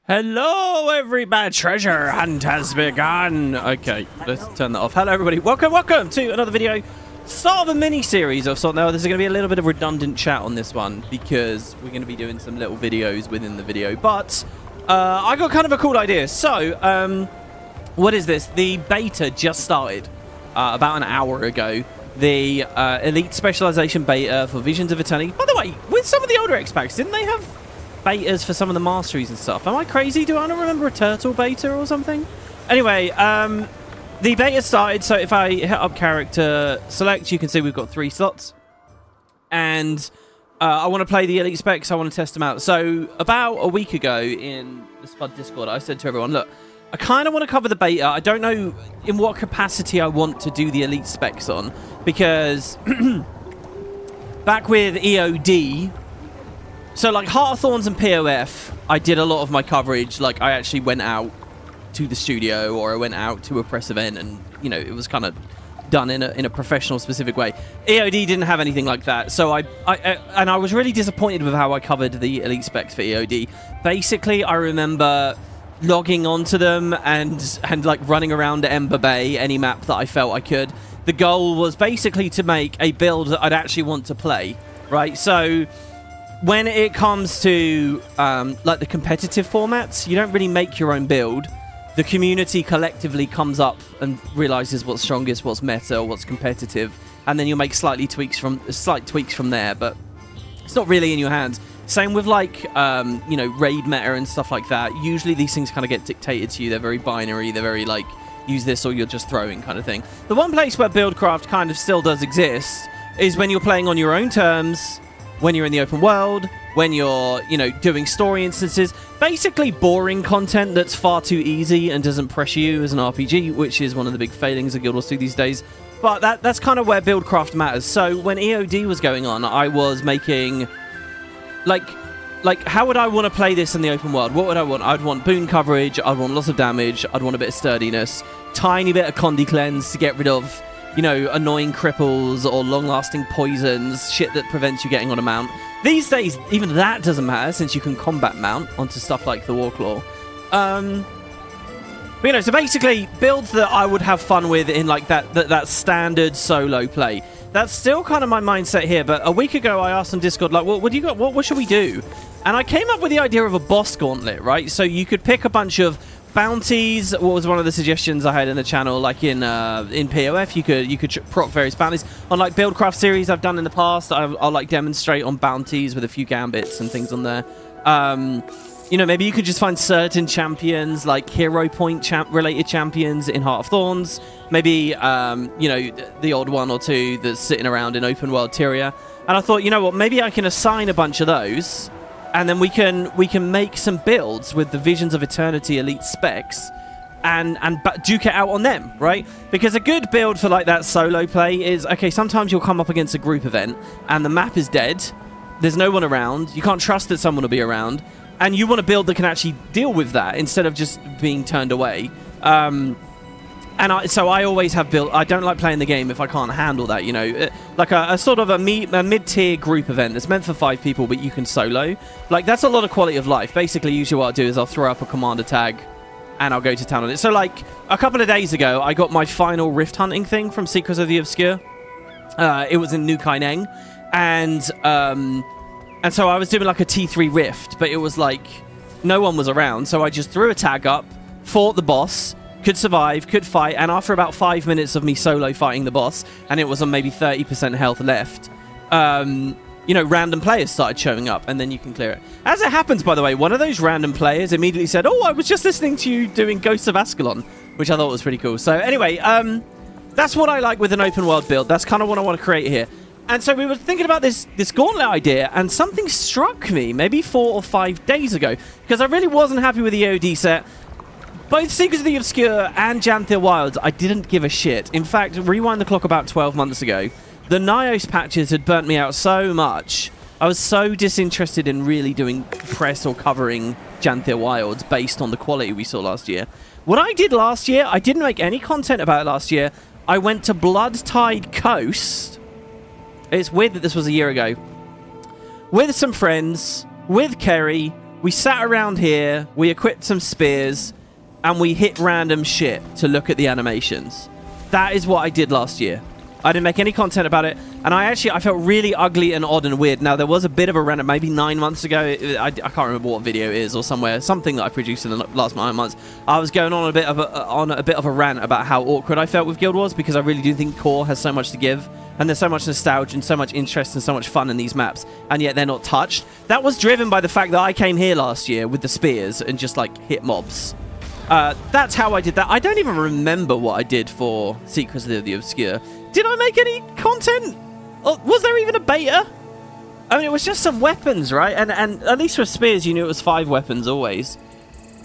Hello, everybody. Treasure hunt has begun. Okay, let's turn that off. Hello, everybody. Welcome to another video. Start of a mini-series of something. Now, there's going to be a little bit of redundant chat on this one because we're going to be doing some little videos within the video. But I got kind of a cool idea. So, what is this? The beta just started about an hour ago. The Elite Specialization beta for Visions of Eternity. By the way, with some of the older X-Packs, didn't they have betas for some of the masteries and stuff? Am I crazy? Do I not remember a turtle beta or something? Anyway, the beta started, so if I hit up character select, you can see we've got 3 slots. And I want to play the elite specs, I want to test them out. So about a week ago in the Spud Discord, I said to everyone, look, I kind of want to cover the beta. I don't know in what capacity I want to do the elite specs on, because back with EOD, so, like, Heart of Thorns and POF, I did a lot of my coverage. Like, I actually went out to the studio, or I went out to a press event, and, you know, it was kind of done in a professional, specific way. EOD didn't have anything like that, so I was really disappointed with how I covered the elite specs for EOD. Basically, I remember logging onto them and like, running around Ember Bay, any map that I felt I could. The goal was basically to make a build that I'd actually want to play, right? So when it comes to like the competitive formats, you don't really make your own build. The community collectively comes up and realizes what's strongest, what's meta, what's competitive, and then you'll make slight tweaks from there, but it's not really in your hands. Same with, like, you know, raid meta and stuff like that. Usually these things kind of get dictated to you. They're very binary. They're very, like, use this or you're just throwing kind of thing. The one place where buildcraft kind of still does exist is when you're playing on your own terms, when you're in the open world, when you're, you know, doing story instances. Basically boring content that's far too easy and doesn't pressure you as an RPG, which is one of the big failings of Guild Wars 2 these days. But that's kind of where buildcraft matters. So when EOD was going on, I was making, like, how would I want to play this in the open world? What would I want? I'd want boon coverage, I'd want lots of damage, I'd want a bit of sturdiness, tiny bit of Condi cleanse to get rid of, you know, annoying cripples or long-lasting poisons, shit that prevents you getting on a mount. These days, even that doesn't matter, since you can combat mount onto stuff like the Warclaw. But, you know, so basically, builds that I would have fun with in, like, that standard solo play. That's still kind of my mindset here, but a week ago I asked on Discord, like, what do you got? What should we do? And I came up with the idea of a boss gauntlet, right? So you could pick a bunch of bounties. What was one of the suggestions I had in the channel? Like in POF, you could proc various bounties. On, like, Buildcraft series I've done in the past, I'll like demonstrate on bounties with a few gambits and things on there. You know, maybe you could just find certain champions, like hero point related champions in Heart of Thorns. Maybe, you know, the odd one or two that's sitting around in open world Tyria. And I thought, you know what, maybe I can assign a bunch of those, and then we can make some builds with the Visions of Eternity elite specs and duke it out on them, right? Because a good build for, like, that solo play is, okay, sometimes you'll come up against a group event and the map is dead. There's no one around. You can't trust that someone will be around. And you want a build that can actually deal with that instead of just being turned away. So I always have built. I don't like playing the game if I can't handle that, you know. Like a sort of a mid-tier group event that's meant for 5 people, but you can solo. Like, that's a lot of quality of life. Basically, usually what I'll do is I'll throw up a commander tag and I'll go to town on it. So, like, a couple of days ago, I got my final rift hunting thing from Secrets of the Obscure. It was in New Kaineng. And so I was doing, like, a T3 rift, but it was like no one was around. So I just threw a tag up, fought the boss, could survive, could fight, and after about 5 minutes of me solo fighting the boss, and it was on maybe 30% health left, you know, random players started showing up, and then you can clear it. As it happens, by the way, one of those random players immediately said, "Oh, I was just listening to you doing Ghosts of Ascalon," which I thought was pretty cool. So anyway, that's what I like with an open world build. That's kind of what I want to create here. And so we were thinking about this gauntlet idea, and something struck me maybe 4 or 5 days ago, because I really wasn't happy with the EOD set. Both Secrets of the Obscure and Gauntlet Wilds, I didn't give a shit. In fact, rewind the clock about 12 months ago, the Nios patches had burnt me out so much. I was so disinterested in really doing press or covering Gauntlet Wilds based on the quality we saw last year. What I did last year, I didn't make any content about it last year. I went to Bloodtide Coast. It's weird that this was a year ago. With some friends, with Kerry, We sat around here, we equipped some spears, and we hit random shit to look at the animations. That is what I did last year. I didn't make any content about it, and I felt really ugly and odd and weird. Now, there was a bit of a rant, maybe 9 months ago. I can't remember what video it is or something that I produced in the last 9 months. I was going on a bit of a rant about how awkward I felt with Guild Wars, because I really do think Core has so much to give, and there's so much nostalgia and so much interest and so much fun in these maps, and yet they're not touched. That was driven by the fact that I came here last year with the spears and just like hit mobs. That's how I did that. I don't even remember what I did for Secrets of the Obscure. Did I make any content? Or was there even a beta? I mean, it was just some weapons, right? And at least with spears, you knew it was 5 weapons always.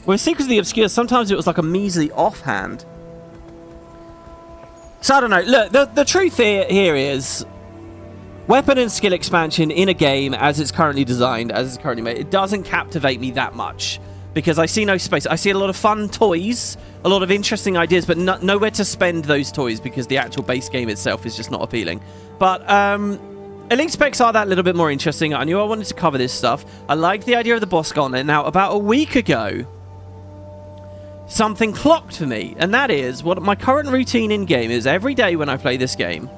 With Secrets of the Obscure, sometimes it was like a measly offhand. So I don't know. Look, the truth here is, weapon and skill expansion in a game as it's currently designed, as it's currently made, it doesn't captivate me that much. Because I see no space. I see a lot of fun toys, a lot of interesting ideas, but nowhere to spend those toys because the actual base game itself is just not appealing. But elite specs are that little bit more interesting. I knew I wanted to cover this stuff. I liked the idea of the boss gauntlet. Now, about a week ago, something clocked for me, and that is what my current routine in game is. Every day when I play this game,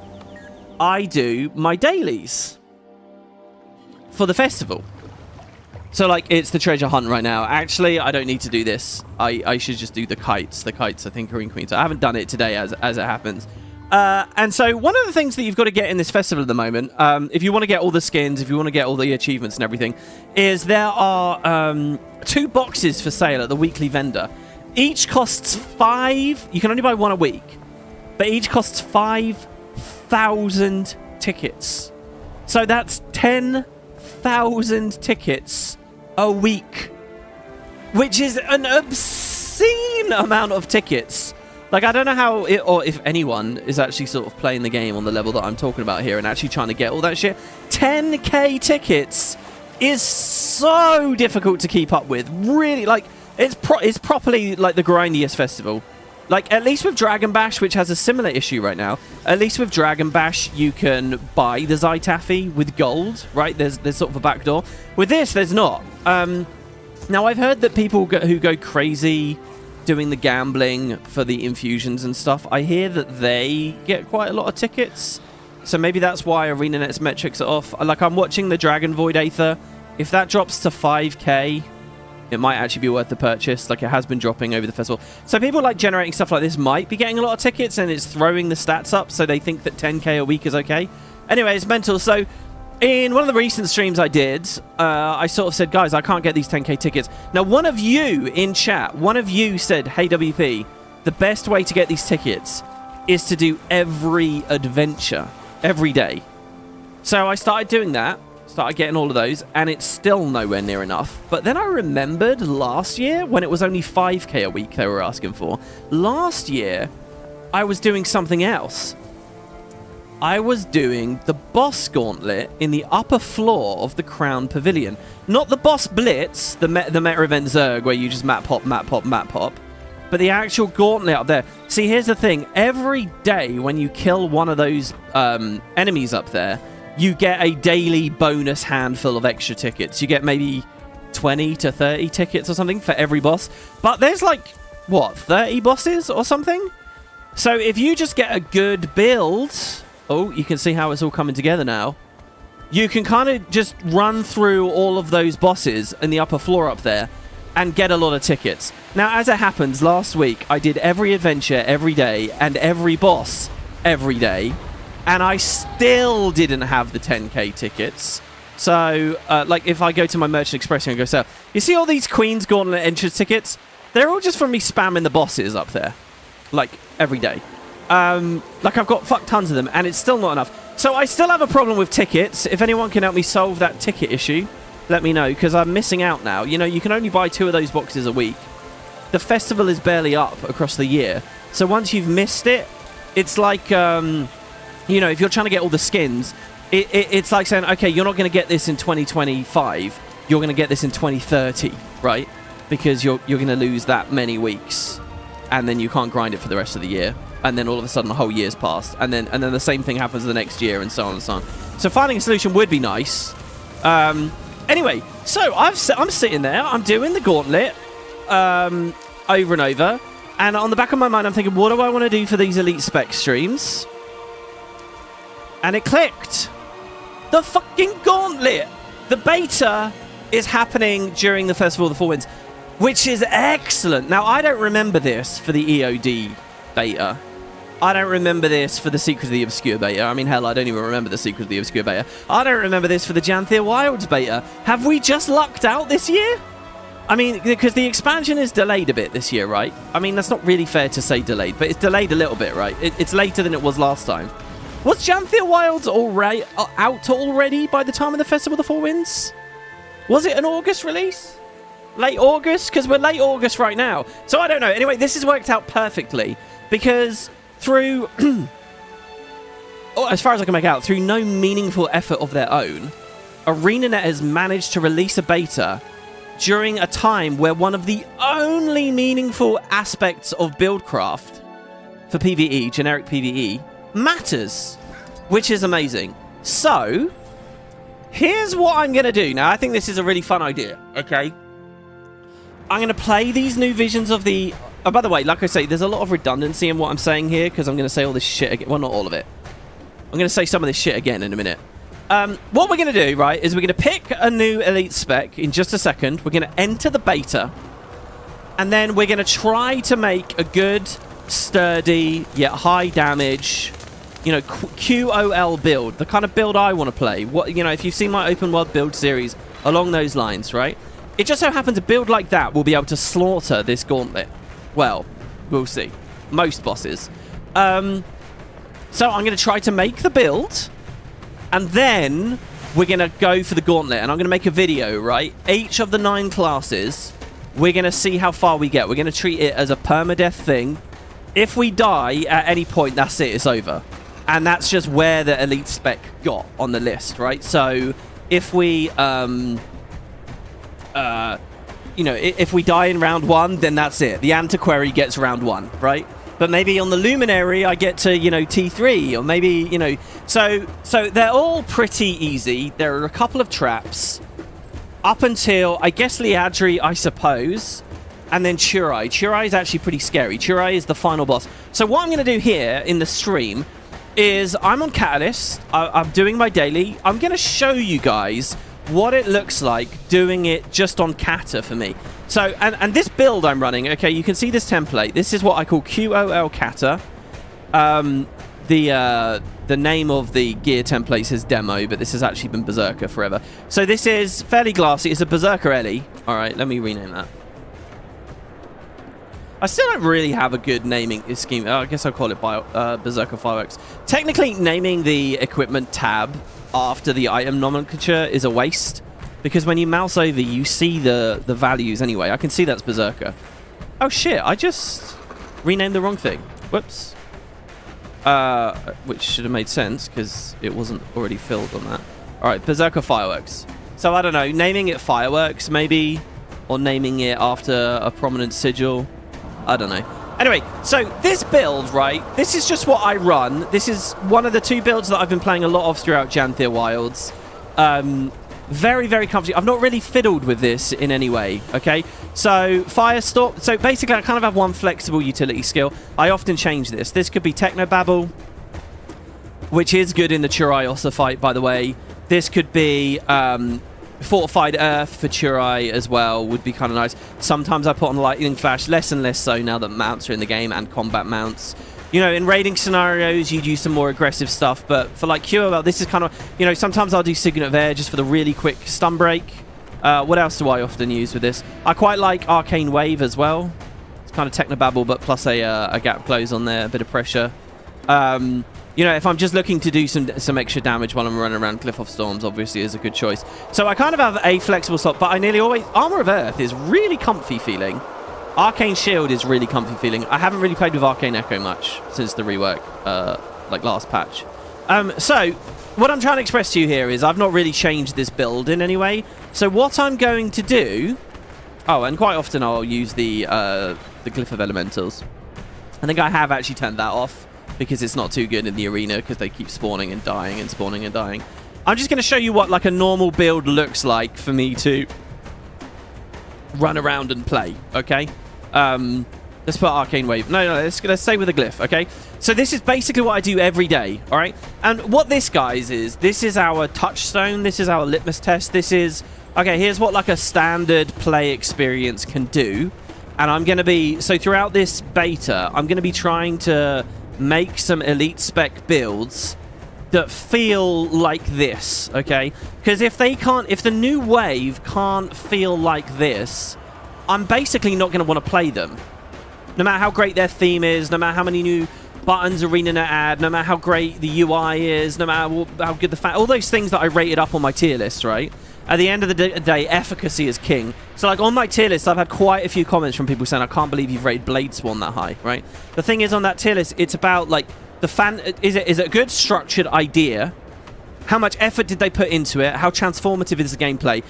I do my dailies for the festival. So, like, it's the treasure hunt right now. Actually, I don't need to do this. I should just do the kites. The kites, I think, are in Queens. I haven't done it today as it happens. And so, one of the things that you've got to get in this festival at the moment, if you want to get all the skins, if you want to get all the achievements and everything, is there are 2 boxes for sale at the weekly vendor. Each costs 5... You can only buy 1 a week. But each costs 5,000 tickets. So, that's 10,000 tickets a week, which is an obscene amount of tickets. Like, I don't know how it, or if anyone is actually sort of playing the game on the level that I'm talking about here and actually trying to get all that shit. 10k tickets is so difficult to keep up with. Really, like, it's properly like the grindiest festival. Like, at least with Dragon Bash, which has a similar issue right now, at least with Dragon Bash, you can buy the Zytaffy with gold, right? There's sort of a backdoor. With this, there's not. Now, I've heard that people who go crazy doing the gambling for the infusions and stuff, I hear that they get quite a lot of tickets. So maybe that's why Arenanet's metrics are off. Like, I'm watching the Dragon Void Aether. If that drops to 5k... it might actually be worth the purchase. Like, it has been dropping over the festival. So people like generating stuff like this might be getting a lot of tickets, and it's throwing the stats up, so they think that 10k a week is okay. Anyway, it's mental. So in one of the recent streams I did, I sort of said, guys, I can't get these 10k tickets. Now, one of you in chat, one of you said, hey, WP, the best way to get these tickets is to do every adventure, every day. So I started doing that. Started getting all of those, and it's still nowhere near enough. But then I remembered last year, when it was only 5k a week they were asking for. Last year, I was doing something else. I was doing the boss gauntlet in the upper floor of the Crown Pavilion. Not the boss blitz, the meta event Zerg, where you just map pop, map pop, map pop. But the actual gauntlet up there. See, here's the thing. Every day when you kill one of those enemies up there, you get a daily bonus handful of extra tickets. You get maybe 20 to 30 tickets or something for every boss. But there's like, what, 30 bosses or something? So if you just get a good build... Oh, you can see how it's all coming together now. You can kind of just run through all of those bosses in the upper floor up there and get a lot of tickets. Now, as it happens, last week I did every adventure every day and every boss every day. And I still didn't have the 10k tickets. So, like, if I go to my Merchant Express and go sell, you see all these Queen's Gauntlet entrance tickets? They're all just from me spamming the bosses up there. Like, every day. Like, I've got fuck tons of them, and it's still not enough. So, I still have a problem with tickets. If anyone can help me solve that ticket issue, let me know, because I'm missing out now. You know, you can only buy 2 of those boxes a week. The festival is barely up across the year. So, once you've missed it, it's like... you know, if you're trying to get all the skins, it's like saying, okay, you're not going to get this in 2025. You're going to get this in 2030, right? Because you're going to lose that many weeks, and then you can't grind it for the rest of the year. And then all of a sudden, the whole year's passed, and then the same thing happens the next year, and so on and so on. So finding a solution would be nice. Anyway, so I'm sitting there. I'm doing the Gauntlet over and over. And on the back of my mind, I'm thinking, what do I want to do for these Elite Spec streams? And it clicked. The fucking Gauntlet. The beta is happening during the Festival of the Four Winds, which is excellent. Now, I don't remember this for the EOD beta. I don't remember this for the Secret of the Obscure beta. I mean, hell, I don't even remember the Secret of the Obscure beta. I don't remember this for the Janthea Wilds beta. Have we just lucked out this year? I mean, because the expansion is delayed a bit this year, right? I mean, that's not really fair to say delayed, but it's delayed a little bit, right? It's later than it was last time. Was Janthea Wilds out already by the time of the Festival of the Four Winds? Was it an August release? Late August? Because we're late August right now. So I don't know. Anyway, this has worked out perfectly because through, as far as I can make out, through no meaningful effort of their own, Arenanet has managed to release a beta during a time where one of the only meaningful aspects of buildcraft for PvE, generic PvE, matters, which is amazing. So, here's what I'm going to do. Now, I think this is a really fun idea, okay? I'm going to play these new visions of the... Oh, by the way, like I say, there's a lot of redundancy in what I'm saying here, because I'm going to say all this shit again. Well, not all of it. I'm going to say some of this shit again in a minute. What we're going to do, right, is we're going to pick a new Elite Spec in just a second. We're going to enter the beta. And then we're going to try to make a good, sturdy, yet high damage, you know, QOL build. The kind of build I want to play. What, you know, if you've seen my open world build series, along those lines, right? It just so happens a build like that will be able to slaughter this Gauntlet. Well, we'll see. Most bosses. So I'm going to try to make the build. And then we're going to go for the Gauntlet. And I'm going to make a video, right? Each of the 9 classes, we're going to see how far we get. We're going to treat it as a permadeath thing. If we die at any point, that's it. It's over. And that's just where the Elite Spec got on the list, right? So if we... you know, if we die in round 1, then that's it. The Antiquary gets round 1, right? But maybe on the Luminary, I get to, you know, T3, or maybe, you know... So they're all pretty easy. There are a couple of traps. Up until, I guess, Leadri, I suppose. And then Churai. Churai is actually pretty scary. Churai is the final boss. So what I'm going to do here in the stream is I'm on Catalyst. I'm doing my daily. I'm going to show you guys what it looks like doing it just on Kata for me. So, and this build I'm running, okay, you can see this template. This is what I call QOL Kata. The name of the gear template says Demo, but this has actually been Berserker forever. So this is fairly glassy. It's a Berserker Ellie. All right, let me rename that. I still don't really have a good naming scheme. I guess I'll call it Berserker Fireworks. Technically, naming the equipment tab after the item nomenclature is a waste, because when you mouse over, you see the values anyway. I can see that's Berserker. Oh shit, I just renamed the wrong thing. Whoops. Which should have made sense, because it wasn't already filled on that. Alright, Berserker Fireworks. So I don't know, naming it Fireworks maybe, or naming it after a prominent sigil. I don't know. Anyway, so this build, right, this is just what I run. This is one of the 2 builds that I've been playing a lot of throughout Janthea Wilds. Very, very comfortable. I've not really fiddled with this in any way, okay? So, Firestorm. So, basically, I kind of have one flexible utility skill. I often change this. This could be Technobabble, which is good in the Churai Ossa fight, by the way. This could be Fortified Earth for Churai as well, would be kind of nice. Sometimes I put on Lightning Flash, less and less so now that mounts are in the game, and combat mounts. You know, in raiding scenarios, you'd use some more aggressive stuff, but for like QOL, this is kind of, you know, sometimes I'll do Signet of Air just for the really quick stun break. What else do I often use with this? I quite like Arcane Wave as well. It's kind of Technobabble, but plus a gap close on there, a bit of pressure. You know, if I'm just looking to do some extra damage while I'm running around, Cliff of Storms obviously is a good choice. So I kind of have a flexible slot, but I nearly always... Armor of Earth is really comfy feeling. Arcane Shield is really comfy feeling. I haven't really played with Arcane Echo much since the rework, like last patch. So, what I'm trying to express to you here is I've not really changed this build in any way. So what I'm going to do... Oh, and quite often I'll use the Glyph of Elementals. I think I have actually turned that off, because it's not too good in the arena, because they keep spawning and dying and spawning and dying. I'm just going to show you what like a normal build looks like for me to run around and play, okay? Let's put Arcane Wave. No, let's stay with the glyph, okay? So this is basically what I do every day, all right? And what this, guys, is, this is our touchstone. This is our litmus test. This is, okay, here's what like a standard play experience can do. And I'm going to be, so throughout this beta, I'm going to be trying to make some elite spec builds that feel like this, okay? Because if the new wave can't feel like this, I'm basically not going to want to play them. No matter how great their theme is, no matter how many new buttons Arenanet add, no matter how great the UI is, no matter how good all those things that I rated up on my tier list, right? At the end of the day, efficacy is king. So, like, on my tier list, I've had quite a few comments from people saying, I can't believe you've rated Blade Swan that high, right? The thing is, on that tier list, it's about, like, is it a good structured idea? How much effort did they put into it? How transformative is the gameplay?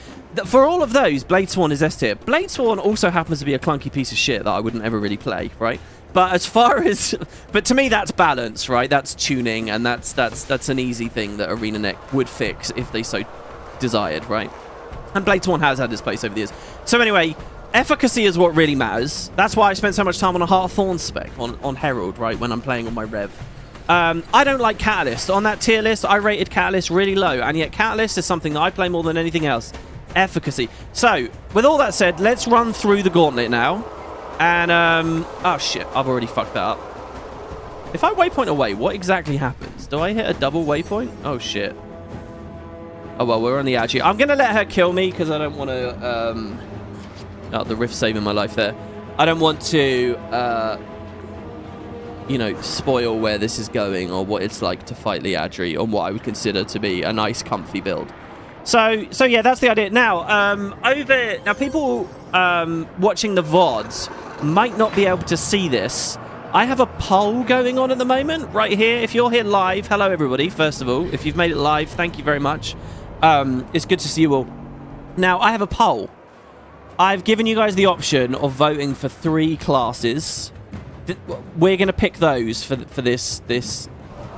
For all of those, Blade Swan is S tier. Blade Swan also happens to be a clunky piece of shit that I wouldn't ever really play, right? But as far as... But to me, that's balance, right? That's tuning, and that's an easy thing that Arenanet would fix if they so desired, right? And Blade Swan has had this place over the years. So anyway, efficacy is what really matters. That's why I spent so much time on a Heart of Thorn spec, on Herald, right? When I'm playing on my Rev. I don't like Catalyst. On that tier list, I rated Catalyst really low, and yet Catalyst is something that I play more than anything else. Efficacy. So, with all that said, let's run through the Gauntlet now. And, oh shit, I've already fucked that up. If I waypoint away, what exactly happens? Do I hit a double waypoint? Oh shit. Oh well, we're on the edge here. I'm gonna let her kill me, because I don't want to, oh, the rift saving my life there. I don't want to, you know, spoil where this is going, or what it's like to fight Leadri, on what I would consider to be a nice, comfy build. So yeah, that's the idea. Now, now people watching the VODs might not be able to see this. I have a poll going on at the moment, right here. If you're here live, hello everybody, first of all. If you've made it live, thank you very much. It's good to see you all. Now, I have a poll. I've given you guys the option of voting for 3 classes. We're going to pick those for this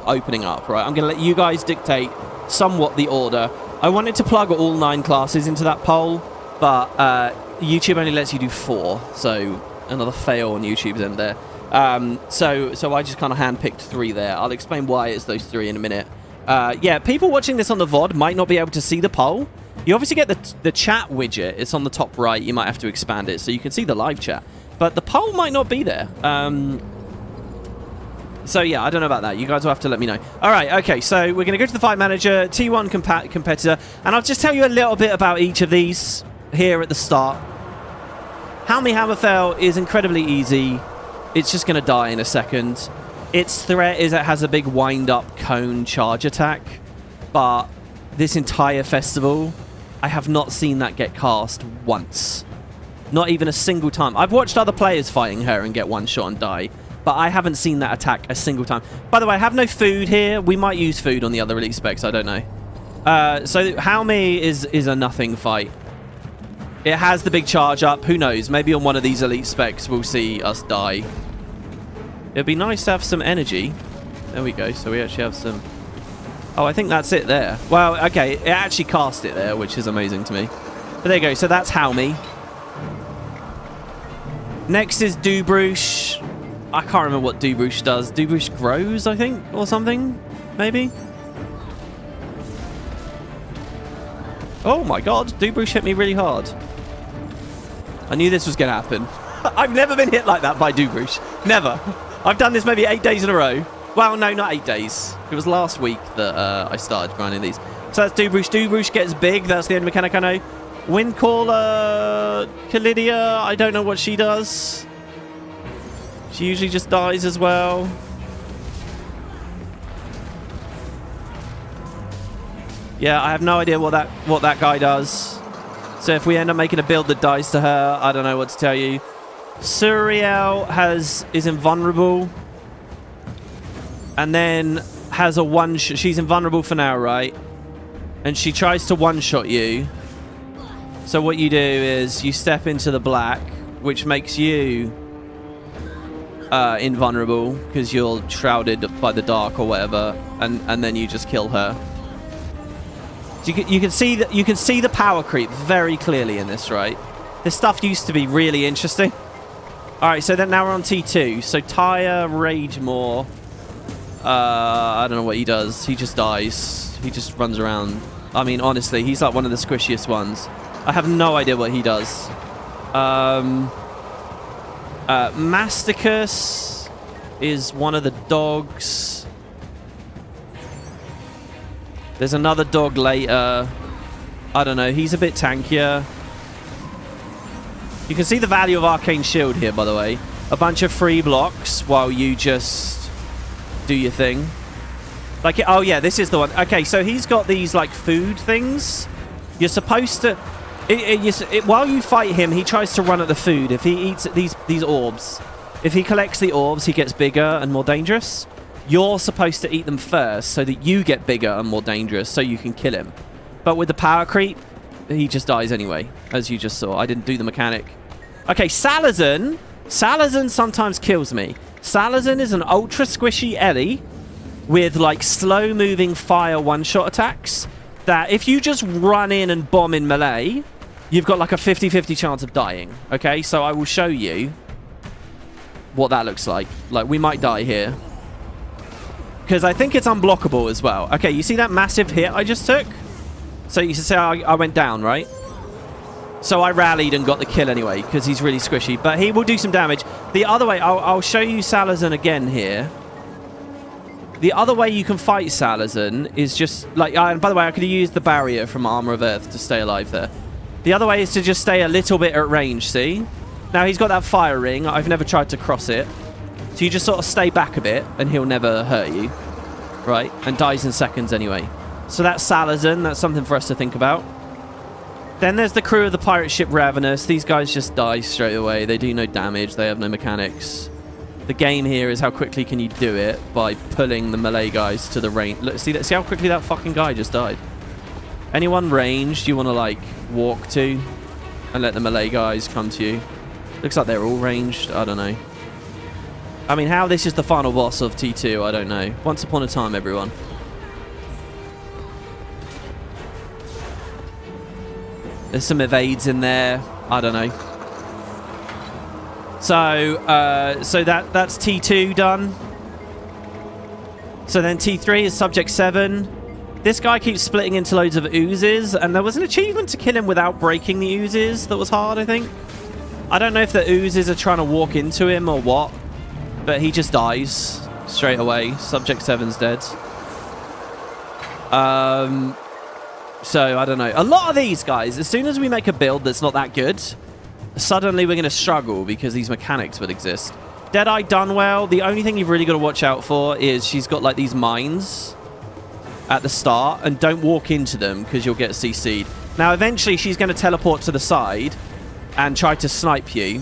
opening up, right? I'm going to let you guys dictate somewhat the order. I wanted to plug all 9 classes into that poll, but YouTube only lets you do 4, so another fail on YouTube's end there. So I just kind of handpicked 3 there. I'll explain why it's those 3 in a minute. Yeah, people watching this on the VOD might not be able to see the poll. You obviously get the chat widget. It's on the top right. You might have to expand it so you can see the live chat. But the poll might not be there. So yeah, I don't know about that. You guys will have to let me know. All right, okay, so we're going to go to the Fight Manager, T1 competitor, and I'll just tell you a little bit about each of these here at the start. Helmi Hammerfell is incredibly easy. It's just going to die in a second. Its threat is it has a big wind-up cone charge attack, but this entire festival, I have not seen that get cast once. Not even a single time. I've watched other players fighting her and get one shot and die, but I haven't seen that attack a single time. By the way, I have no food here. We might use food on the other elite specs. I don't know. So Helmi is a nothing fight. It has the big charge up. Who knows? Maybe on one of these elite specs we'll see us die. It'd be nice to have some energy. There we go. So we actually have some... Oh, I think that's it there. Well, okay. It actually cast it there, which is amazing to me. But there you go. So that's Helmi. Next is Dubrush. I can't remember what Dubrush does. Dubrush grows, I think, or something, maybe? Oh my god, Dubrush hit me really hard. I knew this was going to happen. I've never been hit like that by Dubrush. Never. I've done this maybe 8 days in a row. Well, no, not 8 days. It was last week that I started grinding these. So that's Dubrush. Dubrush gets big. That's the only mechanic I know. Windcaller, Calidia, I don't know what she does. She usually just dies as well. Yeah, I have no idea what that guy does. So if we end up making a build that dies to her, I don't know what to tell you. Suriel is invulnerable. And then has a one-shot. She's invulnerable for now, right? And she tries to one-shot you. So what you do is you step into the black, which makes you invulnerable because you're shrouded by the dark or whatever, and then you just kill her. So you can see that you can see the power creep very clearly in this, right? This stuff used to be really interesting. All right, so then now we're on T2. So Tyre, Rage More. I don't know what he does. He just dies. He just runs around. I mean, honestly, he's like one of the squishiest ones. I have no idea what he does. Masticus is one of the dogs. There's another dog later. I don't know. He's a bit tankier. You can see the value of Arcane Shield here, by the way. A bunch of free blocks while you just do your thing. Like, oh yeah, this is the one. Okay, so he's got these like food things. You're supposed to... while you fight him, he tries to run at the food. If he eats these orbs, if he collects the orbs, he gets bigger and more dangerous. You're supposed to eat them first so that you get bigger and more dangerous so you can kill him. But with the power creep, he just dies anyway, as you just saw. I didn't do the mechanic. Okay, Salazan. Salazan sometimes kills me. Salazan is an ultra squishy Ellie with like slow-moving fire one-shot attacks that if you just run in and bomb in melee, you've got like a 50-50 chance of dying. Okay, so I will show you what that looks like. Like, we might die here. Because I think it's unblockable as well. Okay, you see that massive hit I just took? So you can say I went down, right? So I rallied and got the kill anyway, because he's really squishy. But he will do some damage. The other way, I'll show you Salazan again here. The other way you can fight Salazan is just... like. And by the way, I could have used the barrier from Armor of Earth to stay alive there. The other way is to just stay a little bit at range, see? Now, he's got that fire ring. I've never tried to cross it. So you just sort of stay back a bit, and he'll never hurt you. Right? And dies in seconds anyway. So that's Salazan. That's something for us to think about. Then there's the crew of the pirate ship Ravenous. These guys just die straight away. They do no damage. They have no mechanics. The game here is how quickly can you do it by pulling the melee guys to the range. Look, see how quickly that fucking guy just died. Anyone ranged you want to, like, walk to and let the melee guys come to you? Looks like they're all ranged. I don't know. I mean, how this is the final boss of T2, I don't know. Once upon a time, everyone. There's some evades in there. I don't know. So that's T2 done. So then T3 is Subject 7. This guy keeps splitting into loads of oozes, and there was an achievement to kill him without breaking the oozes that was hard, I think. I don't know if the oozes are trying to walk into him or what, but he just dies straight away. Subject 7's dead. So, I don't know. A lot of these guys, as soon as we make a build that's not that good, suddenly we're going to struggle because these mechanics would exist. Deadeye done well. The only thing you've really got to watch out for is she's got like these mines at the start, and don't walk into them because you'll get CC'd. Now, eventually she's going to teleport to the side and try to snipe you,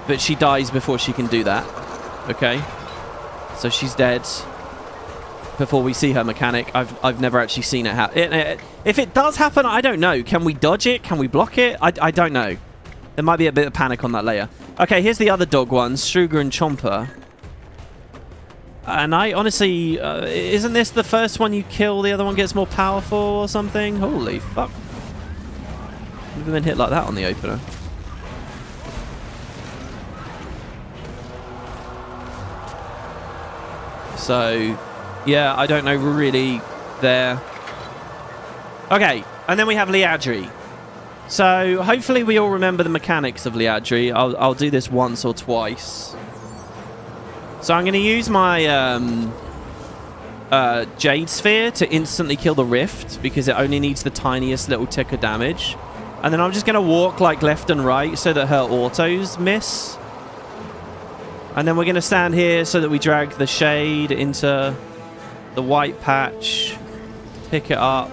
but she dies before she can do that. Okay? So she's dead before we see her mechanic. I've never actually seen it happen. If it does happen, I don't know. Can we dodge it? Can we block it? I don't know. There might be a bit of panic on that layer. Okay, here's the other dog ones, Struger and Chomper. And I honestly... isn't this the first one you kill, the other one gets more powerful or something? Holy fuck. Never been hit like that on the opener. So, yeah, I don't know really there. Okay, and then we have Leadri. So, hopefully we all remember the mechanics of Leadri. I'll do this once or twice. So I'm going to use my Jade Sphere to instantly kill the Rift, because it only needs the tiniest little tick of damage. And then I'm just going to walk like left and right so that her autos miss. And then we're going to stand here so that we drag the Shade into the white patch. Pick it up.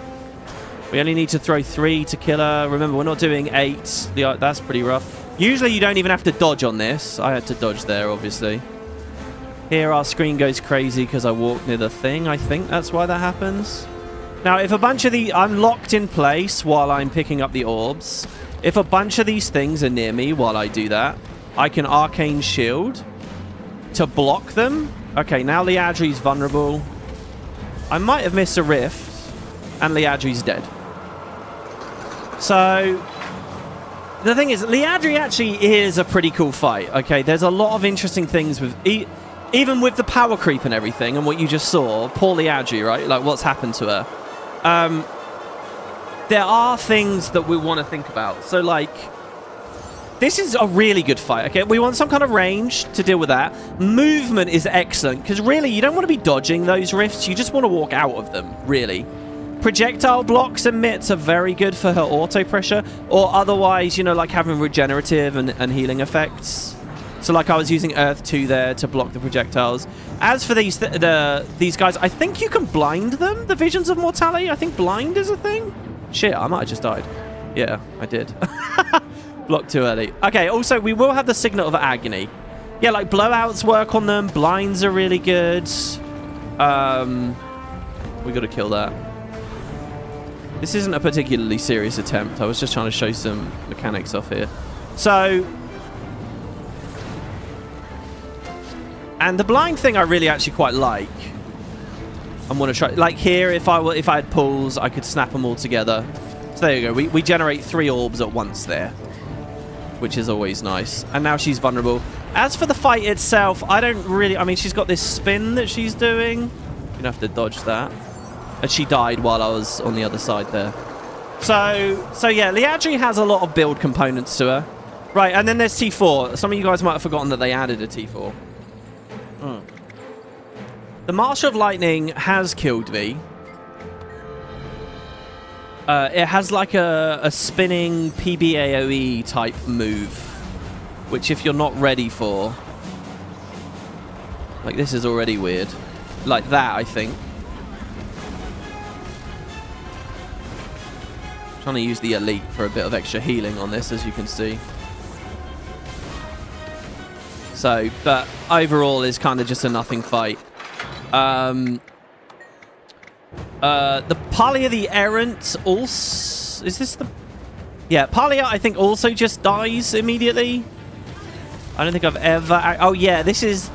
We only need to throw 3 to kill her. Remember, we're not doing 8. That's pretty rough. Usually you don't even have to dodge on this. I had to dodge there, obviously. Here our screen goes crazy because I walked near the thing. I think that's why that happens. Now, if a bunch of the... I'm locked in place while I'm picking up the orbs. If a bunch of these things are near me while I do that, I can Arcane Shield to block them. Okay, now Leadri's vulnerable. I might have missed a Rift, and Leadri's dead. So the thing is, Leadri actually is a pretty cool fight. Okay, there's a lot of interesting things with even with the power creep and everything, and what you just saw, poor Leadri, right? Like what's happened to her. There are things that we want to think about. So like, this is a really good fight. Okay, we want some kind of range to deal with that. Movement is excellent because really you don't want to be dodging those rifts. You just want to walk out of them. Really. Projectile blocks and mits are very good for her auto pressure, or otherwise, you know, like having regenerative and healing effects. So like I was using Earth 2 there to block the projectiles. As for these guys, I think you can blind them. The Visions of Mortality. I think blind is a thing. Shit, I might have just died. Yeah, I did. Blocked too early. Okay, also, we will have the Signet of Agony. Yeah, like, blowouts work on them. Blinds are really good. We got to kill that. This isn't a particularly serious attempt. I was just trying to show some mechanics off here. So... And the blind thing I really actually quite like. I'm going to try... Like, here, if I had pulls, I could snap them all together. So there you go. We generate 3 orbs at once there, which is always nice. And now she's vulnerable. As for the fight itself, I don't really... I mean, she's got this spin that she's doing. You're going to have to dodge that. And she died while I was on the other side there. So yeah, Leadri has a lot of build components to her. Right, and then there's T4. Some of you guys might have forgotten that they added a T4. The Marshal of Lightning has killed me. It has like a spinning PBAOE type move, which if you're not ready for... Like, this is already weird. Like that, I think. Trying to use the Elite for a bit of extra healing on this, as you can see. So, but overall is kind of just a nothing fight. The Palia the Errant also... Is this the... Yeah, Palia I think also just dies immediately. I don't think I've ever... Oh yeah, this is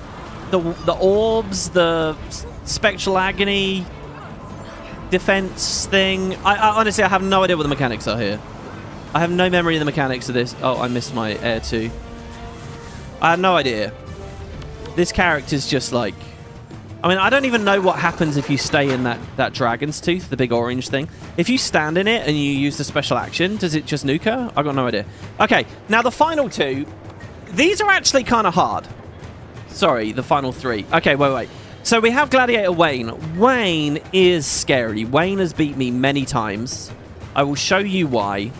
the orbs, the Spectral Agony defense thing. I honestly, I have no idea what the mechanics are here. I have no memory of the mechanics of this. Oh, I missed my air too. I have no idea. This character's just like... I mean, I don't even know what happens if you stay in that Dragon's Tooth, the big orange thing. If you stand in it and you use the special action, does it just nuke her? I've got no idea. Okay, now the final 2. These are actually kind of hard. Sorry, the final 3. Okay, wait. So we have Gladiator Wayne. Wayne is scary. Wayne has beat me many times. I will show you why.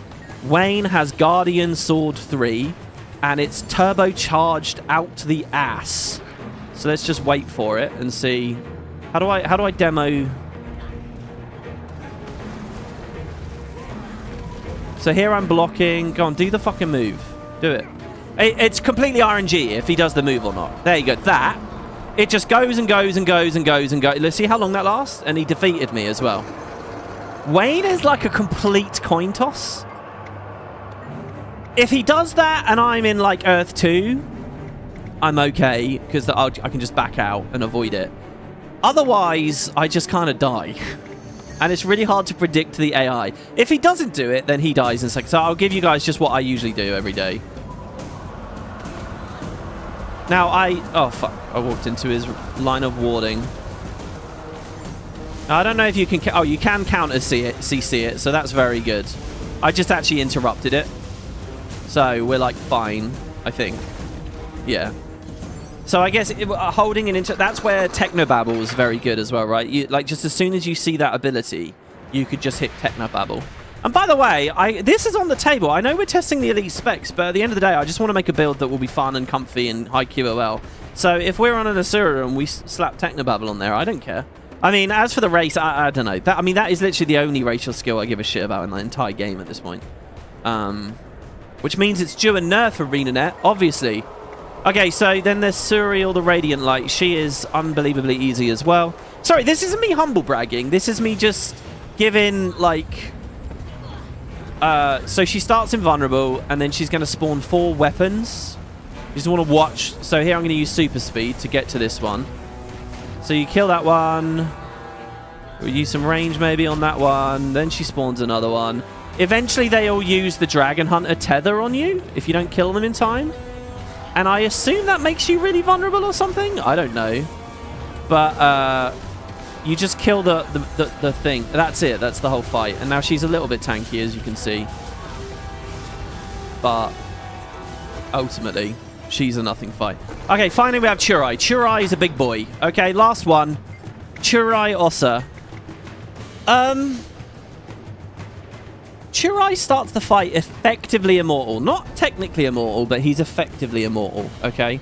Wayne has Guardian Sword 3, and it's turbocharged out the ass. So let's just wait for it and see. How do I demo? So here I'm blocking. Go on, do the fucking move. Do it. It's completely RNG if he does the move or not. There you go. That. It just goes and goes and goes and goes and goes. Let's see how long that lasts. And he defeated me as well. Wayne is like a complete coin toss. If he does that and I'm in like Earth 2, I'm okay because I can just back out and avoid it. Otherwise, I just kind of die. And it's really hard to predict the AI. If he doesn't do it, then he dies in a second. So I'll give you guys just what I usually do every day. Now oh fuck, I walked into his line of warding. Now, I don't know if you can... Oh, you can counter CC it, so that's very good. I just actually interrupted it. So we're like fine, I think. Yeah. So I guess holding an that's where Technobabble is very good as well, right? You, like, just as soon as you see that ability, you could just hit Technobabble. And by the way, this is on the table. I know we're testing the elite specs, but at the end of the day, I just want to make a build that will be fun and comfy and high QOL. So if we're on an Asura and we slap Technobabble on there, I don't care. I mean, as for the race, I don't know. That is literally the only racial skill I give a shit about in the entire game at this point. Which means it's due a nerf for Arenanet, obviously. Okay, so then there's Suriel, the Radiant Light. She is unbelievably easy as well. Sorry, this isn't me humble bragging. This is me just giving, like... so she starts invulnerable, and then she's going to spawn 4 weapons. You just want to watch. So here I'm going to use super speed to get to this one. So you kill that one. We'll use some range maybe on that one. Then she spawns another one. Eventually, they all use the Dragon Hunter tether on you if you don't kill them in time. And I assume that makes you really vulnerable or something? I don't know. But you just kill the thing. That's it. That's the whole fight. And now she's a little bit tanky, as you can see. But ultimately, she's a nothing fight. Okay, finally we have Churai. Churai is a big boy. Okay, last one. Churai Ossa. Churai starts the fight effectively immortal. Not technically immortal, but he's effectively immortal, okay?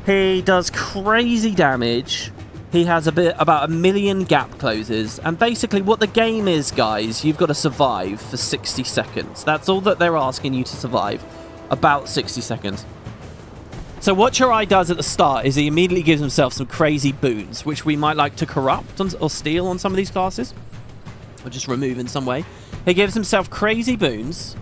He does crazy damage. He has about 1 million gap closes. And basically what the game is, guys, you've got to survive for 60 seconds. That's all that they're asking you to survive. About 60 seconds. So what Churai does at the start is he immediately gives himself some crazy boons, which we might like to corrupt or steal on some of these classes. Or just remove in some way. He gives himself crazy boons.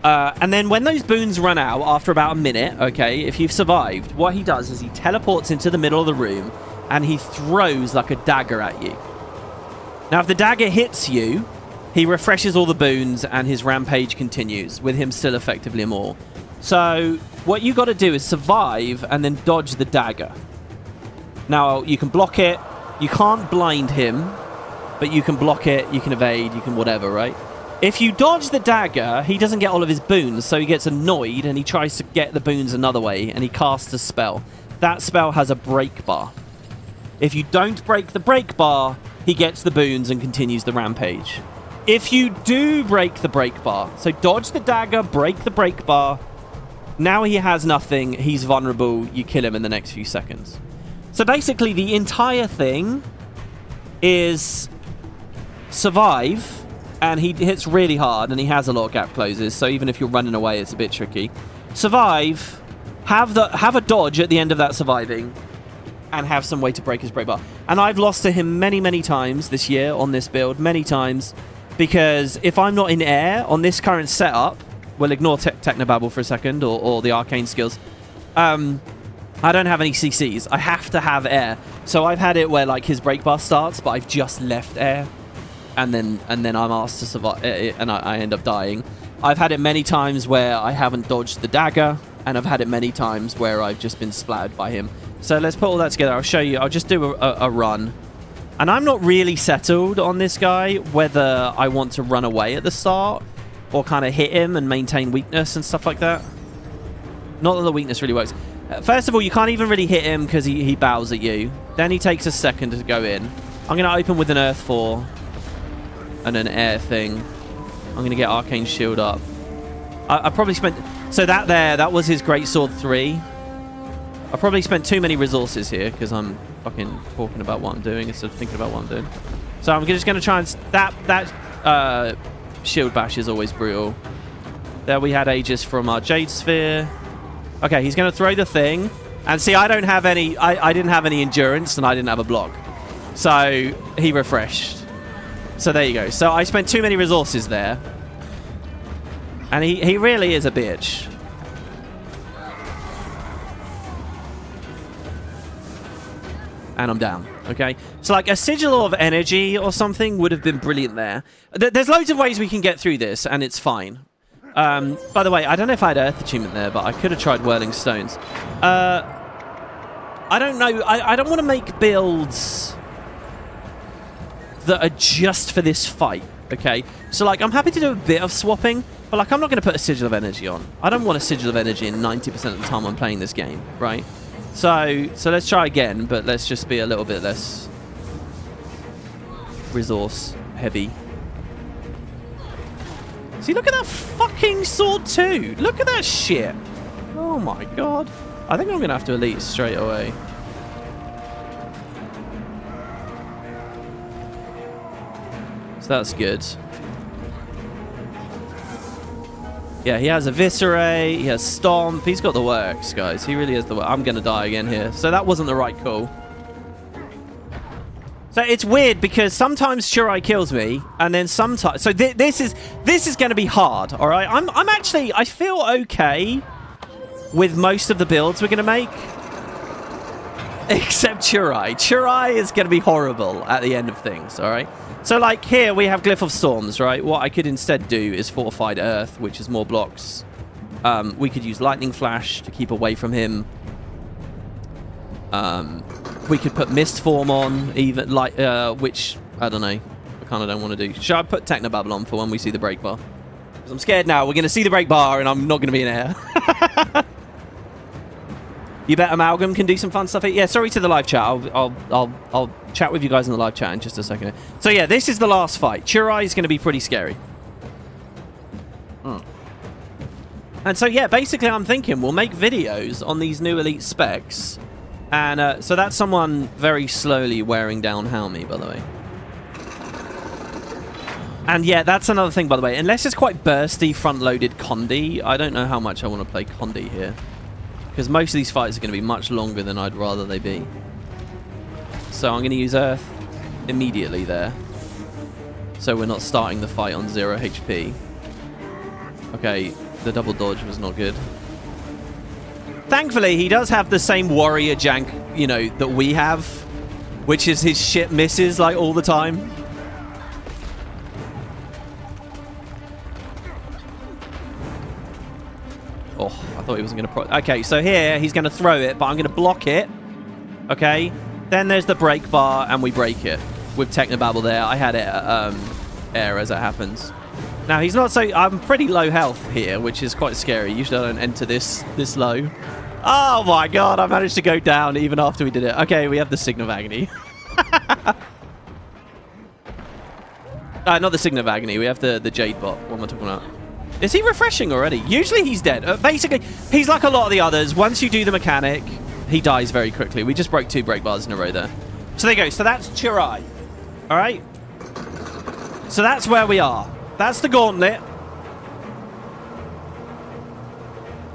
And then when those boons run out after about a minute, okay, if you've survived, what he does is he teleports into the middle of the room and he throws like a dagger at you. Now, if the dagger hits you, he refreshes all the boons and his rampage continues with him still effectively immortal. So what you got to do is survive and then dodge the dagger. Now, you can block it. You can't blind him. But you can block it, you can evade, you can whatever, right? If you dodge the dagger, he doesn't get all of his boons, so he gets annoyed and he tries to get the boons another way, and he casts a spell. That spell has a break bar. If you don't break the break bar, he gets the boons and continues the rampage. If you do break the break bar, so dodge the dagger, break the break bar, now he has nothing, he's vulnerable, you kill him in the next few seconds. So basically the entire thing is survive, and he hits really hard, and he has a lot of gap closes, so even if you're running away, it's a bit tricky. Survive, have a dodge at the end of that surviving, and have some way to break his break bar. And I've lost to him many, many times this year on this build, many times, because if I'm not in air on this current setup, we'll ignore Technobabble for a second, or the arcane skills, I don't have any CCs. I have to have air. So I've had it where like his break bar starts, but I've just left air. And then I'm asked to survive, and I end up dying. I've had it many times where I haven't dodged the dagger, and I've had it many times where I've just been splattered by him. So let's put all that together. I'll show you. I'll just do a run. And I'm not really settled on this guy, whether I want to run away at the start or kind of hit him and maintain weakness and stuff like that. Not that the weakness really works. First of all, you can't even really hit him because he bows at you. Then he takes a second to go in. I'm going to open with an Earth 4. And an air thing. I'm going to get Arcane Shield up. I probably spent... So that was his Greatsword 3. I probably spent too many resources here because I'm fucking talking about what I'm doing instead of thinking about what I'm doing. So I'm just going to try and... That Shield Bash is always brutal. There we had Aegis from our Jade Sphere. Okay, he's going to throw the thing. And see, I don't have any... I didn't have any endurance and I didn't have a block. So he refreshed. So there you go. So I spent too many resources there. And he really is a bitch. And I'm down. Okay? So like a sigil of energy or something would have been brilliant there. There's loads of ways we can get through this, and it's fine. By the way, I don't know if I had Earth Achievement there, but I could have tried Whirling Stones. I don't know. I don't want to make builds that are just for this fight, okay? So, like, I'm happy to do a bit of swapping, but, like, I'm not going to put a Sigil of Energy on. I don't want a Sigil of Energy in 90% of the time I'm playing this game, right? So let's try again, but let's just be a little bit less resource heavy. See, look at that fucking sword too. Look at that shit. Oh my god. I think I'm going to have to elite straight away. So that's good. Yeah, he has Eviscerate, he has Stomp, he's got the works, guys. He really has the works. I'm going to die again here. So that wasn't the right call. So it's weird because sometimes Churai kills me, and then sometimes... So this is going to be hard, all right? I'm actually... I feel okay with most of the builds we're going to make. Except Churai. Churai is going to be horrible at the end of things, all right? So, like, here we have Glyph of Storms, right? What I could instead do is Fortified Earth, which is more blocks. We could use Lightning Flash to keep away from him. We could put Mist Form on, even, like, which, I don't know. I kind of don't want to do. Should I put Technobabble on for when we see the break bar? Because I'm scared now. We're going to see the break bar, and I'm not going to be in air. You bet Amalgam can do some fun stuff. Yeah, sorry to the live chat. I'll chat with you guys in the live chat in just a second. So yeah, this is the last fight. Churai is going to be pretty scary. And so yeah, basically I'm thinking we'll make videos on these new elite specs. And so that's someone very slowly wearing down Helmy, by the way. And yeah, that's another thing, by the way. Unless it's quite bursty, front-loaded Condi, I don't know how much I want to play Condi here. Because most of these fights are going to be much longer than I'd rather they be. So I'm going to use Earth immediately there. So we're not starting the fight on 0 HP. Okay, the double dodge was not good. Thankfully, he does have the same warrior jank, you know, that we have. Which is his shit misses, like, all the time. Oh, I thought he wasn't going to... Okay, so here, he's going to throw it, but I'm going to block it. Okay. Then there's the break bar, and we break it. With Technobabble there. I had it air as it happens. Now, he's not so... I'm pretty low health here, which is quite scary. Usually I don't enter this low. Oh, my God. I managed to go down even after we did it. Okay, we have the Sign of Agony. Not the Sign of Agony. We have the Jade bot. What am I talking about? Is he refreshing already? Usually he's dead. Basically, he's like a lot of the others. Once you do the mechanic, he dies very quickly. We just broke 2 break bars in a row there. So there you go. So that's Churai. All right? So that's where we are. That's the Gauntlet.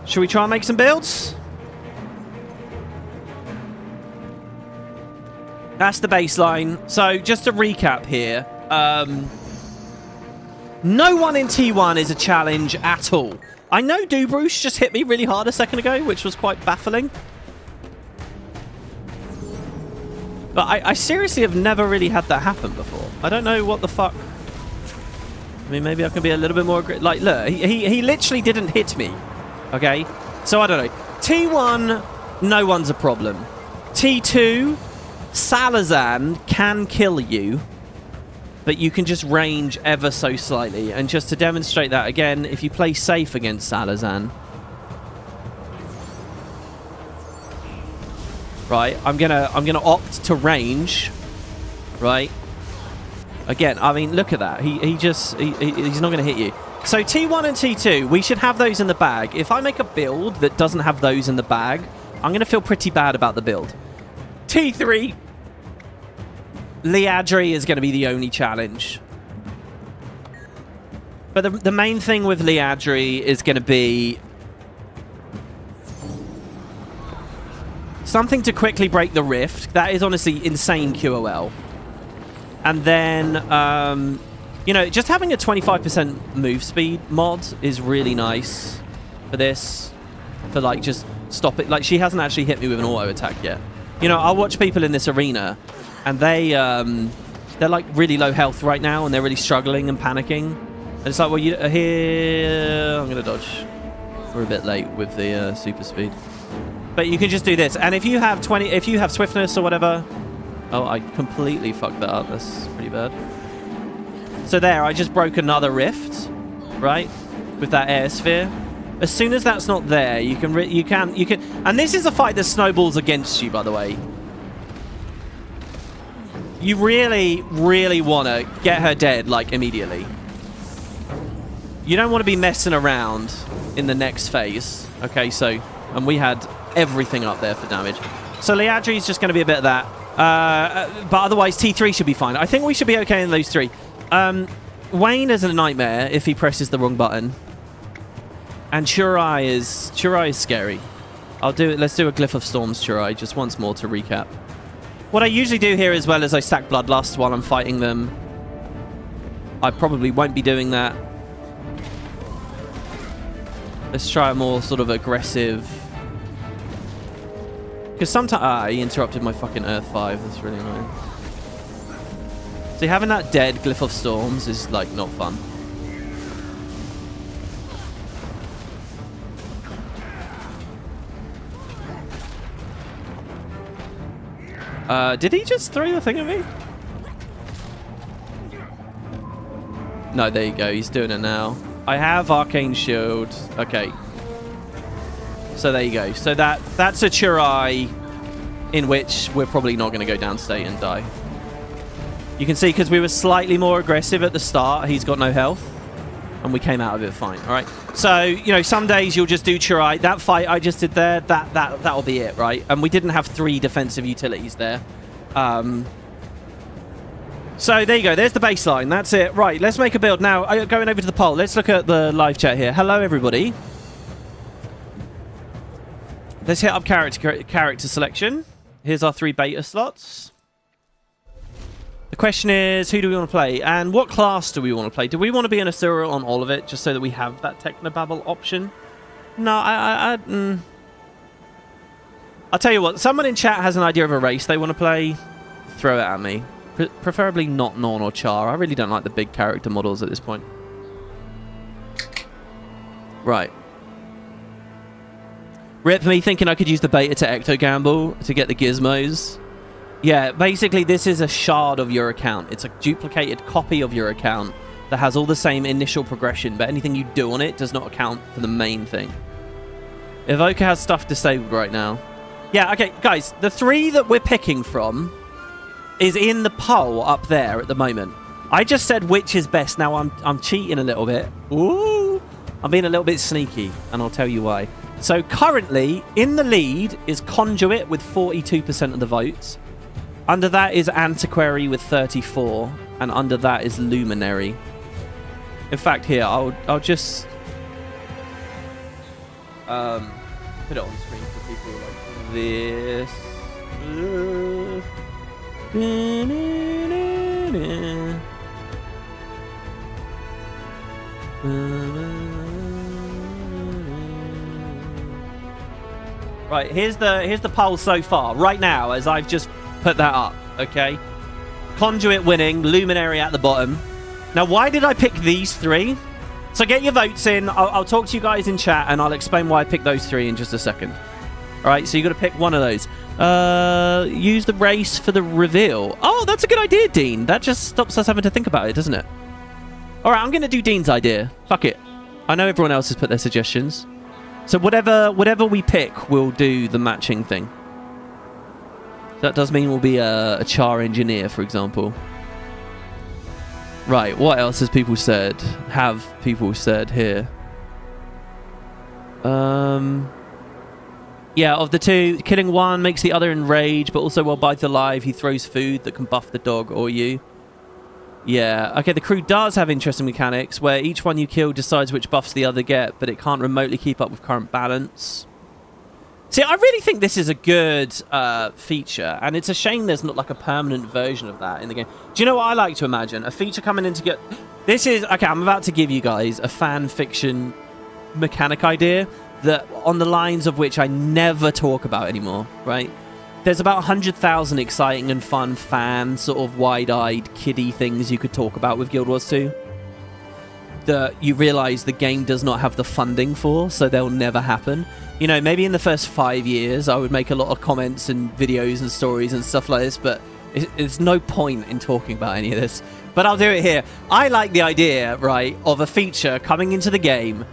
Should we try and make some builds? That's the baseline. So just to recap here. No one in T1 is a challenge at all. I know Dubruce just hit me really hard a second ago, which was quite baffling. But I seriously have never really had that happen before. I don't know what the fuck... I mean, maybe I can be a little bit more... Like, look, he literally didn't hit me. Okay? So, I don't know. T1, no one's a problem. T2, Salazan can kill you. But you can just range ever so slightly. And just to demonstrate that again, if you play safe against Salazan, right, I'm gonna opt to range, right? Again, I mean, look at that. He's not gonna hit you. So T1 and T2, we should have those in the bag. If I make a build that doesn't have those in the bag, I'm gonna feel pretty bad about the build. T3. Leadri is going to be the only challenge. But the main thing with Leadri is going to be something to quickly break the rift. That is honestly insane QOL. And then, you know, just having a 25% move speed mod is really nice for this. For, like, just stop it. Like, she hasn't actually hit me with an auto attack yet. You know, I'll watch people in this arena... And they're like really low health right now, and they're really struggling and panicking. And it's like, well, you here. I'm gonna dodge. We're a bit late with the super speed, but you can just do this. And if you have swiftness or whatever, oh, I completely fucked that up. That's pretty bad. So there, I just broke another rift, right, with that air sphere. As soon as that's not there, you can. And this is a fight that snowballs against you, by the way. You really, really want to get her dead, like, immediately. You don't want to be messing around in the next phase. Okay, so... And we had everything up there for damage. So Leadri is just going to be a bit of that. But otherwise, T3 should be fine. I think we should be okay in those 3. Wayne is a nightmare if he presses the wrong button. And Churai is scary. Let's do a Glyph of Storms Churai just once more to recap. What I usually do here as well is I stack Bloodlust while I'm fighting them. I probably won't be doing that. Let's try a more sort of aggressive... Because sometimes... he interrupted my fucking Earth 5. That's really annoying. See, having that dead Glyph of Storms is, like, not fun. Did he just throw the thing at me? No, there you go. He's doing it now. I have Arcane Shield. Okay. So there you go. So that's a Churai in which we're probably not going to go down state and die. You can see because we were slightly more aggressive at the start, he's got no health. And we came out of it fine. All right. So, you know, some days you'll just do Churai. That fight I just did there, that'll be it, right? And we didn't have 3 defensive utilities there. So there you go. There's the baseline. That's it. Right. Let's make a build. Now, going over to the poll. Let's look at the live chat here. Hello, everybody. Let's hit up character selection. Here's our 3 beta slots. The question is, who do we want to play? And what class do we want to play? Do we want to be an Asura on all of it, just so that we have that Technobabble option? No, I'll tell you what. Someone in chat has an idea of a race they want to play. Throw it at me. Preferably not Non or Char. I really don't like the big character models at this point. Right. Rip me thinking I could use the beta to Ecto Gamble to get the gizmos. Yeah, basically this is a shard of your account. It's a duplicated copy of your account that has all the same initial progression, but anything you do on it does not account for the main thing. Evoker has stuff disabled right now. Yeah, okay, guys, the 3 that we're picking from is in the poll up there at the moment. I just said which is best. Now I'm cheating a little bit. Ooh, I'm being a little bit sneaky, and I'll tell you why. So currently, in the lead is Conduit with 42% of the votes. Under that is Antiquary with 34, and under that is Luminary. In fact, here I'll just put it on screen for people like this. Right, here's the poll so far. Right now, as I've just put that up, okay? Conduit winning, Luminary at the bottom. Now, why did I pick these 3? So get your votes in. I'll talk to you guys in chat, and I'll explain why I picked those 3 in just a second. All right, so you got to pick one of those. Use the race for the reveal. Oh, that's a good idea, Dean. That just stops us having to think about it, doesn't it? All right, I'm going to do Dean's idea. Fuck it. I know everyone else has put their suggestions. So whatever we pick, we'll do the matching thing. That does mean we'll be a Char engineer, for example. Right, what else has people said? Have people said here? Yeah, of the 2, killing one makes the other enrage, but also while Bite's alive, he throws food that can buff the dog or you. Yeah, okay, the crew does have interesting mechanics, where each one you kill decides which buffs the other get, but it can't remotely keep up with current balance. See, I really think this is a good feature, and it's a shame there's not like a permanent version of that in the game. Do you know what I like to imagine? A feature coming in to get... This is... Okay, I'm about to give you guys a fan fiction mechanic idea that on the lines of which I never talk about anymore, right? There's about 100,000 exciting and fun fan sort of wide-eyed kiddie things you could talk about with Guild Wars 2 that you realize the game does not have the funding for, so they'll never happen. You know, maybe in the first 5 years I would make a lot of comments and videos and stories and stuff like this, but there's no point in talking about any of this. But I'll do it here. I like the idea, right, of a feature coming into the game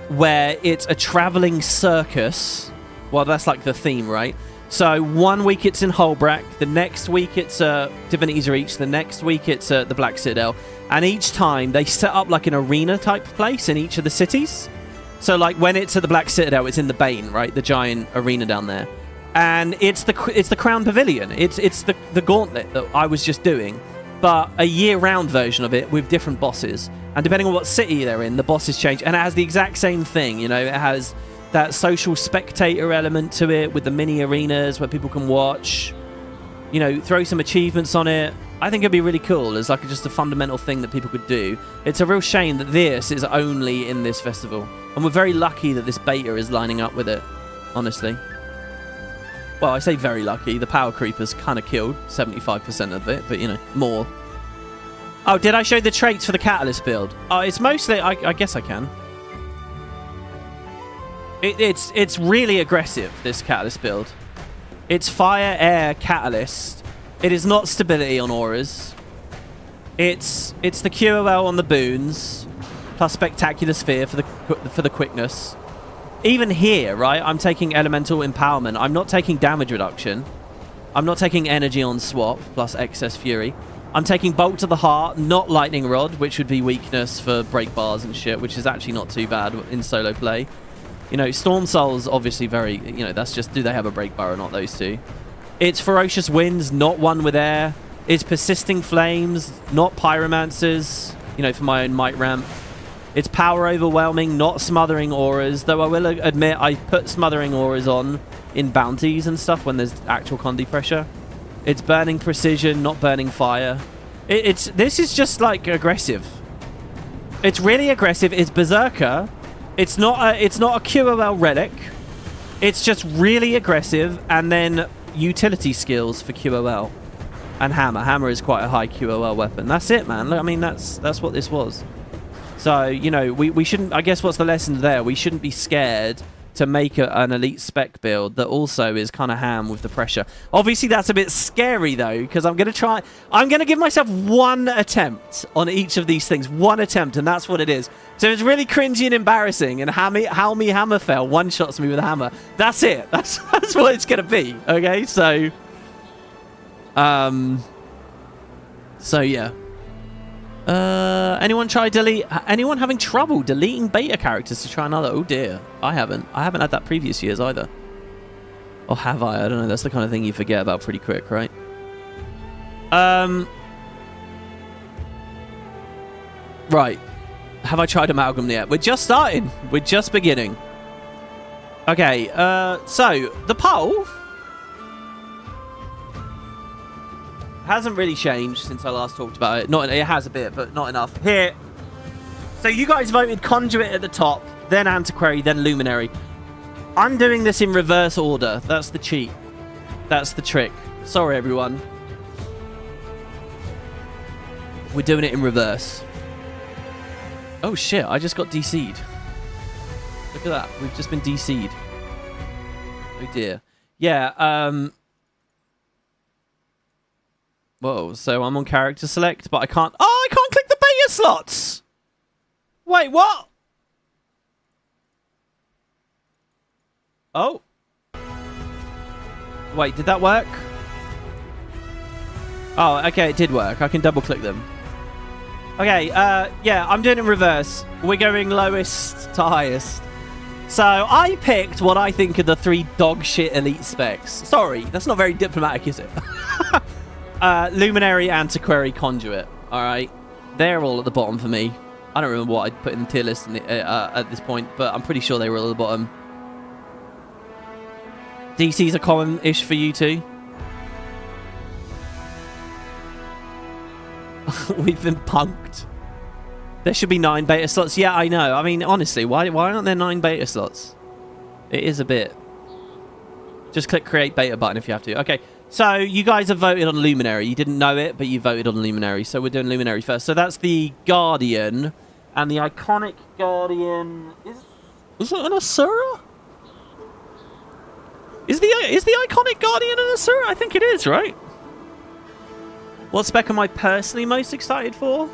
where it's a traveling circus. Well, that's like the theme, right? So 1 week it's in Holbrack, the next week it's Divinity's Reach, the next week it's the Black Citadel, and each time they set up like an arena type place in each of the cities. So like when it's at the Black Citadel, it's in the Bane, right, the giant arena down there, and it's the Crown Pavilion. It's the Gauntlet that I was just doing, but a year-round version of it with different bosses, and depending on what city they're in, the bosses change, and it has the exact same thing. You know, it has that social spectator element to it with the mini arenas where people can watch, you know, throw some achievements on it. I think it'd be really cool as like just a fundamental thing that people could do. It's a real shame that this is only in this festival, and we're very lucky that this beta is lining up with it, honestly. Well, I say very lucky. The power creepers kind of killed 75% of it, but you know, more. Oh, did I show the traits for the Catalyst build? Oh, it's mostly... I guess I can. It's really aggressive, this Catalyst build. It's Fire, Air, Catalyst. It is not stability on auras. It's the QOL on the boons, plus Spectacular Sphere for the quickness. Even here, right, I'm taking Elemental Empowerment. I'm not taking damage reduction. I'm not taking Energy on swap, plus Excess Fury. I'm taking Bolt to the Heart, not Lightning Rod, which would be weakness for break bars and shit, which is actually not too bad in solo play. You know, Storm Soul's obviously very, you know, that's just, do they have a break bar or not, those two? It's Ferocious Winds, not one with air. It's Persisting Flames, not Pyromancers, you know, for my own might ramp. It's Power Overwhelming, not Smothering Auras, though I will admit I put Smothering Auras on in bounties and stuff when there's actual Condi pressure. It's Burning Precision, not Burning Fire. This is just, like, aggressive. It's really aggressive. It's Berserker. It's not a QOL relic. It's just really aggressive, and then utility skills for QOL. And Hammer. Hammer is quite a high QOL weapon. That's it, man. I mean, that's what this was. So, you know, we shouldn't... I guess what's the lesson there? We shouldn't be scared to make an elite spec build that also is kind of ham with the pressure. Obviously, that's a bit scary, though, because I'm going to try... I'm going to give myself one attempt on each of these things. One attempt, and that's what it is. So it's really cringy and embarrassing, and how me Hammerfell one-shots me with a hammer. That's it. That's what it's going to be, okay? So... So, yeah. Anyone having trouble deleting beta characters to try another? Oh dear, I haven't had that previous years either. Or have I don't know. That's the kind of thing you forget about pretty quick, right? Right, have I tried Amalgam yet? We're just starting, we're just beginning. Okay, so the poll hasn't really changed since I last talked about it. It has a bit, but not enough. Here. So you guys voted Conduit at the top, then Antiquary, then Luminary. I'm doing this in reverse order. That's the cheat. That's the trick. Sorry, everyone. We're doing it in reverse. Oh, shit. I just got DC'd. Look at that. We've just been DC'd. Oh, dear. Yeah, Whoa, so I'm on character select, but I can't... Oh, I can't click the beta slots! Wait, what? Oh. Wait, did that work? Oh, okay, it did work. I can double click them. Okay, yeah, I'm doing it in reverse. We're going lowest to highest. So I picked what I think are the 3 dog shit elite specs. Sorry, that's not very diplomatic, is it? Luminary, Antiquary, Conduit. Alright. They're all at the bottom for me. I don't remember what I'd put in the tier list at this point, but I'm pretty sure they were all at the bottom. DC's are common-ish for you too. We've been punked. There should be 9 beta slots. Yeah, I know. I mean, honestly, why aren't there 9 beta slots? It is a bit. Just click create beta button if you have to. Okay. So, you guys have voted on Luminary. You didn't know it, but you voted on Luminary. So, we're doing Luminary first. So, that's the Guardian. And the iconic Guardian... Is it an Asura? Is the iconic Guardian an Asura? I think it is, right? What spec am I personally most excited for?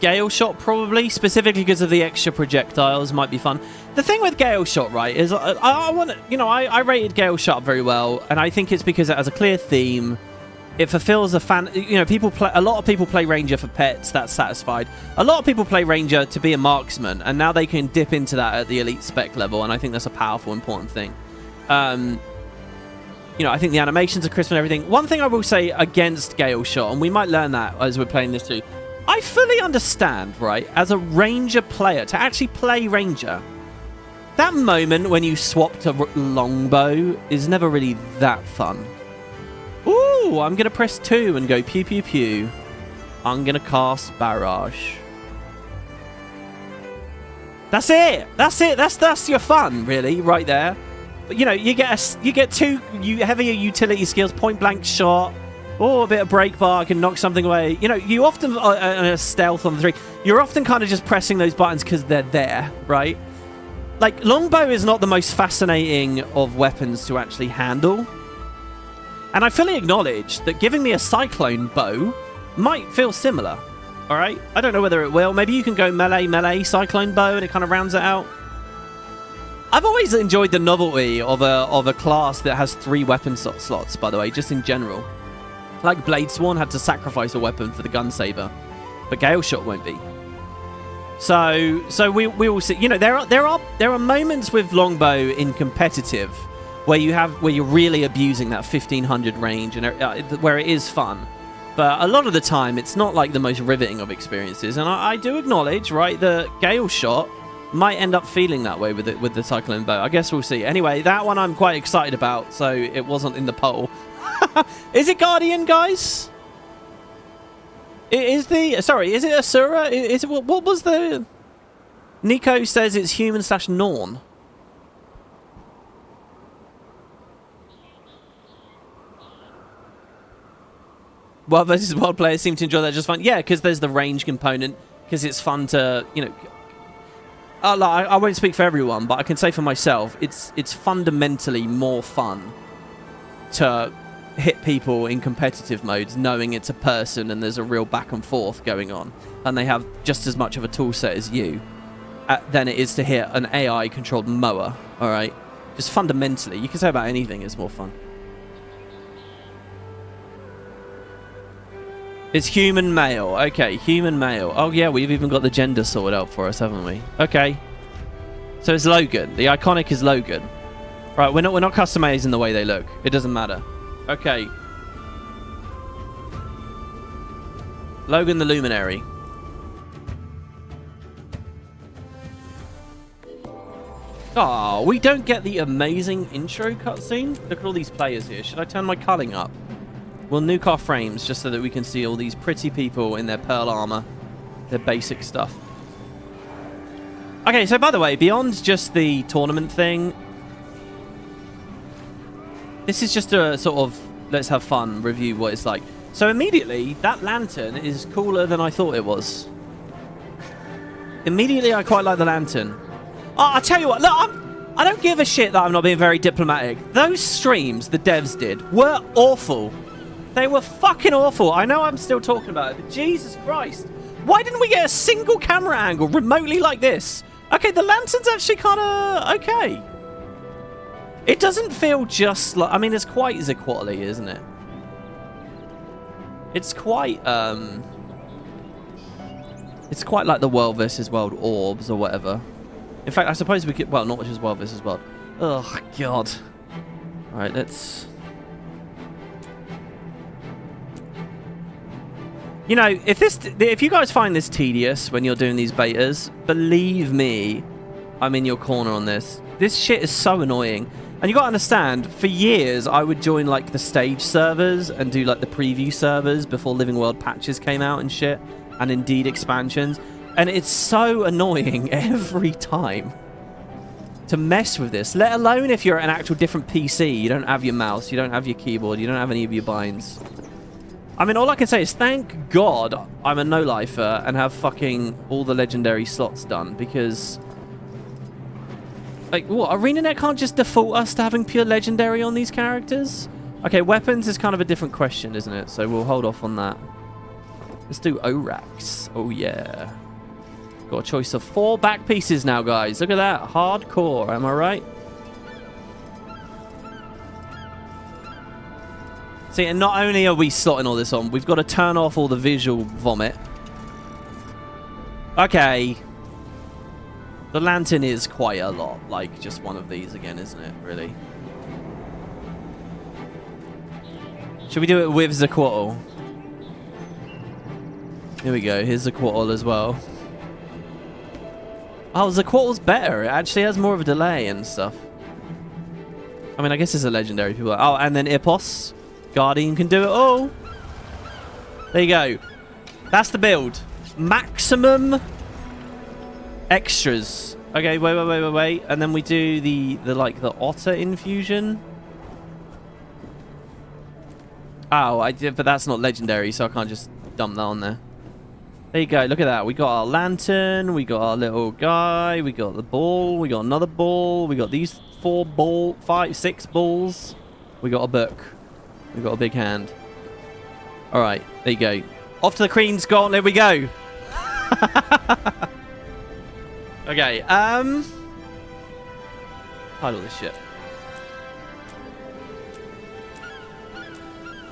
Gale Shot, probably. Specifically because of the extra projectiles. Might be fun. The thing with Gale Shot, right, is I want to... You know, I rated Gale Shot very well. And I think it's because it has a clear theme. It fulfills a fan... You know, a lot of people play Ranger for pets. That's satisfied. A lot of people play Ranger to be a marksman. And now they can dip into that at the elite spec level. And I think that's a powerful, important thing. You know, I think the animations are crisp and everything. One thing I will say against Gale Shot, and we might learn that as we're playing this too... I fully understand, right, as a Ranger player, to actually play Ranger, that moment when you swap to Longbow is never really that fun. Ooh, I'm going to press 2 and go pew pew pew. I'm going to cast Barrage. That's it. That's it. That's your fun, really, right there. But, you know, you get 2 heavier utility skills, point blank shot, Oh, a bit of break bar, I can knock something away. You know, you often, a stealth on the 3, you're often kind of just pressing those buttons because they're there, right? Like, longbow is not the most fascinating of weapons to actually handle. And I fully acknowledge that giving me a cyclone bow might feel similar, all right? I don't know whether it will. Maybe you can go melee, cyclone bow, and it kind of rounds it out. I've always enjoyed the novelty of a class that has 3 weapon slots, by the way, just in general. Like Bladesworn had to sacrifice a weapon for the gun saber, but Gale Shot won't be. So we will see. You know, there are moments with longbow in competitive where you're really abusing that 1500 range and where it is fun. But a lot of the time, it's not like the most riveting of experiences. And I do acknowledge, right, that Gale Shot might end up feeling that way with the cyclone bow. I guess we'll see. Anyway, that one I'm quite excited about, so it wasn't in the poll. Is it Guardian, guys? Is it Asura? Is it what was the... Nico says it's human/Norn. Well, versus wild players seem to enjoy that just fine. Yeah, because there's the range component, because it's fun to, you know... I won't speak for everyone, but I can say for myself, it's fundamentally more fun to hit people in competitive modes knowing it's a person and there's a real back and forth going on, and they have just as much of a tool set as you than it is to hit an AI controlled mower. All right, just fundamentally, you can say about anything, it's more fun. It's human male. Okay, human male. Oh yeah, we've even got the gender sorted out for us, haven't we? Okay, so it's Logan. The iconic is Logan. Right, we're not customizing the way they look. It doesn't matter. Okay. Logan the Luminary. Oh, we don't get the amazing intro cutscene. Look at all these players here. Should I turn my culling up? We'll nuke our frames just so that we can see all these pretty people in their pearl armor. Their basic stuff. Okay, so by the way, beyond just the tournament thing, this is just a sort of let's have fun review what it's like. So immediately, that lantern is cooler than I thought it was. Immediately, I quite like the lantern. Oh, I tell you what, look, I don't give a shit that I'm not being very diplomatic. Those streams the devs did were awful. They were fucking awful. I know I'm still talking about it, but Jesus Christ. Why didn't we get a single camera angle remotely like this? Okay, the lantern's actually kind of okay. It doesn't feel just like... I mean, it's quite Zequatly, isn't it? It's quite like the World vs. World orbs or whatever. In fact, I suppose we could... Well, not just World vs. World. Oh, God. Alright, let's... You know, if you guys find this tedious when you're doing these betas, believe me, I'm in your corner on this. This shit is so annoying. And you gotta understand, for years, I would join, like, the stage servers and do, like, the preview servers before Living World patches came out and shit, and Indeed expansions. And it's so annoying every time to mess with this, let alone if you're at an actual different PC. You don't have your mouse, you don't have your keyboard, you don't have any of your binds. I mean, all I can say is thank God I'm a no-lifer and have fucking all the legendary slots done, because... Like, what? Arenanet can't just default us to having pure legendary on these characters? Okay, weapons is kind of a different question, isn't it? So we'll hold off on that. Let's do Orax. Oh, yeah. Got a choice of 4 back pieces now, guys. Look at that. Hardcore, am I right? See, and not only are we slotting all this on, we've got to turn off all the visual vomit. Okay. The lantern is quite a lot, like just one of these again, isn't it, really? Should we do it with Zequatl? Here we go, here's Zequatl as well. Oh, Zequatl's better. It actually has more of a delay and stuff. I mean, I guess it's a legendary people. Oh, and then Ipos. Guardian can do it all. There you go. That's the build. Maximum extras. Okay, wait. And then we do the otter infusion. Oh, I did, but that's not legendary, so I can't just dump that on there. There you go. Look at that. We got our lantern. We got our little guy. We got the ball. We got another ball. We got these 6 balls. We got a book. We got a big hand. All right. There you go. Off to the Queen's Gauntlet we go. Okay. Hide all this shit.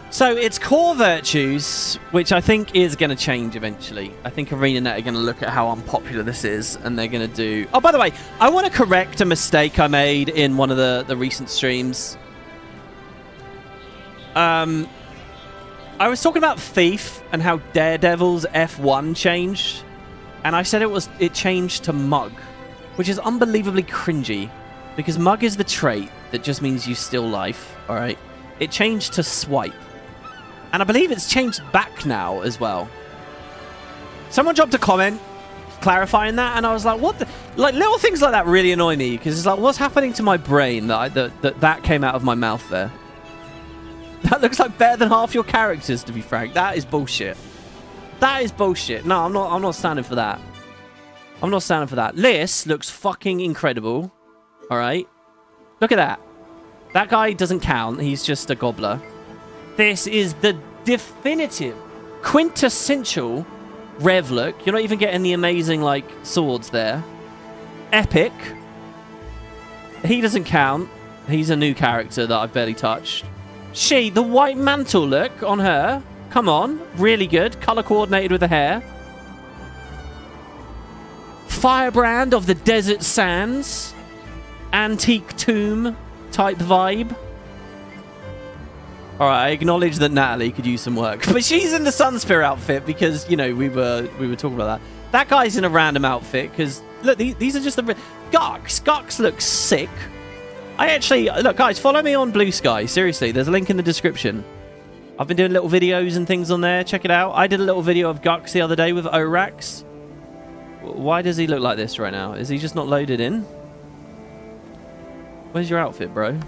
So it's core virtues, which I think is going to change eventually. I think Arenanet are going to look at how unpopular this is, and they're going to do... Oh, by the way, I want to correct a mistake I made in one of the recent streams. I was talking about Thief and how Daredevil's F1 changed, and I said it changed to Mug, which is unbelievably cringy, because Mug is the trait that just means you steal life, all right? It changed to Swipe. And I believe it's changed back now as well. Someone dropped a comment clarifying that, and I was like, what the... Like, little things like that really annoy me, because it's like, what's happening to my brain that came out of my mouth there? That looks like better than half your characters, to be frank. That is bullshit. That is bullshit. No, I'm not standing for that. I'm not standing for that. This looks fucking incredible. All right? Look at that. That guy doesn't count. He's just a gobbler. This is the definitive, quintessential Rev look. You're not even getting the amazing, like, swords there. Epic. He doesn't count. He's a new character that I've barely touched. She, the white mantle look on her. Come on. Really good. Color coordinated with the hair. Firebrand of the desert sands. Antique tomb type vibe. All right, I acknowledge that Natalie could use some work, but she's in the Sunspear outfit because, you know, we were talking about that. That guy's in a random outfit because look, these are just the Gux. Gux looks sick. I actually look, guys, follow me on Blue Sky. Seriously, there's a link in the description. I've been doing little videos and things on there. Check it out. I did a little video of Gux the other day with Orax. Why does he look like this right now? Is he just not loaded in? Where's your outfit, bro?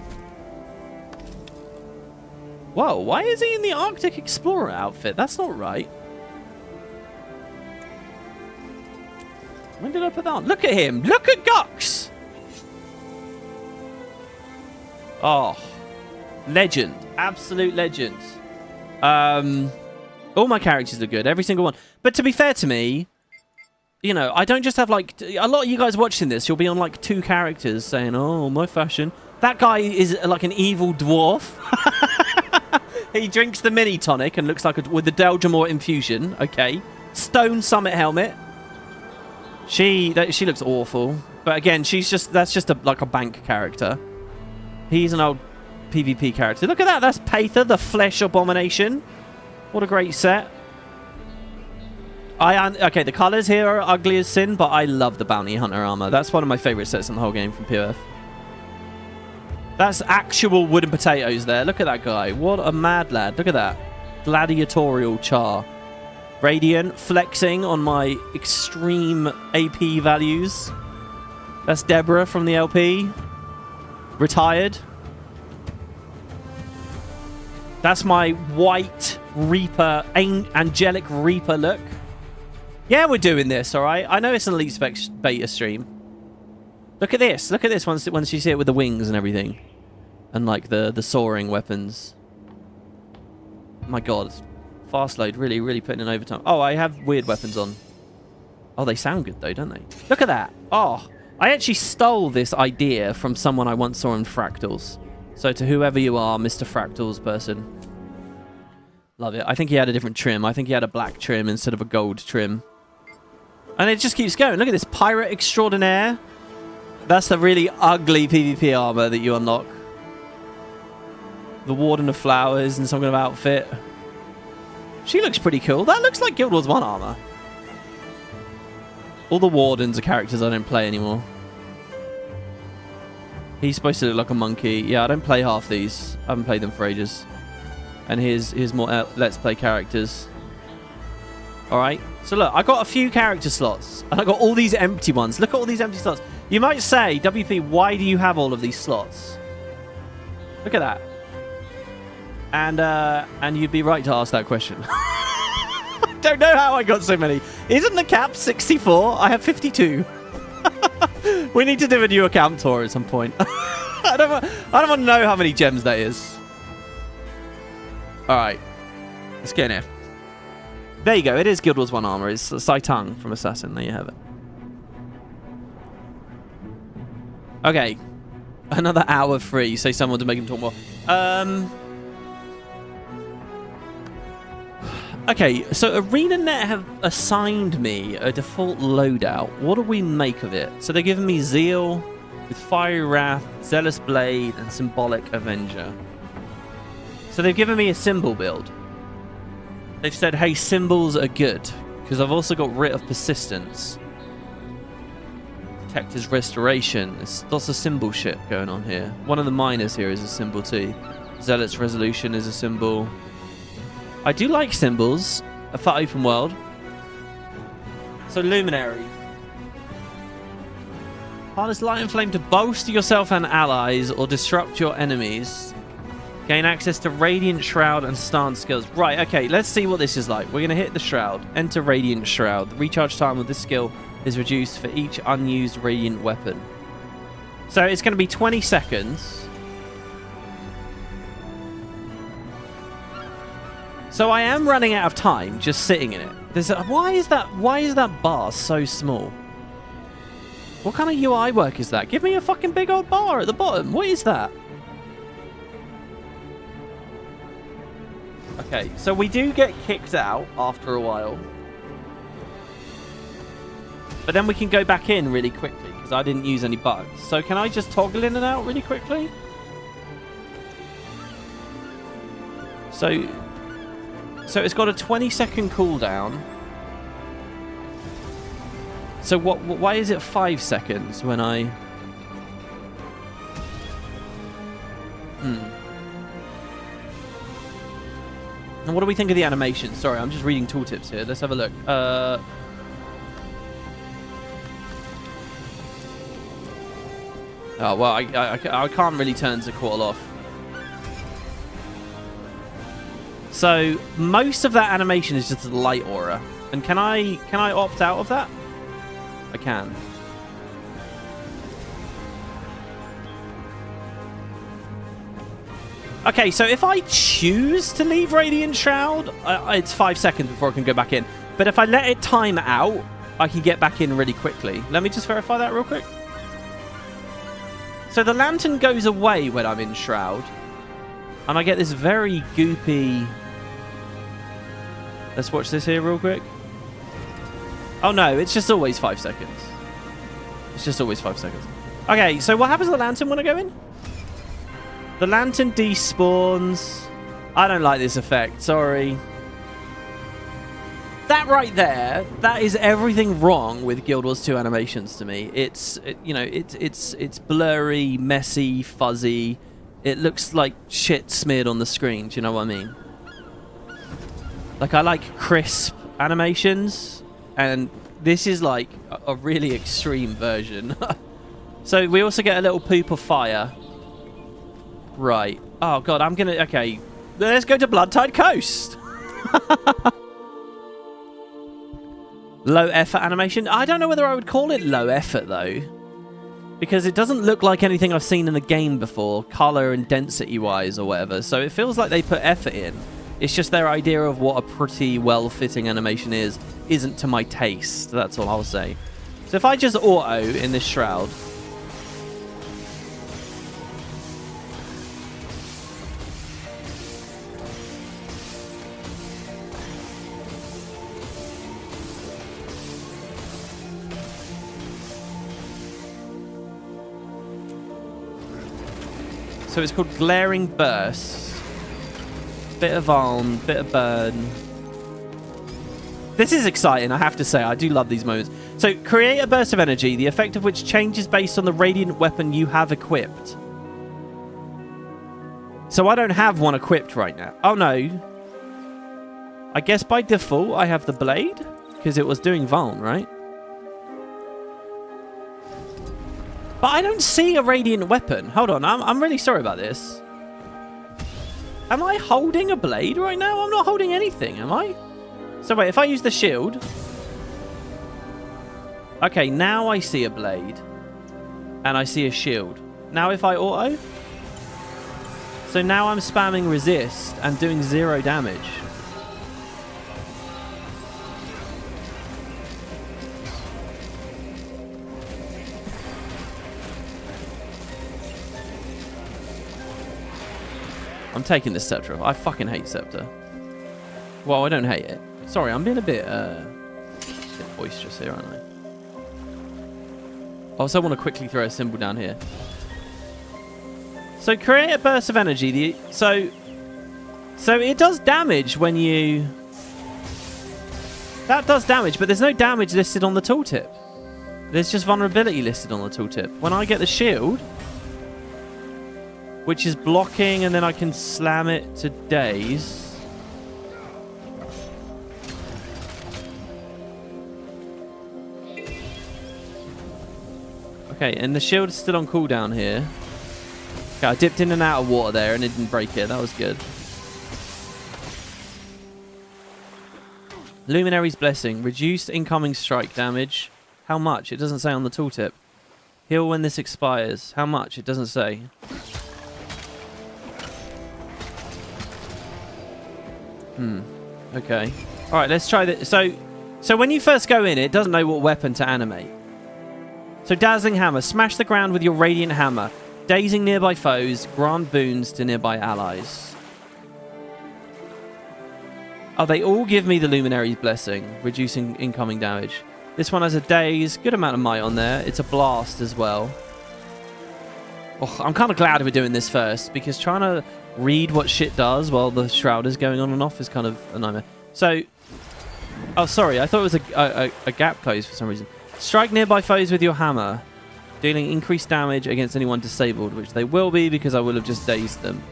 Whoa, why is he in the Arctic Explorer outfit? That's not right. When did I put that on? Look at him. Look at Gux. Oh, legend. Absolute legend. All my characters are good. Every single one. But to be fair to me, you know, I don't just have, like... A lot of you guys watching this, you'll be on, like, 2 characters saying, oh, my fashion. That guy is, like, an evil dwarf. He drinks the mini tonic and looks like with the Deljamore infusion. Okay. Stone Summit helmet. She looks awful. But again, that's just like a bank character. He's an old PvP character. Look at that. That's Pather, the Flesh Abomination. What a great set. Okay, the colors here are ugly as sin, but I love the Bounty Hunter armor. That's one of my favorite sets in the whole game from POF. That's actual WoodenPotatoes there. Look at that guy. What a mad lad. Look at that. Gladiatorial char. Radiant, flexing on my extreme AP values. That's Deborah from the LP. Retired. That's my white Reaper, angelic Reaper look. Yeah, we're doing this, all right? I know it's an Elite Spec beta stream. Look at this. Look at this once you see it with the wings and everything. And, like, the soaring weapons. My god. Fast load. Really, really putting in overtime. Oh, I have weird weapons on. Oh, they sound good, though, don't they? Look at that. Oh, I actually stole this idea from someone I once saw in Fractals. So to whoever you are, Mr. Fractals person. Love it. I think he had a different trim. I think he had a black trim instead of a gold trim. And it just keeps going. Look at this. Pirate Extraordinaire. That's the really ugly PvP armor that you unlock. The Warden of Flowers in some kind of outfit. She looks pretty cool. That looks like Guild Wars 1 armor. All the Wardens are characters I don't play anymore. He's supposed to look like a monkey. Yeah, I don't play half these. I haven't played them for ages. And here's more Let's Play characters. Alright. So look, I got a few character slots. And I got all these empty ones. Look at all these empty slots. You might say, WP, why do you have all of these slots? Look at that. And you'd be right to ask that question. I don't know how I got so many. Isn't the cap 64? I have 52. We need to do a new account tour at some point. I don't want to know how many gems that is. All right. Let's get in here. There you go. It is Guild Wars 1 armor. It's Saitang from Assassin. There you have it. Okay. Another hour free. Say someone to make him talk more. Okay, so Arenanet have assigned me a default loadout. What do we make of it? So they're giving me Zeal with Fiery Wrath, Zealous Blade, and Symbolic Avenger. So they've given me a symbol build. They've said, hey, symbols are good, because I've also got Writ of Persistence. Detector's Restoration. There's lots of symbol shit going on here. One of the miners here is a symbol too. Zealot's Resolution is a symbol. I do like symbols for open world. So Luminary. Harness Light and Flame to bolster yourself and allies or disrupt your enemies. Gain access to Radiant Shroud and stance skills. Right, okay, let's see what this is like. We're going to hit the Shroud. Enter Radiant Shroud. The recharge time of this skill is reduced for each unused Radiant weapon. So it's going to be 20 seconds. So I am running out of time just sitting in it. Why is that bar so small? What kind of UI work is that? Give me a fucking big old bar at the bottom. What is that? Okay, so we do get kicked out after a while. But then we can go back in really quickly because I didn't use any buttons. So can I just toggle in and out really quickly? So it's got a 20-second cooldown. So why is it 5 seconds when I... And what do we think of the animation? Sorry, I'm just reading tooltips here. Let's have a look. Oh, well, I can't really turn Zaqual off. So most of that animation is just a light aura. And can I opt out of that? I can. Okay, so if I choose to leave Radiant Shroud, it's 5 seconds before I can go back in. But if I let it time out, I can get back in really quickly. Let me just verify that real quick. So the lantern goes away when I'm in Shroud. And I get this very goopy... Let's watch this here real quick. Oh no, it's just always 5 seconds. It's just always 5 seconds. Okay, so what happens to the lantern when I go in? The lantern despawns. I don't like this effect, sorry. That right there, that is everything wrong with Guild Wars 2 animations to me. It's blurry, messy, fuzzy. It looks like shit smeared on the screen, do you know what I mean? Like, I like crisp animations, and this is like a really extreme version. So we also get a little poop of fire. Right. Oh, God, I'm going to... Okay, let's go to Bloodtide Coast. Low effort animation. I don't know whether I would call it low effort, though. Because it doesn't look like anything I've seen in the game before, color and density-wise or whatever. So it feels like they put effort in. It's just their idea of what a pretty well-fitting animation isn't to my taste. That's all I'll say. So if I just auto in this Shroud... So it's called Glaring Burst. Bit of Alm, bit of Burn. This is exciting, I have to say. I do love these moments. So, create a burst of energy, the effect of which changes based on the radiant weapon you have equipped. So I don't have one equipped right now. Oh, no. I guess by default I have the blade? Because it was doing Vuln, right? But I don't see a radiant weapon. Hold on, I'm really sorry about this. Am I holding a blade right now? I'm not holding anything, am I? So wait, if I use the shield... Okay, now I see a blade. And I see a shield. Now if I auto... So now I'm spamming resist and doing 0 damage. I'm taking this Scepter. I fucking hate Scepter. Well, I don't hate it. Sorry, I'm being a bit boisterous here, aren't I? I also want to quickly throw a symbol down here. So create a burst of energy. So it does damage when you... That does damage, but there's no damage listed on the tooltip. There's just vulnerability listed on the tooltip. When I get the shield, which is blocking, and then I can slam it to daze. Okay, and the shield is still on cooldown here. Okay, I dipped in and out of water there and it didn't break it. That was good. Luminary's Blessing. Reduced incoming strike damage. How much? It doesn't say on the tooltip. Heal when this expires. How much? It doesn't say. Okay. Alright, let's try this. So when you first go in, it doesn't know what weapon to animate. So Dazzling Hammer. Smash the ground with your Radiant Hammer. Dazing nearby foes. Grant boons to nearby allies. Oh, they all give me the Luminary's Blessing. Reducing incoming damage. This one has a daze. Good amount of might on there. It's a blast as well. Oh, I'm kind of glad we're doing this first, because trying to read what shit does while the shroud is going on and off is kind of a nightmare. So... Oh, sorry. I thought it was a gap close for some reason. Strike nearby foes with your hammer. Dealing increased damage against anyone disabled, which they will be because I will have just dazed them.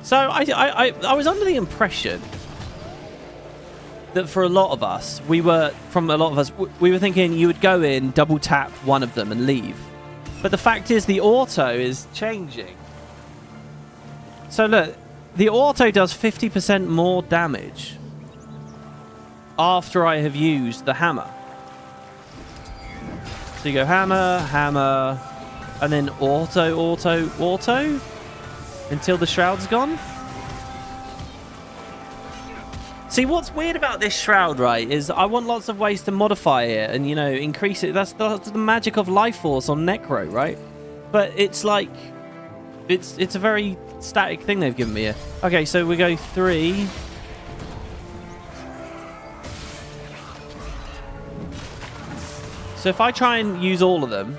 So I was under the impression that for a lot of us, we were thinking you would go in, double tap one of them and leave. But the fact is the auto is changing. So look, the auto does 50% more damage after I have used the hammer. So you go hammer, hammer, and then auto, auto, auto until the shroud's gone. See, what's weird about this shroud, right, is I want lots of ways to modify it and, you know, increase it. That's the magic of Life Force on Necro, right? But it's like, it's a very static thing they've given me here. Okay, so we go 3. So if I try and use all of them...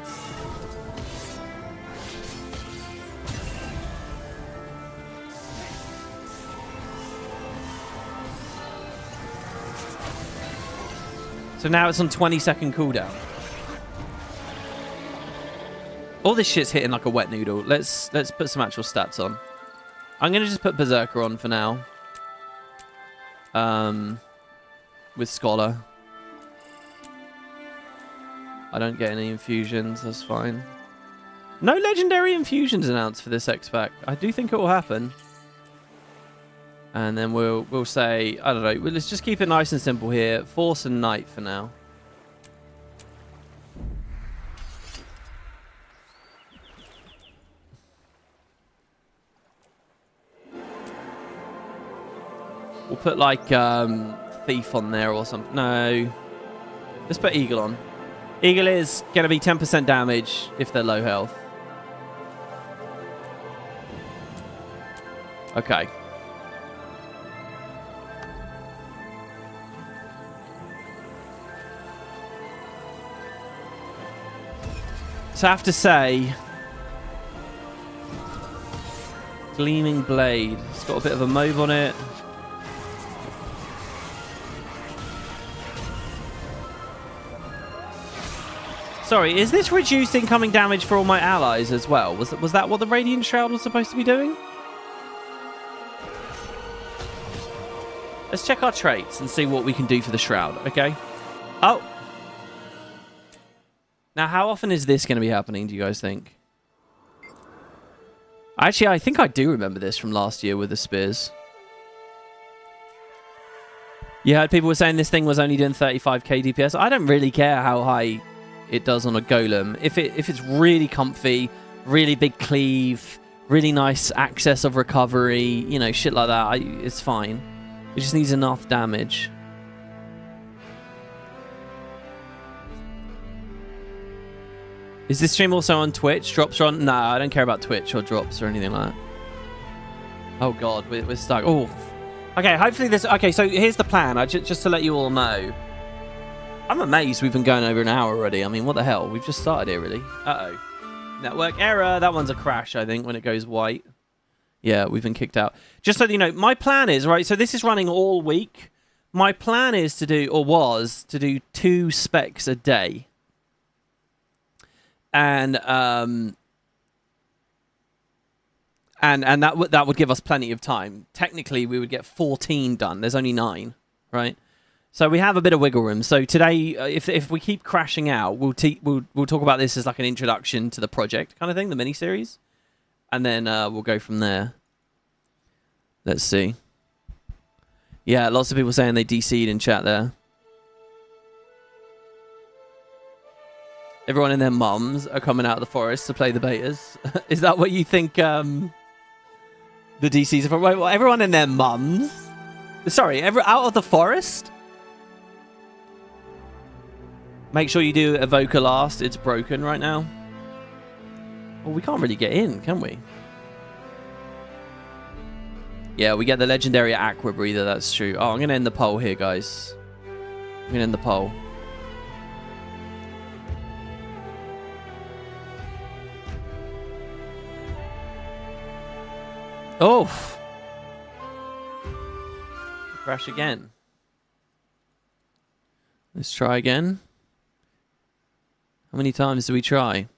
So now it's on 20-second cooldown. All this shit's hitting like a wet noodle. Let's put some actual stats on. I'm going to just put Berserker on for now. With Scholar. I don't get any infusions. That's fine. No legendary infusions announced for this X-Pack. I do think it will happen. And then we'll say, I don't know, let's just keep it nice and simple here. Force and Knight for now. We'll put like Thief on there or something. No. Let's put Eagle on. Eagle is going to be 10% damage if they're low health. Okay. So I have to say, Gleaming Blade. It's got a bit of a mauve on it. Sorry, is this reduced incoming damage for all my allies as well? Was that what the Radiant Shroud was supposed to be doing? Let's check our traits and see what we can do for the Shroud, okay? Oh. Now, how often is this going to be happening, do you guys think? Actually, I think I do remember this from last year with the spears. You heard people were saying this thing was only doing 35k DPS. I don't really care how high it does on a golem. If it's really comfy, really big cleave, really nice access of recovery, you know, shit like that, it's fine. It just needs enough damage. Is this stream also on Twitch? Drops are on? Nah, I don't care about Twitch or drops or anything like that. Oh god, we're stuck. Oh. Okay, hopefully this... Okay, so here's the plan. Just to let you all know. I'm amazed we've been going over an hour already. I mean, what the hell? We've just started here, really. Uh-oh. Network error. That one's a crash, I think, when it goes white. Yeah, we've been kicked out. Just so you know, my plan is, right, so this is running all week. My plan is to do, or was, to do 2 specs a day. And that would give us plenty of time. Technically, we would get 14 done. There's only 9, right? So we have a bit of wiggle room. So today, if we keep crashing out, we'll talk about this as like an introduction to the project kind of thing, the mini-series. And then we'll go from there. Let's see. Yeah, lots of people saying they DC'd in chat there. Everyone and their mums are coming out of the forest to play the betas. Is that what you think the DCs are from? Wait, well, everyone and their mums? Sorry, out of the forest? Make sure you do Evoker last. It's broken right now. Well, we can't really get in, can we? Yeah, we get the legendary Aqua Breather, that's true. Oh, I'm going to end the poll here, guys. I'm going to end the poll. Oh! Crash again. Let's try again. How many times do we try?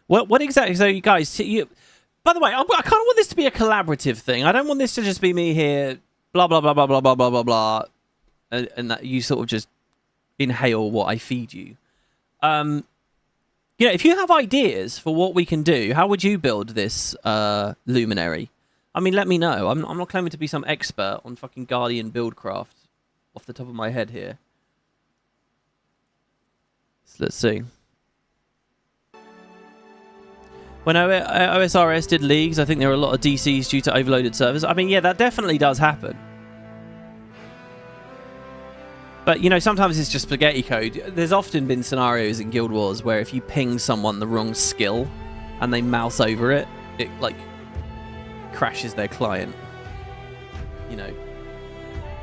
What exactly? So, you guys, by the way, I kind of want this to be a collaborative thing. I don't want this to just be me here, blah, blah, blah, blah, blah, blah, blah, blah, blah, and that you sort of just inhale what I feed you. You know, if you have ideas for what we can do, how would you build this Luminary? I mean, let me know. I'm not claiming to be some expert on fucking Guardian buildcraft off the top of my head here. So let's see. When OSRS did leagues, I think there were a lot of DCs due to overloaded servers. I mean, yeah, that definitely does happen. But, you know, sometimes it's just spaghetti code. There's often been scenarios in Guild Wars where if you ping someone the wrong skill and they mouse over it, it, like, crashes their client. You know.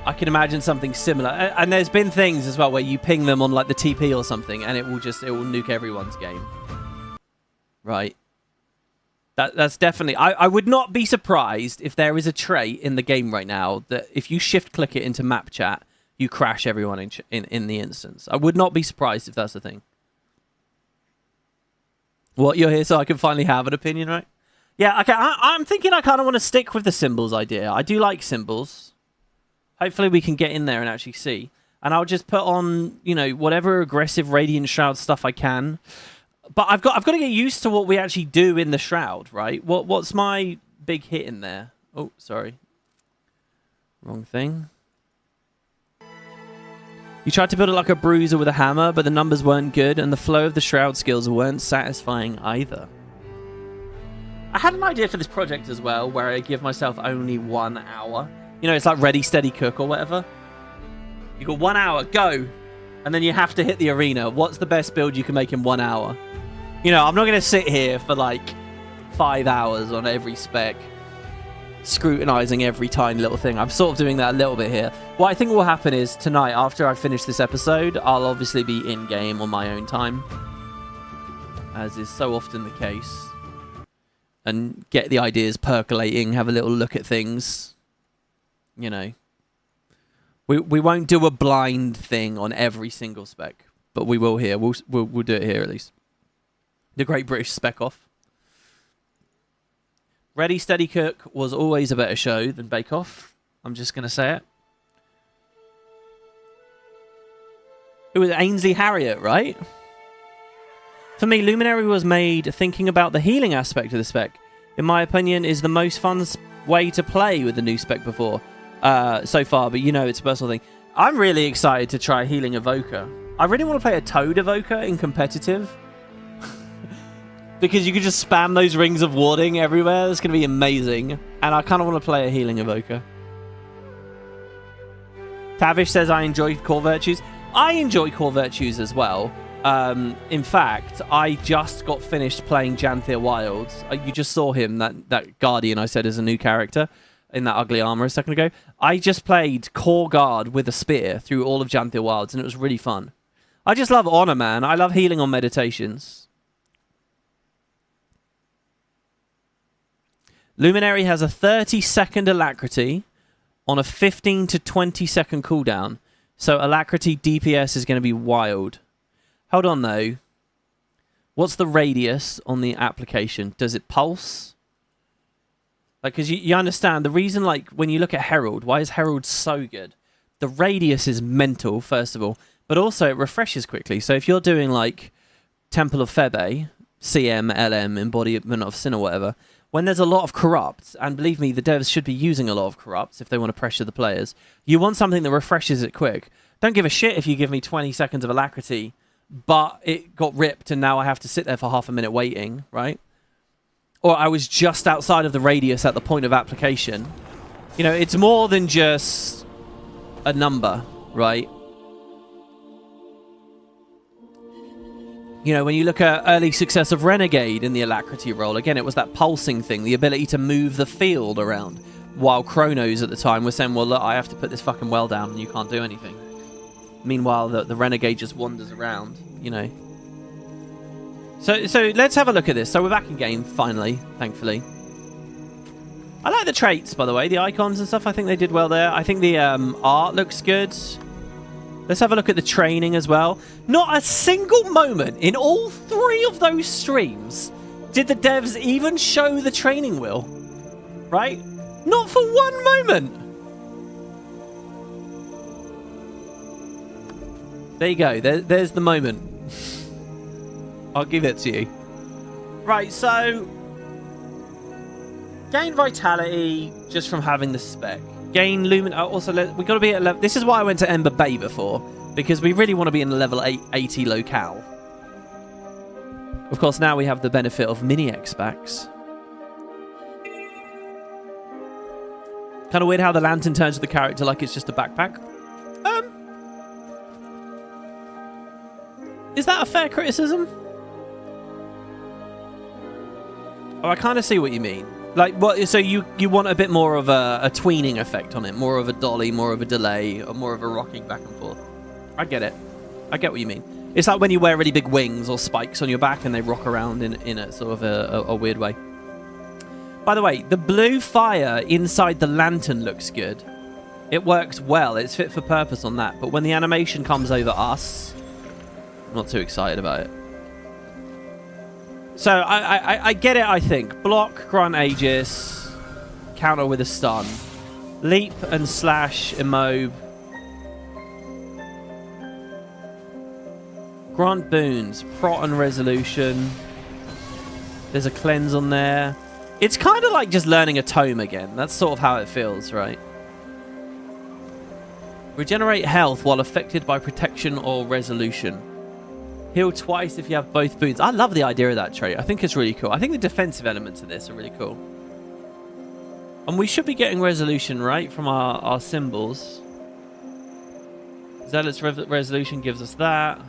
I can imagine something similar. And there's been things as well where you ping them on, like, the TP or something and it will nuke everyone's game. Right. That's definitely... I would not be surprised if there is a trait in the game right now that if you shift-click it into map chat, you crash everyone in the instance. I would not be surprised if that's the thing. What, you're here so I can finally have an opinion, right? Yeah, okay, I'm thinking I kind of want to stick with the symbols idea. I do like symbols. Hopefully we can get in there and actually see. And I'll just put on, you know, whatever aggressive Radiant Shroud stuff I can. But I've got to get used to what we actually do in the Shroud, right? What's my big hit in there? Oh, sorry. Wrong thing. You tried to build it like a bruiser with a hammer, but the numbers weren't good, and the flow of the Shroud skills weren't satisfying either. I had an idea for this project as well, where I give myself only 1 hour. You know, it's like ready, steady, cook or whatever. You got 1 hour, go! And then you have to hit the arena. What's the best build you can make in 1 hour? You know, I'm not going to sit here for like 5 hours on every spec, scrutinizing every tiny little thing. I'm sort of doing that a little bit here. What I think will happen is tonight, after I finish this episode, I'll obviously be in-game on my own time, as is so often the case, and get the ideas percolating, have a little look at things. You know, we won't do a blind thing on every single spec, but we will here. We'll do it here at least. The Great British Spec Off. Ready, Steady, Cook was always a better show than Bake Off. I'm just going to say it. It was Ainsley Harriott, right? For me, Luminary was made thinking about the healing aspect of the spec. In my opinion, is the most fun way to play with the new spec before so far, but you know, it's a personal thing. I'm really excited to try Healing Evoker. I really want to play a Toad Evoker in competitive. Because you can just spam those rings of warding everywhere. It's going to be amazing. And I kind of want to play a Healing Evoker. Tavish says, I enjoy core virtues. I enjoy core virtues as well. In fact, I just got finished playing Janthier Wilds. You just saw him, that Guardian I said is a new character in that ugly armor a second ago. I just played Core Guard with a spear through all of Janthier Wilds, and it was really fun. I just love honor, man. I love healing on meditations. Luminary has a 30-second alacrity on a 15 to 20-second cooldown. So alacrity DPS is going to be wild. Hold on, though. What's the radius on the application? Does it pulse? Like, because you understand the reason, like, when you look at Herald, why is Herald so good? The radius is mental, first of all, but also it refreshes quickly. So if you're doing, like, Temple of Febe, CM, LM, Embodiment of Sin or whatever, when there's a lot of corrupts, and believe me, the devs should be using a lot of corrupts if they want to pressure the players, you want something that refreshes it quick. Don't give a shit if you give me 20 seconds of alacrity, but it got ripped and now I have to sit there for half a minute waiting, right? Or I was just outside of the radius at the point of application. You know, it's more than just a number, right? You know, when you look at early success of Renegade in the alacrity roll, again, it was that pulsing thing, the ability to move the field around, while Chronos at the time was saying, well, look, I have to put this fucking well down and you can't do anything. Meanwhile, the Renegade just wanders around, you know. So let's have a look at this. So we're back in game, finally, thankfully. I like the traits, by the way, the icons and stuff. I think they did well there. I think the art looks good. Let's have a look at the training as well. Not a single moment in all 3 of those streams did the devs even show the training wheel. Right? Not for one moment. There you go. There's the moment. I'll give it to you. Right, so... gain vitality just from having the spec. Gain Luminar. Also, we've got to be at level... This is why I went to Ember Bay before. Because we really want to be in the level 80 locale. Of course, now we have the benefit of mini-X packs. Kind of weird how the lantern turns to the character like it's just a backpack. Is that a fair criticism? Oh, I kind of see what you mean. Like, what? So you want a bit more of a tweening effect on it, more of a dolly, more of a delay, or more of a rocking back and forth. I get it. I get what you mean. It's like when you wear really big wings or spikes on your back and they rock around in a sort of a weird way. By the way, the blue fire inside the lantern looks good. It works well. It's fit for purpose on that. But when the animation comes over us, I'm not too excited about it. So I get it, I think. Block, grant Aegis, counter with a stun. Leap and slash, immob. Grant boons, prot and resolution. There's a cleanse on there. It's kind of like just learning a tome again. That's sort of how it feels, right? Regenerate health while affected by protection or resolution. Heal twice if you have both boons. I love the idea of that trait. I think it's really cool. I think the defensive elements of this are really cool. And we should be getting resolution, right? From our symbols. Zealot's resolution gives us that.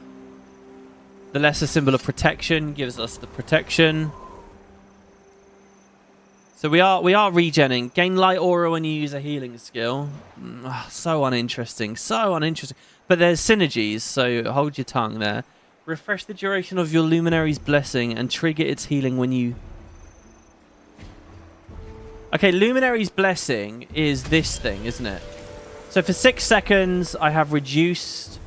The lesser symbol of protection gives us the protection. So we are regenning. Gain light aura when you use a healing skill. So uninteresting. So uninteresting. But there's synergies, so hold your tongue there. Refresh the duration of your Luminary's blessing and trigger its healing when you... Okay, Luminary's blessing is this thing, isn't it? So for 6 seconds, I have reduced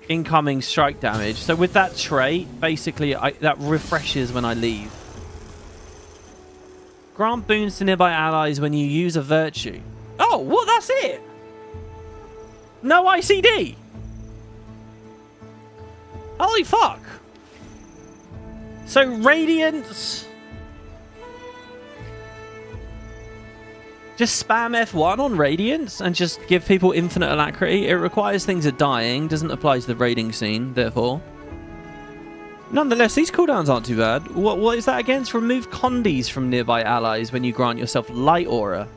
incoming strike damage. So with that trait, basically, that refreshes when I leave. Grant boons to nearby allies when you use a virtue. Oh, well, that's it. No ICD. Holy fuck. So Radiance. Just spam F1 on Radiance and just give people infinite alacrity. It requires things are dying. Doesn't apply to the raiding scene, therefore. Nonetheless, these cooldowns aren't too bad. What is that against? Remove condies from nearby allies when you grant yourself light aura.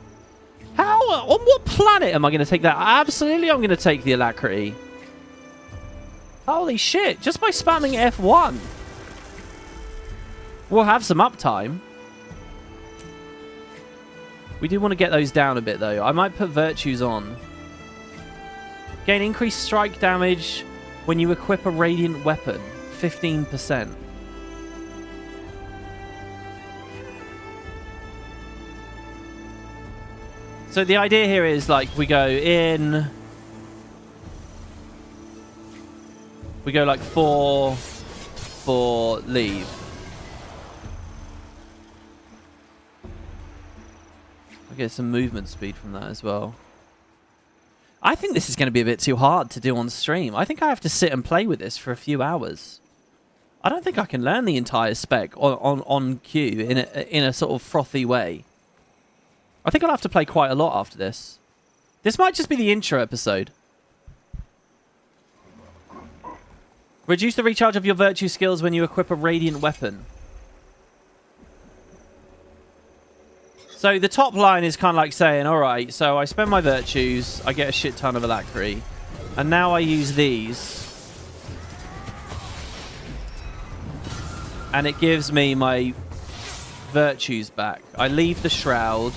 How? On what planet am I going to take that? Absolutely, I'm going to take the alacrity. Holy shit. Just by spamming F1. We'll have some uptime. We do want to get those down a bit, though. I might put virtues on. Gain increased strike damage when you equip a radiant weapon. 15%. So the idea here is like we go in, we go like 4 for leave. I get some movement speed from that as well. I think this is going to be a bit too hard to do on stream. I think I have to sit and play with this for a few hours. I don't think I can learn the entire spec on cue in a sort of frothy way. I think I'll have to play quite a lot after this. This might just be the intro episode. Reduce the recharge of your virtue skills when you equip a radiant weapon. So the top line is kind of like saying, all right, so I spend my virtues, I get a shit ton of alacrity, and now I use these. And it gives me my virtues back. I leave the shroud.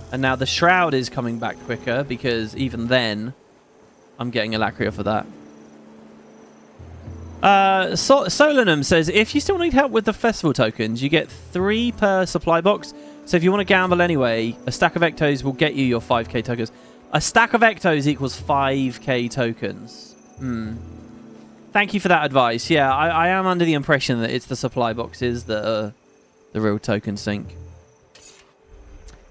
And now the shroud is coming back quicker because even then, I'm getting alacrity for that. Solanum says, if you still need help with the festival tokens, you get 3 per supply box. So if you want to gamble anyway, a stack of Ectos will get you your 5k tokens. A stack of Ectos equals 5k tokens. Thank you for that advice. Yeah, I am under the impression that it's the supply boxes that are the real token sink.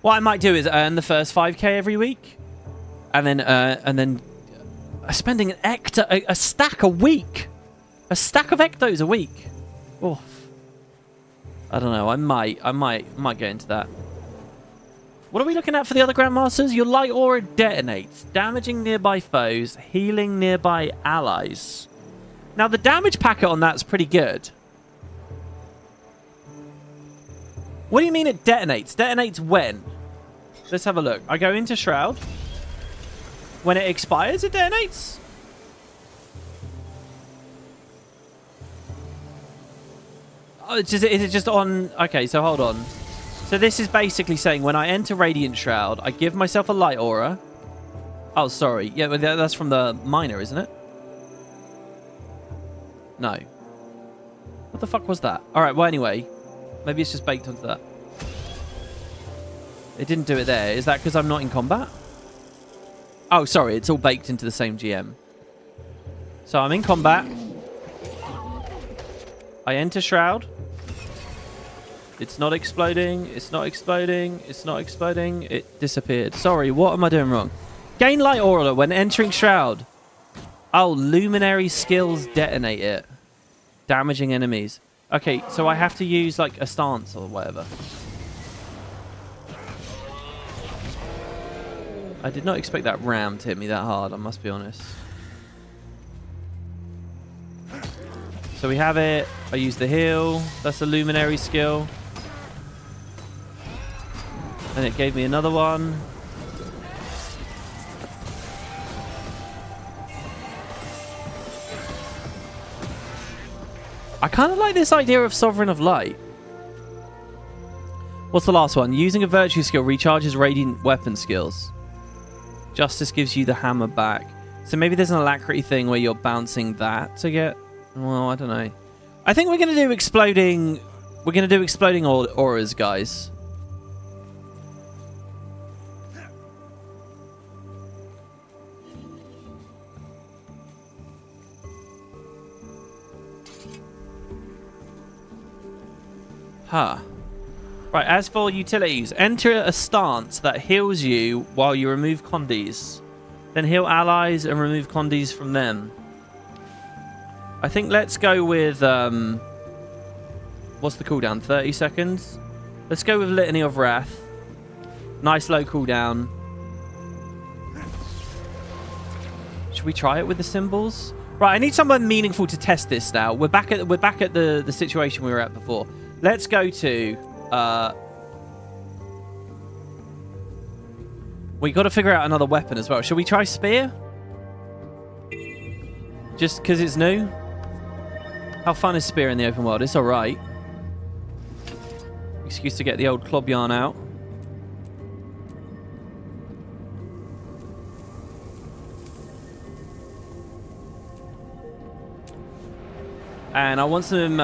What I might do is earn the first 5k every week, and then spending an Ecto, a stack a week, a stack of Ectos a week. Oh, I don't know. I might get into that. What are we looking at for the other Grandmasters? Your light aura detonates, damaging nearby foes, healing nearby allies. Now, the damage packet on that's pretty good. What do you mean it detonates? Detonates when? Let's have a look. I go into Shroud. When it expires, it detonates? Oh, is it just on... Okay, so hold on. So this is basically saying when I enter Radiant Shroud, I give myself a light aura. Oh, sorry. Yeah, but that's from the miner, isn't it? No. What the fuck was that? Alright, well, anyway. Maybe it's just baked onto that. It didn't do it there. Is that because I'm not in combat? Oh, sorry. It's all baked into the same GM. So I'm in combat. I enter Shroud. It's not exploding. It's not exploding. It's not exploding. It disappeared. Sorry, what am I doing wrong? Gain light aura when entering Shroud. Oh, Luminary skills detonate it. Damaging enemies. Okay, so I have to use like a stance or whatever. I did not expect that ram to hit me that hard, I must be honest. So we have it. I use the heal. That's a Luminary skill. And it gave me another one. I kind of like this idea of Sovereign of Light. What's the last one? Using a virtue skill recharges radiant weapon skills. Justice gives you the hammer back. So maybe there's an alacrity thing where you're bouncing that to get... Well, I don't know. I think we're going to do exploding... We're going to do exploding auras, guys. Huh. Right, as for utilities, enter a stance that heals you while you remove condies. Then heal allies and remove condies from them. I think let's go with What's the cooldown? 30 seconds? Let's go with Litany of Wrath. Nice low cooldown. Should we try it with the symbols? Right, I need someone meaningful to test this now. We're back at the situation we were at before. Let's go to we got to figure out another weapon as well. Should we try spear? Just because it's new? How fun is spear in the open world? It's alright. Excuse to get the old club yarn out. And I want some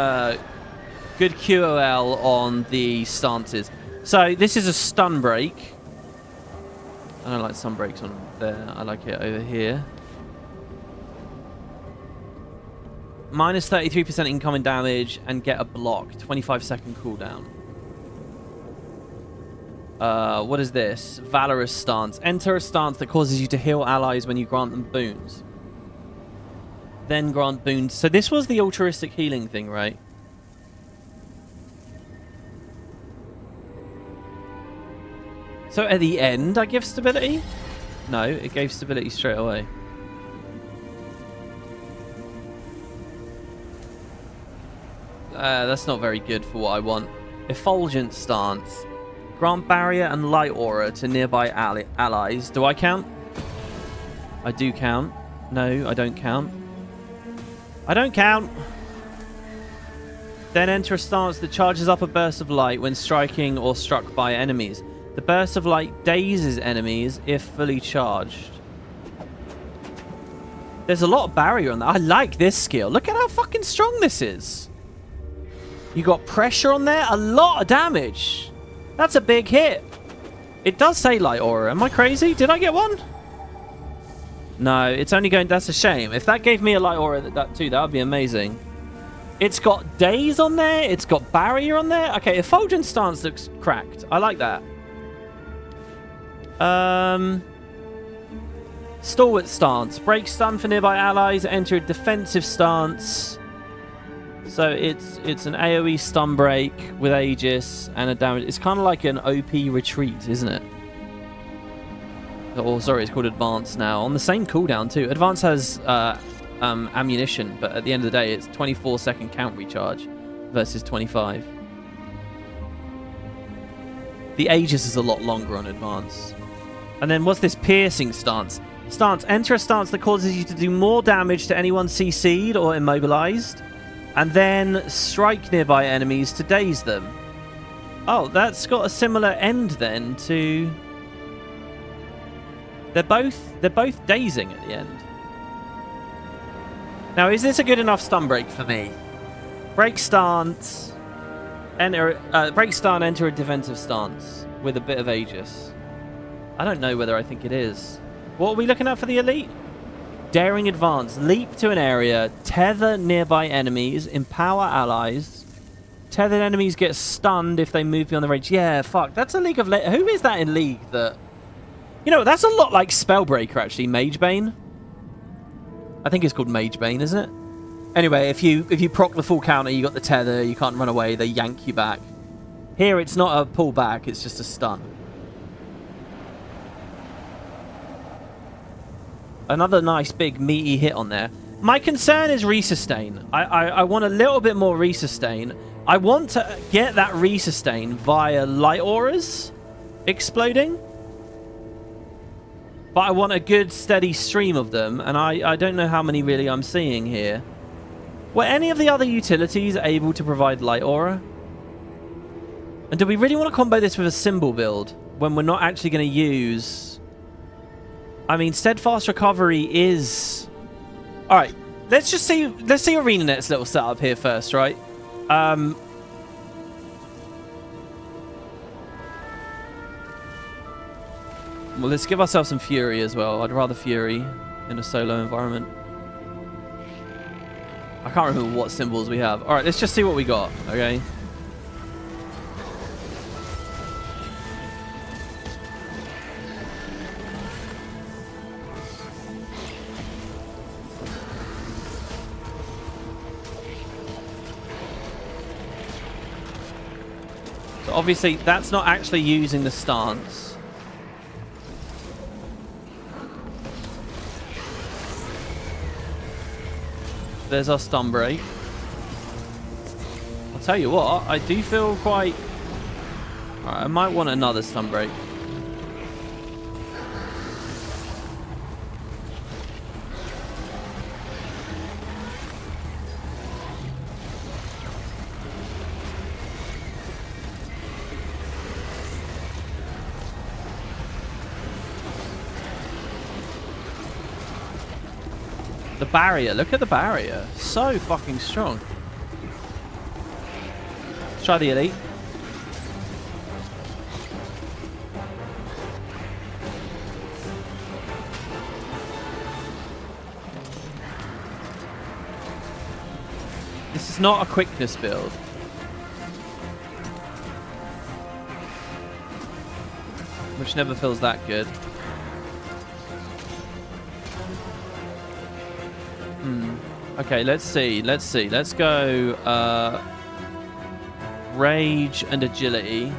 good QOL on the stances. So this is a stun break. I don't like stun breaks on there. I like it over here. Minus 33% incoming damage and get a block. 25-second cooldown. What is this? Valorous stance. Enter a stance that causes you to heal allies when you grant them boons. Then grant boons. So this was the altruistic healing thing, right? So at the end, I give stability? No, it gave stability straight away. That's not very good for what I want. Effulgent stance. Grant barrier and light aura to nearby allies. Do I count? I do count. No, I don't count. I don't count. Then enter a stance that charges up a burst of light when striking or struck by enemies. The burst of light dazes enemies if fully charged. There's a lot of barrier on that. I like this skill. Look at how fucking strong this is. You got pressure on there. A lot of damage. That's a big hit. It does say light aura. Am I crazy? Did I get one? No, it's only going... That's a shame. If that gave me a light aura that too, that would be amazing. It's got daze on there. It's got barrier on there. Okay, Effulgent stance looks cracked. I like that. Stalwart stance. Break stun for nearby allies. Enter a defensive stance. So it's an AoE stun break with Aegis and a damage. It's kind of like an OP retreat, isn't it? Oh, sorry, it's called Advance now. On the same cooldown too. Advance has ammunition, but at the end of the day, it's 24-second count recharge versus 25. The Aegis is a lot longer on Advance. And then what's this piercing stance? Stance. Enter a stance that causes you to do more damage to anyone CC'd or immobilized. And then strike nearby enemies to daze them. Oh, that's got a similar end then to... They're both dazing at the end. Now, is this a good enough stun break for me? Break stance. Break stun, enter a defensive stance with a bit of Aegis. I don't know whether I think it is. What are we looking at for the elite? Daring advance. Leap to an area. Tether nearby enemies. Empower allies. Tethered enemies get stunned if they move beyond the range. Yeah, fuck. That's a League of Legends. Who is that in League that... You know, that's a lot like Spellbreaker, actually. Magebane. I think it's called Magebane, isn't it? Anyway, if you proc the full counter, you got the tether, you can't run away, they yank you back. Here, it's not a pull back, it's just a stun. Another nice big meaty hit on there. My concern is resustain. I want a little bit more resustain. I want to get that resustain via light auras exploding. But I want a good steady stream of them, and I don't know how many really I'm seeing here. Were any of the other utilities able to provide light aura? And do we really want to combo this with a symbol build when we're not actually going to use... I mean, steadfast recovery is... Alright, let's see Arenanet's little setup here first, right? Well, let's give ourselves some Fury as well. I'd rather Fury in a solo environment. I can't remember what symbols we have. Alright, let's just see what we got, okay? So obviously, that's not actually using the stance. There's our stun break. I'll tell you what, I do feel quite... Alright, I might want another stun break. The barrier, look at the barrier. So fucking strong. Let's try the elite. This is not a quickness build. Which never feels that good. Okay, let's see. Let's go rage and agility.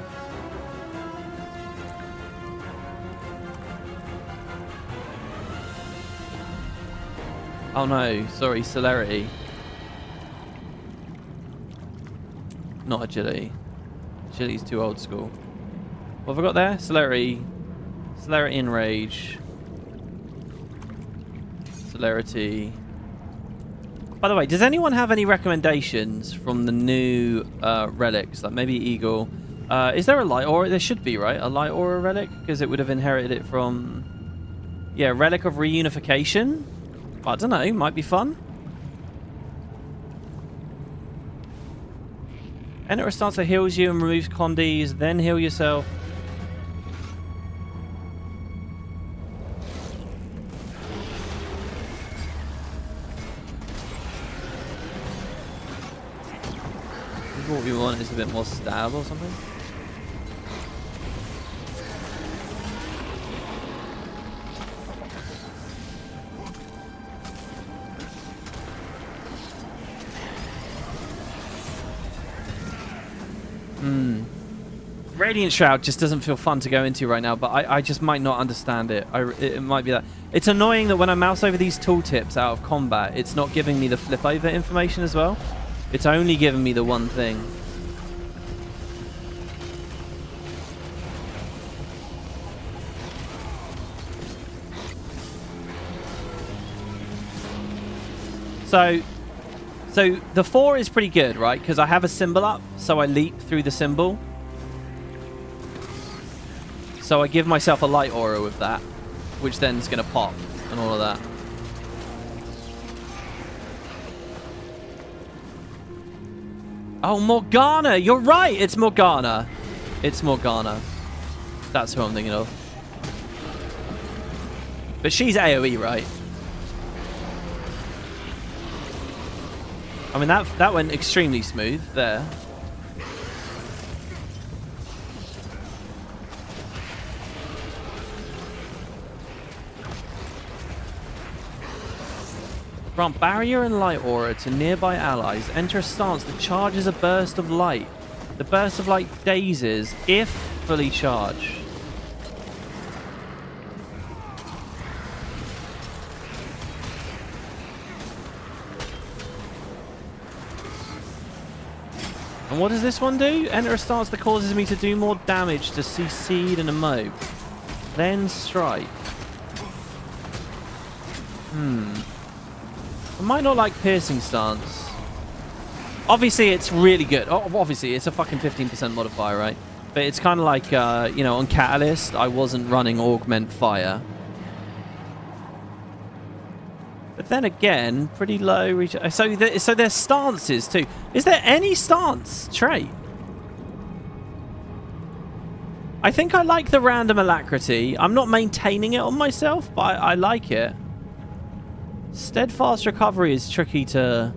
Oh no, sorry, celerity. Not agility. Agility's too old school. What have I got there? Celerity. Celerity and rage. Celerity. By the way, does anyone have any recommendations from the new relics? Like maybe Eagle. Is there a light aura? There should be, right? A light aura relic? Because it would have inherited it from... Yeah, relic of reunification? I don't know. Might be fun. Enter a stance that heals you and removes condies. Then heal yourself. What we want is a bit more stab or something. Radiant Shroud just doesn't feel fun to go into right now, but I just might not understand it. It might be that. It's annoying that when I mouse over these tooltips out of combat, it's not giving me the flip over information as well. It's only giving me the one thing. So the 4 is pretty good, right? Because I have a symbol up, so I leap through the symbol. So I give myself a light aura with that, which then is going to pop and all of that. Oh, Morgana! You're right! It's Morgana. It's Morgana. That's who I'm thinking of. But she's AoE, right? I mean, that went extremely smooth there. Grant barrier and light aura to nearby allies. Enter a stance that charges a burst of light. The burst of light dazes if fully charged. And what does this one do? Enter a stance that causes me to do more damage to CC'd and emote. Then strike. I might not like piercing stance. Obviously, it's really good. Obviously, it's a fucking 15% modifier, right? But it's kind of like, you know, on Catalyst, I wasn't running Augment Fire. But then again, pretty low reach. So there's stances too. Is there any stance trait? I think I like the random alacrity. I'm not maintaining it on myself, but I like it. Steadfast recovery is tricky to...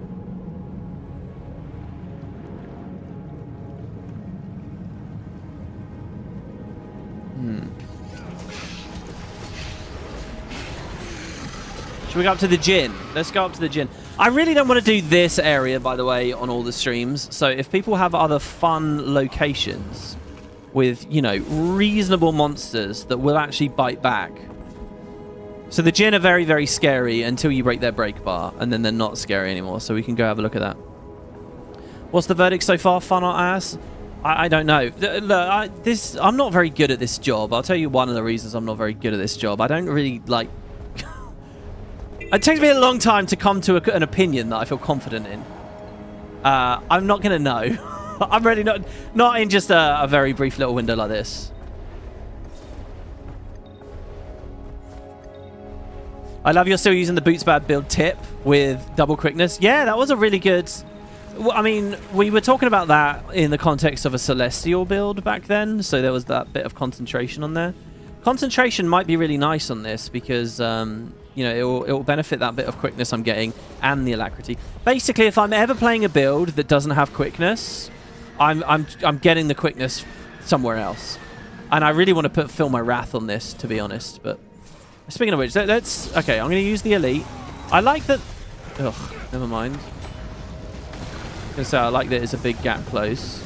Should we go up to the gin? Let's go up to the gin. I really don't want to do this area, by the way, on all the streams. So if people have other fun locations, with, you know, reasonable monsters that will actually bite back. So the Djinn are very, very scary until you break their break bar, and then they're not scary anymore. So we can go have a look at that. What's the verdict so far? Fun or ass? I don't know. Look, I'm not very good at this job. I'll tell you one of the reasons I'm not very good at this job. I don't really like... It takes me a long time to come to an opinion that I feel confident in. I'm not going to know. I'm really not in just a very brief little window like this. I love you're still using the Boots Bad build tip with double quickness. Yeah, that was a really good... I mean, we were talking about that in the context of a Celestial build back then, so there was that bit of concentration on there. Concentration might be really nice on this because, you know, it will benefit that bit of quickness I'm getting and the alacrity. Basically, if I'm ever playing a build that doesn't have quickness, I'm getting the quickness somewhere else. And I really want to fill my wrath on this, to be honest. But speaking of which, let's... Okay, I'm going to use the elite. I like that... Ugh, never mind. So I like that it's a big gap close.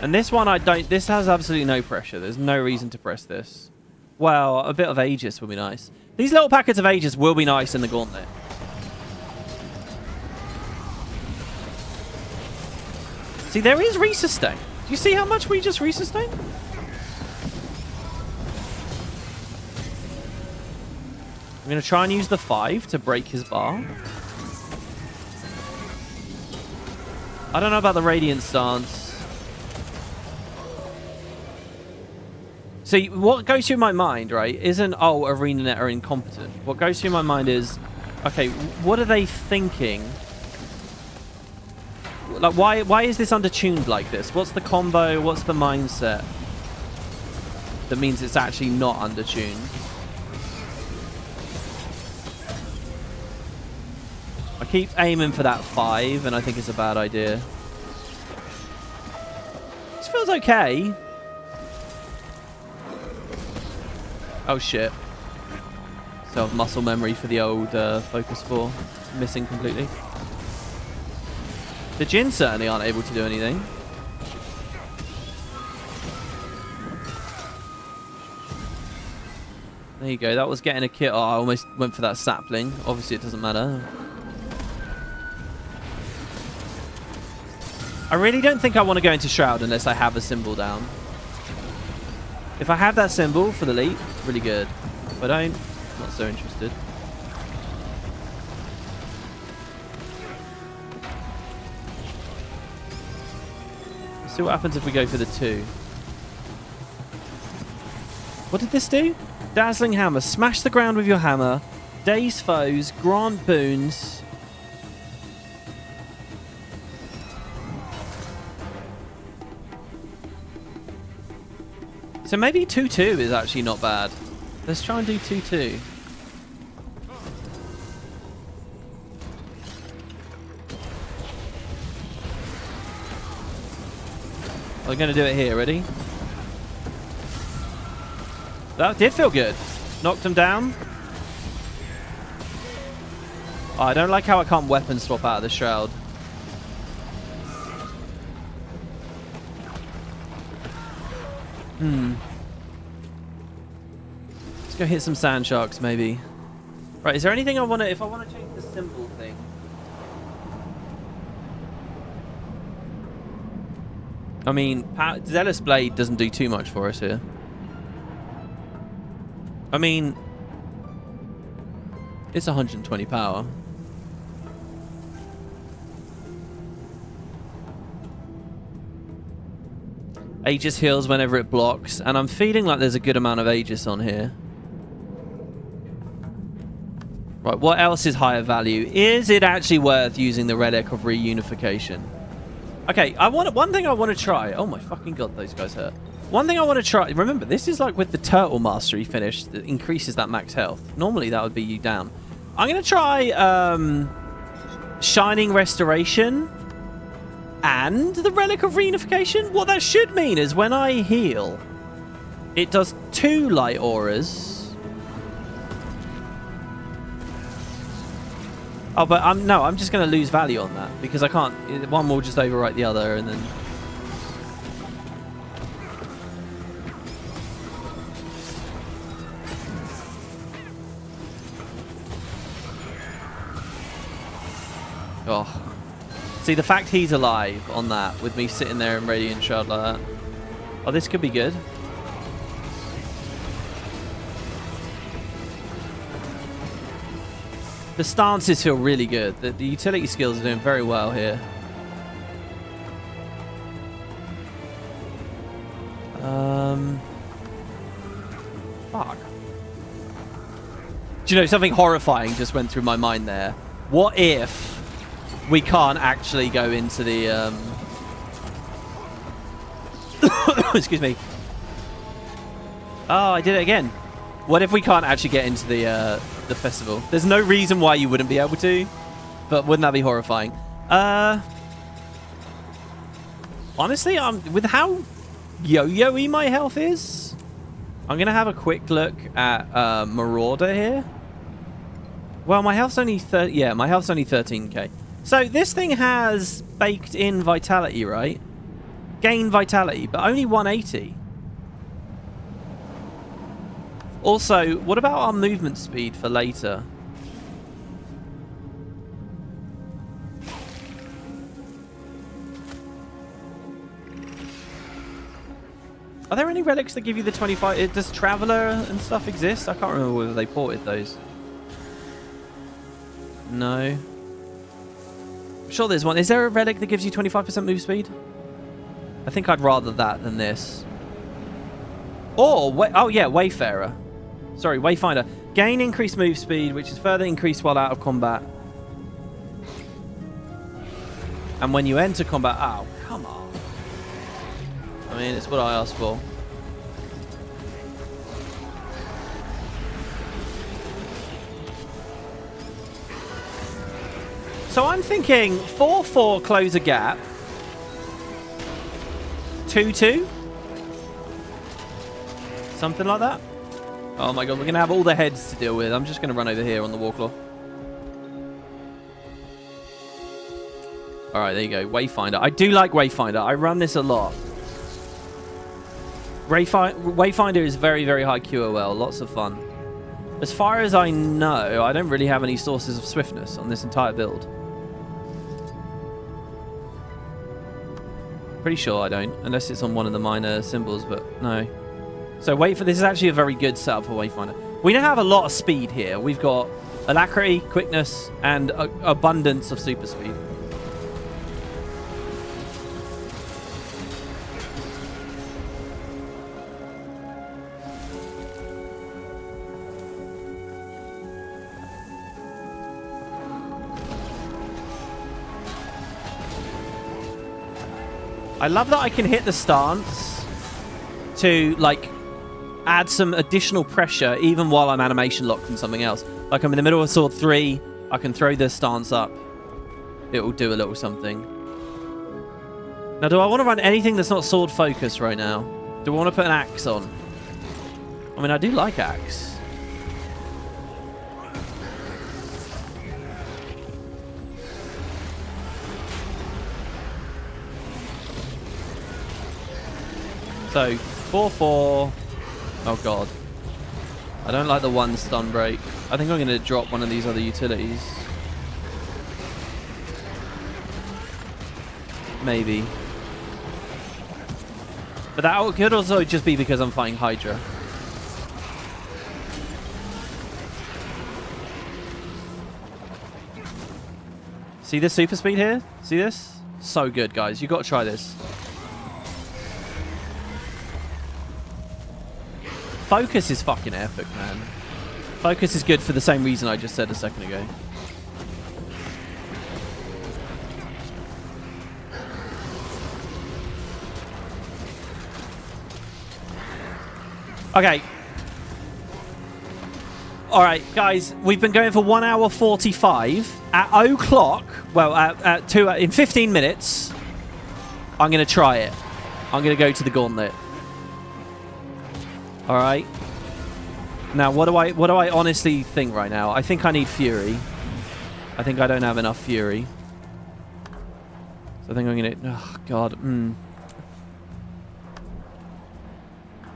And this one, this has absolutely no pressure. There's no reason to press this. Well, a bit of Aegis would be nice. These little packets of Aegis will be nice in the Gauntlet. See, there is resustain. Do you see how much we just resustain? I'm going to try and use the 5 to break his bar. I don't know about the Radiant stance. So what goes through my mind, right, isn't, oh, Arenanet are incompetent. What goes through my mind is, okay, what are they thinking? Like, why is this undertuned like this? What's the combo? What's the mindset that means it's actually not undertuned? I keep aiming for that 5, and I think it's a bad idea. This feels okay. Oh shit. So muscle memory for the old Focus 4 missing completely. The Djinn certainly aren't able to do anything. There you go, that was getting a kit. Oh, I almost went for that sapling. Obviously it doesn't matter. I really don't think I want to go into Shroud unless I have a symbol down. If I have that symbol for the leap, really good. If I don't, not so interested. Let's see what happens if we go for the 2. What did this do? Dazzling Hammer. Smash the ground with your hammer. Daze foes. Grant boons. So maybe 2-2 is actually not bad. Let's try and do 2-2. We're going to do it here. Ready? That did feel good. Knocked him down. Oh, I don't like how I can't weapon swap out of the Shroud. Let's go hit some sand sharks, maybe. Right, is there anything I want to... If I want to change the symbol thing... I mean, Zealous Blade doesn't do too much for us here. I mean... It's 120 power. Aegis heals whenever it blocks, and I'm feeling like there's a good amount of Aegis on here. Right, what else is higher value? Is it actually worth using the Relic of Reunification? Okay, one thing I want to try. Oh my fucking god, those guys hurt. One thing I want to try. Remember, this is like with the Turtle Mastery finish that increases that max health. Normally that would be you down. I'm going to try Shining Restoration, and the Relic of Reunification. What that should mean is when I heal, it does 2 light auras. Oh, but I'm just going to lose value on that because I can't. One will just overwrite the other, and then. Oh. See, the fact he's alive on that, with me sitting there in Radiant Shard like that. Oh, this could be good. The stances feel really good. The utility skills are doing very well here. Fuck. Do you know, something horrifying just went through my mind there. What if we can't actually go into the excuse me. Oh, I did it again. What if we can't actually get into the festival? There's no reason why you wouldn't be able to, but wouldn't that be horrifying? Honestly, with how yo-yo-y my health is, I'm gonna have a quick look at Marauder here. Well, my health's only my health's only 13k. So this thing has baked in vitality, right? Gain vitality, but only 180. Also, what about our movement speed for later? Are there any relics that give you the 25? Does Traveler and stuff exist? I can't remember whether they ported those. No. I'm sure there's one. Is there a relic that gives you 25% move speed? I think I'd rather that than this. Or, oh yeah, Wayfarer. Sorry, Wayfinder. Gain increased move speed, which is further increased while out of combat. And when you enter combat... Oh, come on. I mean, it's what I asked for. So I'm thinking 4-4 close a gap. 2-2. Something like that. Oh my god, we're going to have all the heads to deal with. I'm just going to run over here on the Warclaw. Alright, there you go. Wayfinder. I do like Wayfinder. I run this a lot. Wayfinder is very, very high QOL. Lots of fun. As far as I know, I don't really have any sources of swiftness on this entire build. Pretty sure I don't, unless it's on one of the minor symbols, but no. So this is actually a very good setup for Wayfinder. We now have a lot of speed here. We've got alacrity, quickness, and abundance of super speed. I love that I can hit the stance to, like, add some additional pressure even while I'm animation locked on something else. Like, I'm in the middle of Sword 3, I can throw this stance up. It will do a little something. Now, do I want to run anything that's not sword focus right now? Do I want to put an axe on? I mean, I do like axe. So, 4-4. Oh, God. I don't like the one stun break. I think I'm going to drop one of these other utilities. Maybe. But that could also just be because I'm fighting Hydra. See this super speed here? See this? So good, guys. You've got to try this. Focus is fucking epic, man. Focus is good for the same reason I just said a second ago. Okay. All right, guys, we've been going for 1 hour 45. At 0 well, at 2 in 15 minutes, I'm going to try it. I'm going to go to the Gauntlet. All right. Now, what do I honestly think right now? I think I need Fury. I think I don't have enough Fury. So I think I'm going to... Oh, God. And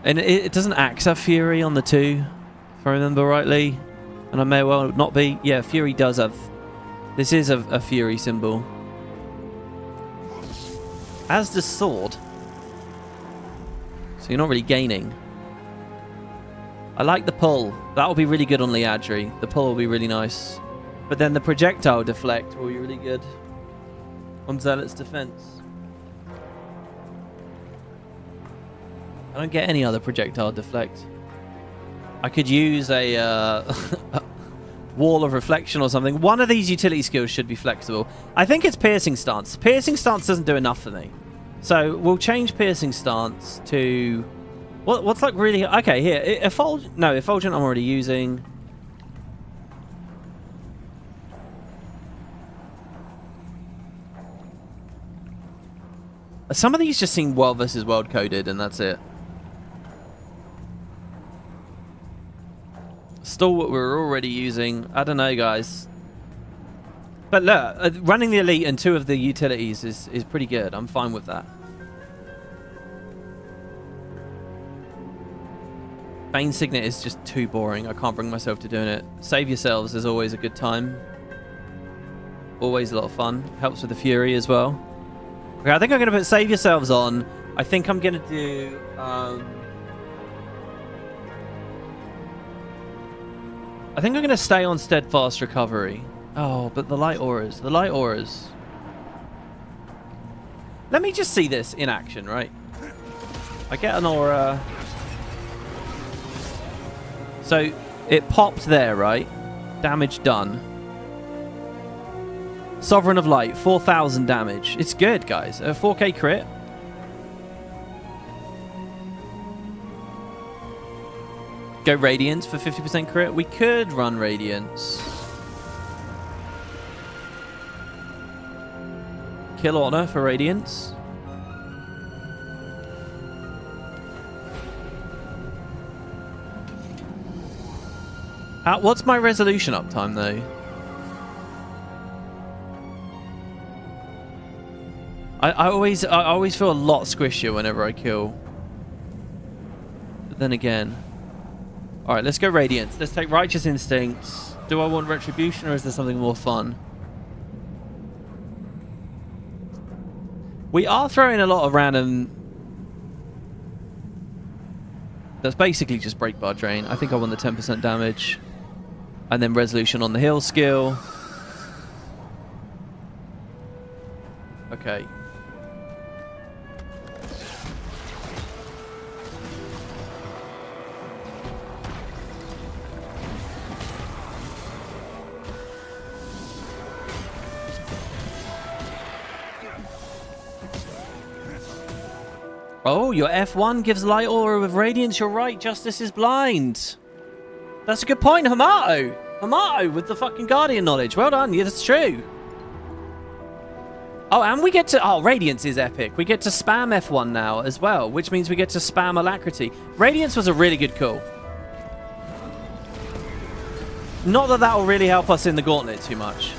it doesn't Axe have Fury on the 2, if I remember rightly. And I may well not be. Yeah, Fury does have... This is a Fury symbol. As does Sword. So you're not really gaining. I like the pull. That will be really good on Leadri. The pull will be really nice. But then the projectile deflect will be really good on Zealot's defense. I don't get any other projectile deflect. I could use a wall of reflection or something. One of these utility skills should be flexible. I think it's piercing stance. Piercing stance doesn't do enough for me. So we'll change piercing stance to... What's like really... Okay, here. Effulgent I'm already using. Some of these just seem world versus world coded, and that's it. Stalwart we're already using. I don't know, guys. But look, running the elite and 2 of the utilities is pretty good. I'm fine with that. Bane Signet is just too boring. I can't bring myself to doing it. Save Yourselves is always a good time. Always a lot of fun. Helps with the Fury as well. Okay, I think I'm going to put Save Yourselves on. I think I'm going to do... I think I'm going to stay on Steadfast Recovery. Oh, but the Light Auras. The Light Auras. Let me just see this in action, right? I get an aura... So, it popped there, right? Damage done. Sovereign of Light, 4,000 damage. It's good, guys. A 4k crit. Go Radiance for 50% crit. We could run Radiance. Kill Honor for Radiance. What's my resolution uptime, though? I always feel a lot squishier whenever I kill. But then again... Alright, let's go Radiance. Let's take Righteous Instincts. Do I want Retribution, or is there something more fun? We are throwing a lot of random... That's basically just Break Bar Drain. I think I want the 10% damage. And then Resolution on the heal skill. Okay. Oh, your F1 gives Light Aura with Radiance. You're right, Justice is blind. That's a good point, Hamato. Hamato with the fucking Guardian knowledge. Well done, yeah, that's true. Oh, and we get to... Oh, Radiance is epic. We get to spam F1 now as well, which means we get to spam Alacrity. Radiance was a really good call. Not that that will really help us in the Gauntlet too much.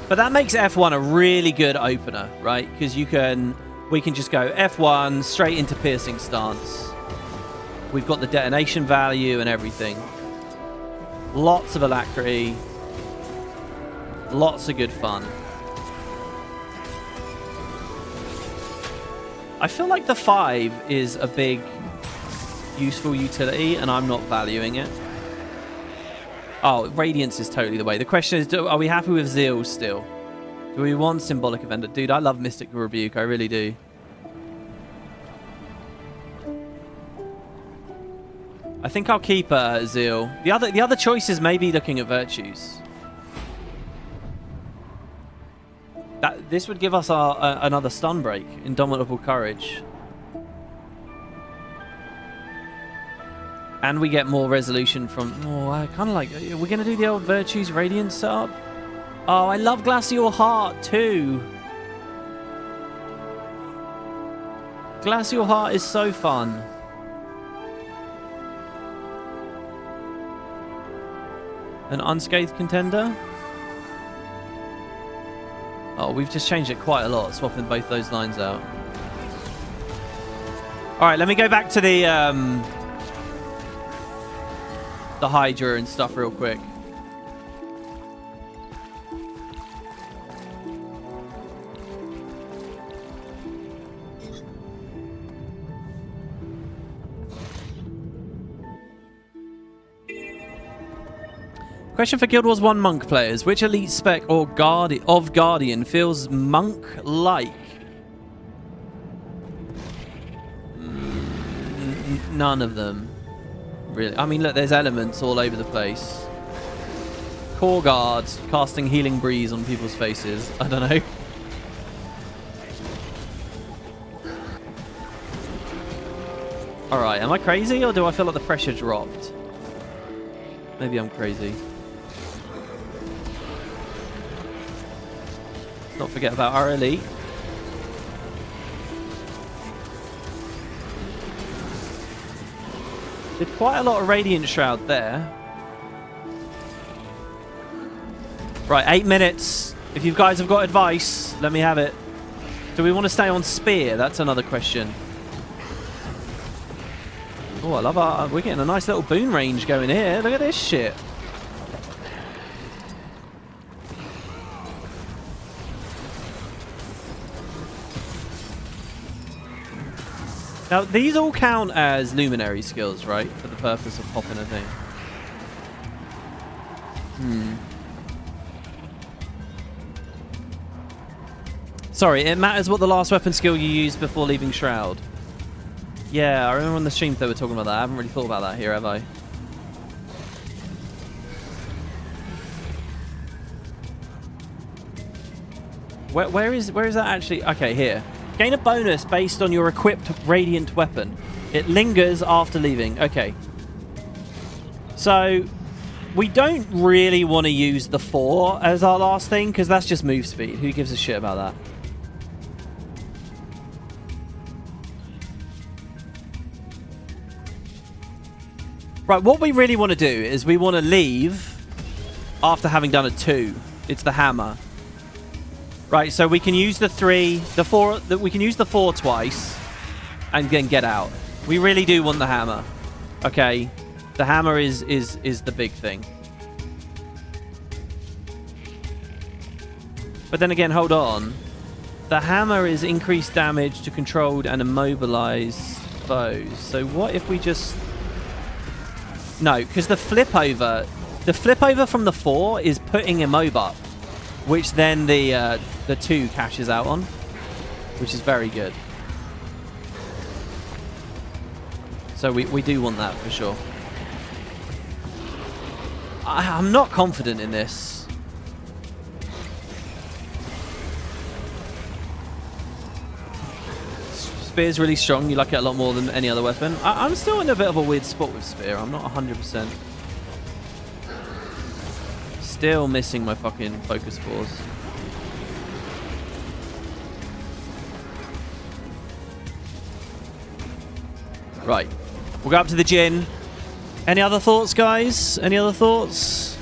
But that makes F1 a really good opener, right? Because you can... We can just go F1 straight into Piercing Stance. We've got the detonation value and everything. Lots of Alacrity. Lots of good fun. I feel like the 5 is a big useful utility and I'm not valuing it. Oh, Radiance is totally the way. The question is, are we happy with Zeal still? Do we want Symbolic Avenger? Dude, I love Mystic Rebuke. I really do. I think I'll keep Zeal. The other choice is maybe looking at Virtues. This would give us another stun break. Indomitable Courage. And we get more resolution from... Oh, I kind of like... We're going to do the old Virtues Radiance setup. Oh, I love Glacial Heart too. Glacial Heart is so fun. An Unscathed Contender. Oh, we've just changed it quite a lot, swapping both those lines out. All right, let me go back to the Hydra and stuff real quick. Question for Guild Wars 1 Monk players. Which elite spec or Guardian feels monk-like? None of them. Really. I mean, look, there's elements all over the place. Core guards casting Healing Breeze on people's faces. I don't know. Alright, am I crazy or do I feel like the pressure dropped? Maybe I'm crazy. Let's not forget about our elite. Did quite a lot of Radiant Shroud there. Right, 8 minutes. If you guys have got advice, let me have it. Do we want to stay on Spear? That's another question. Oh, I love our... We're getting a nice little boon range going here. Look at this shit. Now, these all count as Luminary skills, right? For the purpose of popping a thing. Sorry, it matters what the last weapon skill you use before leaving Shroud. Yeah, I remember on the stream they were talking about that. I haven't really thought about that here, have I? Where is that actually? Okay, here. Gain a bonus based on your equipped Radiant weapon. It lingers after leaving. Okay. So, we don't really want to use the 4 as our last thing, because that's just move speed. Who gives a shit about that? Right, what we really want to do is we want to leave after having done a 2. It's the hammer. Right, so we can use the 3, the 4, we can use the 4 twice and then get out. We really do want the hammer. Okay, the hammer is the big thing. But then again, hold on. The hammer is increased damage to controlled and immobilized foes. So what if we just... No, because the flip over from the 4 is putting him up, which then the 2 cashes out on, which is very good. So we do want that for sure. I'm not confident in this. Spear's really strong. You like it a lot more than any other weapon. I'm still in a bit of a weird spot with Spear. I'm not 100%. Still missing my fucking focus force. Right. We'll go up to the Djinn. Any other thoughts, guys? Any other thoughts?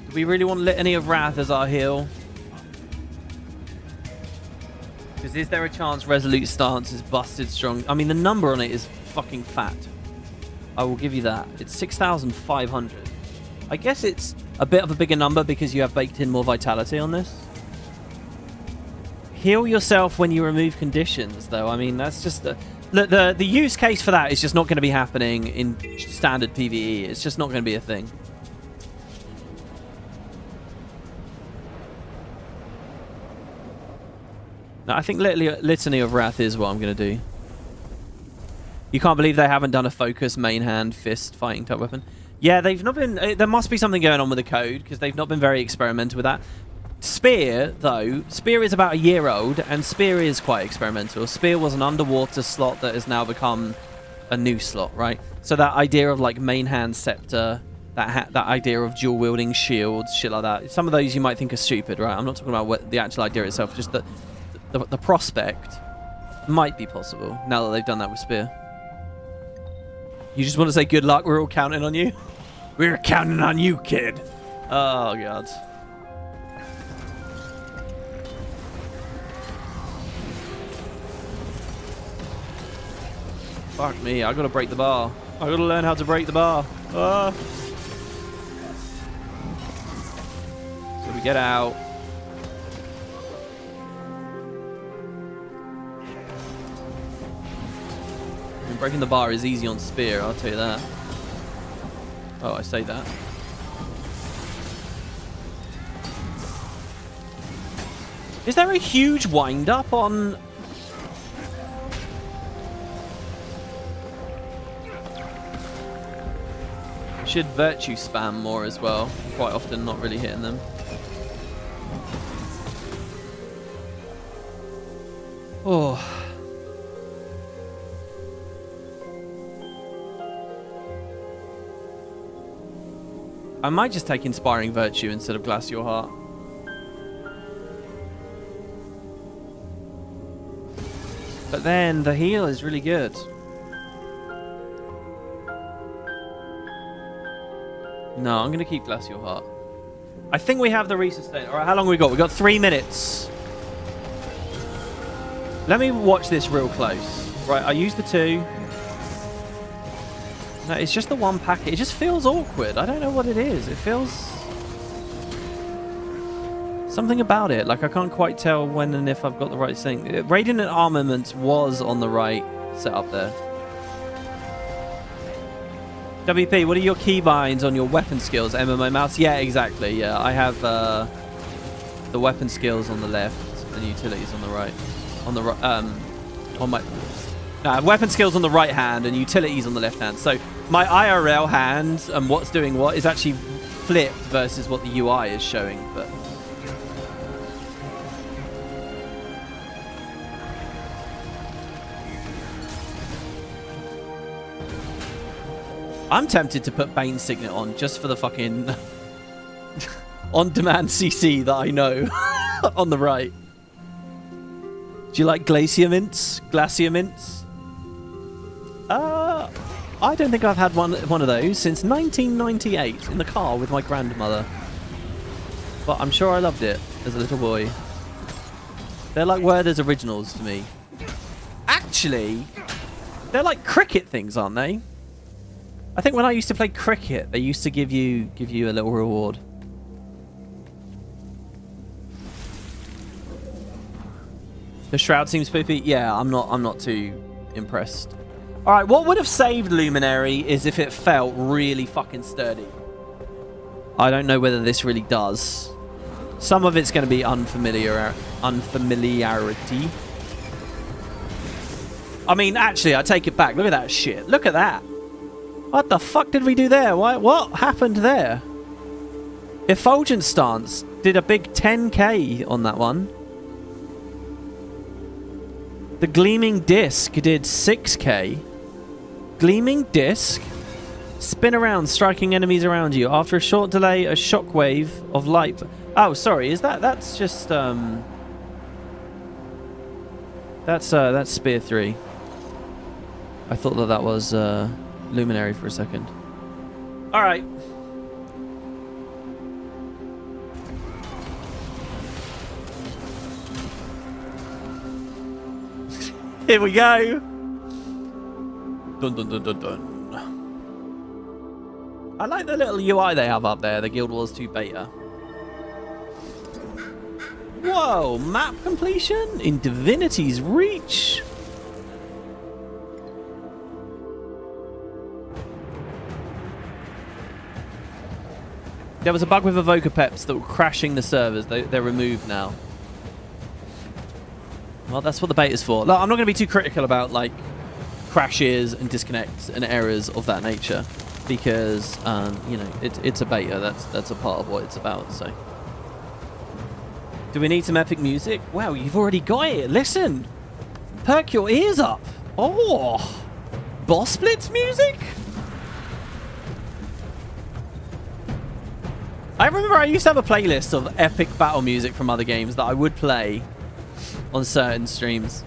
Do we really want Litany of Wrath as our heal? Because is there a chance Resolute Stance is busted strong? I mean, the number on it is fucking fat. I will give you that. It's 6,500. I guess it's a bit of a bigger number because you have baked in more vitality on this. Heal yourself when you remove conditions, though. I mean, that's just the use case for that is just not going to be happening in standard PvE. It's just not going to be a thing. No, I think Litany of Wrath is what I'm going to do. You can't believe they haven't done a focus main hand fist fighting type weapon. Yeah, they've not been... there must be something going on with the code because they've not been very experimental with that. Spear, though, Spear is about a year old, and Spear is quite experimental. Spear was an underwater slot that has now become a new slot, right? So that idea of like main hand scepter, that idea of dual wielding shields, shit like that. Some of those you might think are stupid, right? I'm not talking about what the actual idea itself, just that the prospect might be possible now that they've done that with Spear. You just want to say good luck? We're all counting on you. We're counting on you, kid. Oh god. Fuck me, I gotta break the bar. I gotta learn how to break the bar. So we get out. I mean, breaking the bar is easy on Spear, I'll tell you that. Oh, I say that. Is there a huge wind-up on... Should virtue spam more as well. Quite often not really hitting them. Oh. I might just take Inspiring Virtue instead of Glacial Heart. But then the heal is really good. No, I'm going to keep Glacial Heart. I think we have the resustain. All right, how long have we got? We've got 3 minutes. Let me watch this real close. Right, I used the 2. No, it's just the 1 packet. It just feels awkward. I don't know what it is. It feels... something about it. Like, I can't quite tell when and if I've got the right thing. Radiant Armament was on the right setup there. WP, what are your keybinds on your weapon skills? MMO mouse? Yeah, exactly. Yeah, I have the weapon skills on the left and utilities on the right. On the right, on my... No, I have weapon skills on the right hand and utilities on the left hand. So my IRL hand and what's doing what is actually flipped versus what the UI is showing. But I'm tempted to put Bane Signet on just for the fucking on-demand CC that I know on the right. Do you like Glacier Mints? Glacier Mints? I don't think I've had one of those since 1998 in the car with my grandmother. But I'm sure I loved it as a little boy. They're like Werther's Originals to me. Actually, they're like cricket things, aren't they? I think when I used to play cricket, they used to give you a little reward. The shroud seems poopy. Yeah, I'm not too impressed. All right, what would have saved Luminary is if it felt really fucking sturdy. I don't know whether this really does. Some of it's going to be unfamiliarity. I mean, actually, I take it back. Look at that shit. Look at that. What the fuck did we do there? What happened there? Effulgent Stance did a big 10k on that one. The Gleaming Disc did 6k. Gleaming Disc. Spin around, striking enemies around you. After a short delay, a shockwave of light... Oh, sorry. Is that's just... That's Spear 3. I thought that was... Luminary for a second. All right. Here we go. Dun dun dun dun dun. I like the little UI they have up there, the Guild Wars 2 beta. Whoa, map completion in Divinity's Reach. There was a bug with Evoker Peps that were crashing the servers. They're removed now. Well, that's what the beta's for. Look, I'm not going to be too critical about, like, crashes and disconnects and errors of that nature, because you know, it's a beta. That's a part of what it's about. So, do we need some epic music? Wow, you've already got it. Listen, perk your ears up. Oh, boss blitz music. I remember I used to have a playlist of epic battle music from other games that I would play on certain streams.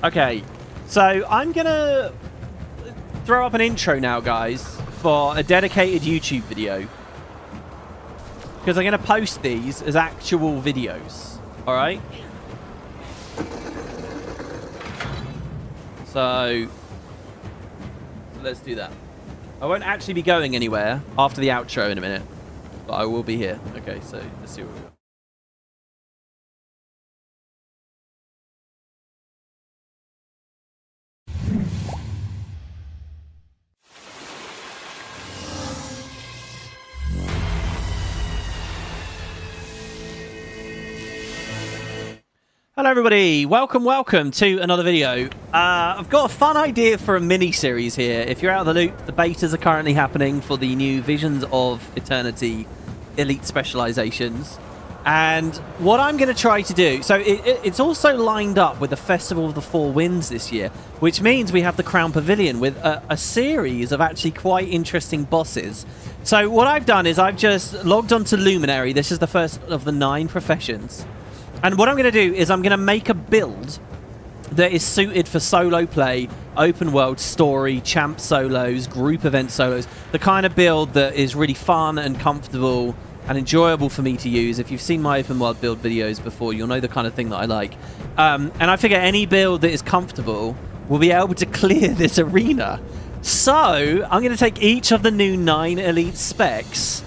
Okay, so I'm gonna throw up an intro now, guys, for a dedicated YouTube video, because I'm gonna post these as actual videos. All right. So let's do that. I won't actually be going anywhere after the outro in a minute, but I will be here. Okay, so let's see what we got. Hello everybody, welcome to another video. I've got a fun idea for a mini-series here. If you're out of the loop, the betas are currently happening for the new Visions of Eternity Elite Specializations. And what I'm going to try to do, so it's also lined up with the Festival of the Four Winds this year, which means we have the Crown Pavilion with a series of actually quite interesting bosses. So what I've done is I've just logged onto Luminary. This is the first of the 9 professions. And what I'm going to do is I'm going to make a build that is suited for solo play, open world story, champ solos, group event solos, the kind of build that is really fun and comfortable and enjoyable for me to use. If you've seen my open world build videos before, you'll know the kind of thing that I like. And I figure any build that is comfortable will be able to clear this arena. So I'm going to take each of the new 9 elite specs,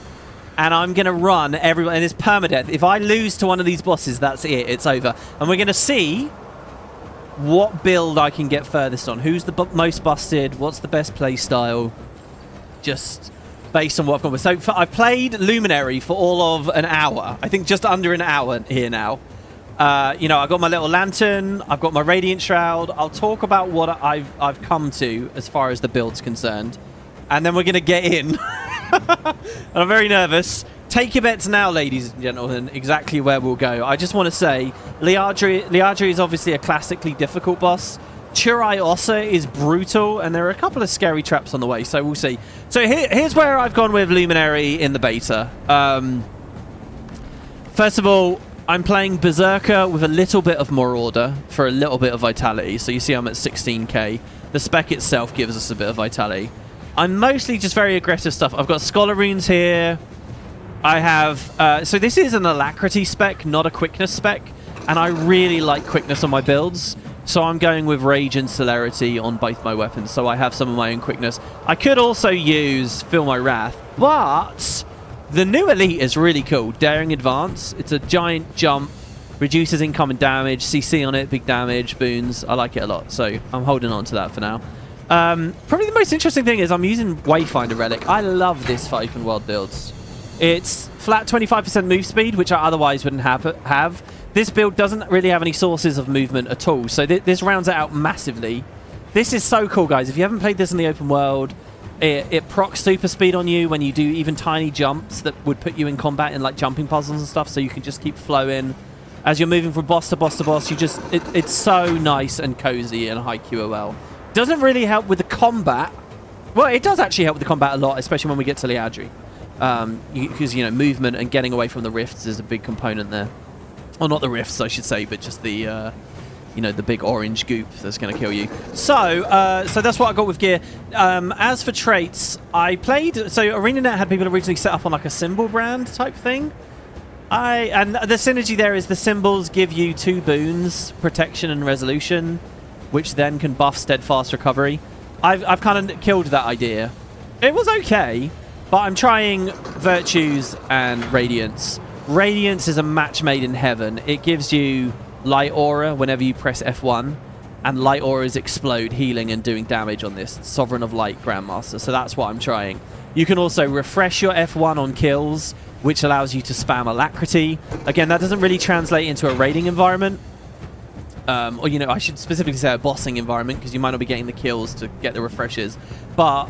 and I'm going to run everyone, and it's permadeath. If I lose to one of these bosses, that's it. It's over. And we're going to see what build I can get furthest on. Who's the most busted? What's the best play style? Just based on what I've gone with. So I've played Luminary for all of an hour. I think just under an hour here now. You know, I've got my little lantern. I've got my Radiant Shroud. I'll talk about what I've come to as far as the build's concerned. And then we're going to get in. And I'm very nervous. Take your bets now, ladies and gentlemen, exactly where we'll go. I just want to say, Leadri is obviously a classically difficult boss. Churai also is brutal, and there are a couple of scary traps on the way, so we'll see. So here's where I've gone with Luminary in the beta. First of all, I'm playing Berserker with a little bit of Marauder for a little bit of vitality. So you see I'm at 16k. The spec itself gives us a bit of vitality. I'm mostly just very aggressive stuff. I've got Scholar Runes here. I have... so this is an Alacrity spec, not a Quickness spec. And I really like Quickness on my builds. So I'm going with Rage and Celerity on both my weapons. So I have some of my own Quickness. I could also use Feel My Wrath. But the new Elite is really cool. Daring Advance. It's a giant jump. Reduces incoming damage. CC on it. Big damage. Boons. I like it a lot. So I'm holding on to that for now. Probably the most interesting thing is I'm using Wayfinder Relic. I love this for open world builds. It's flat 25% move speed, which I otherwise wouldn't have. This build doesn't really have any sources of movement at all, so this rounds it out massively. This is so cool, guys. If you haven't played this in the open world, it procs super speed on you when you do even tiny jumps that would put you in combat in like jumping puzzles and stuff, so you can just keep flowing. As you're moving from boss to boss to boss, you just it's so nice and cozy and high QOL. Doesn't really help with the combat. Well, it does actually help with the combat a lot, especially when we get to Leadri. Because, you know, movement and getting away from the rifts is a big component there. Well, not the rifts, I should say, but just the, you know, the big orange goop that's going to kill you. So that's what I got with gear. As for traits, I played... So Arenanet had people originally set up on like a symbol brand type thing. And the synergy there is the symbols give you 2 boons, protection and resolution, which then can buff steadfast recovery. I've kind of killed that idea. It was okay, but I'm trying virtues and radiance. Radiance is a match made in heaven. It gives you light aura whenever you press F1, and light auras explode, healing and doing damage on this Sovereign of Light Grandmaster. So that's what I'm trying. You can also refresh your F1 on kills, which allows you to spam Alacrity. Again, that doesn't really translate into a raiding environment. Or, you know, I should specifically say a bossing environment because you might not be getting the kills to get the refreshes. But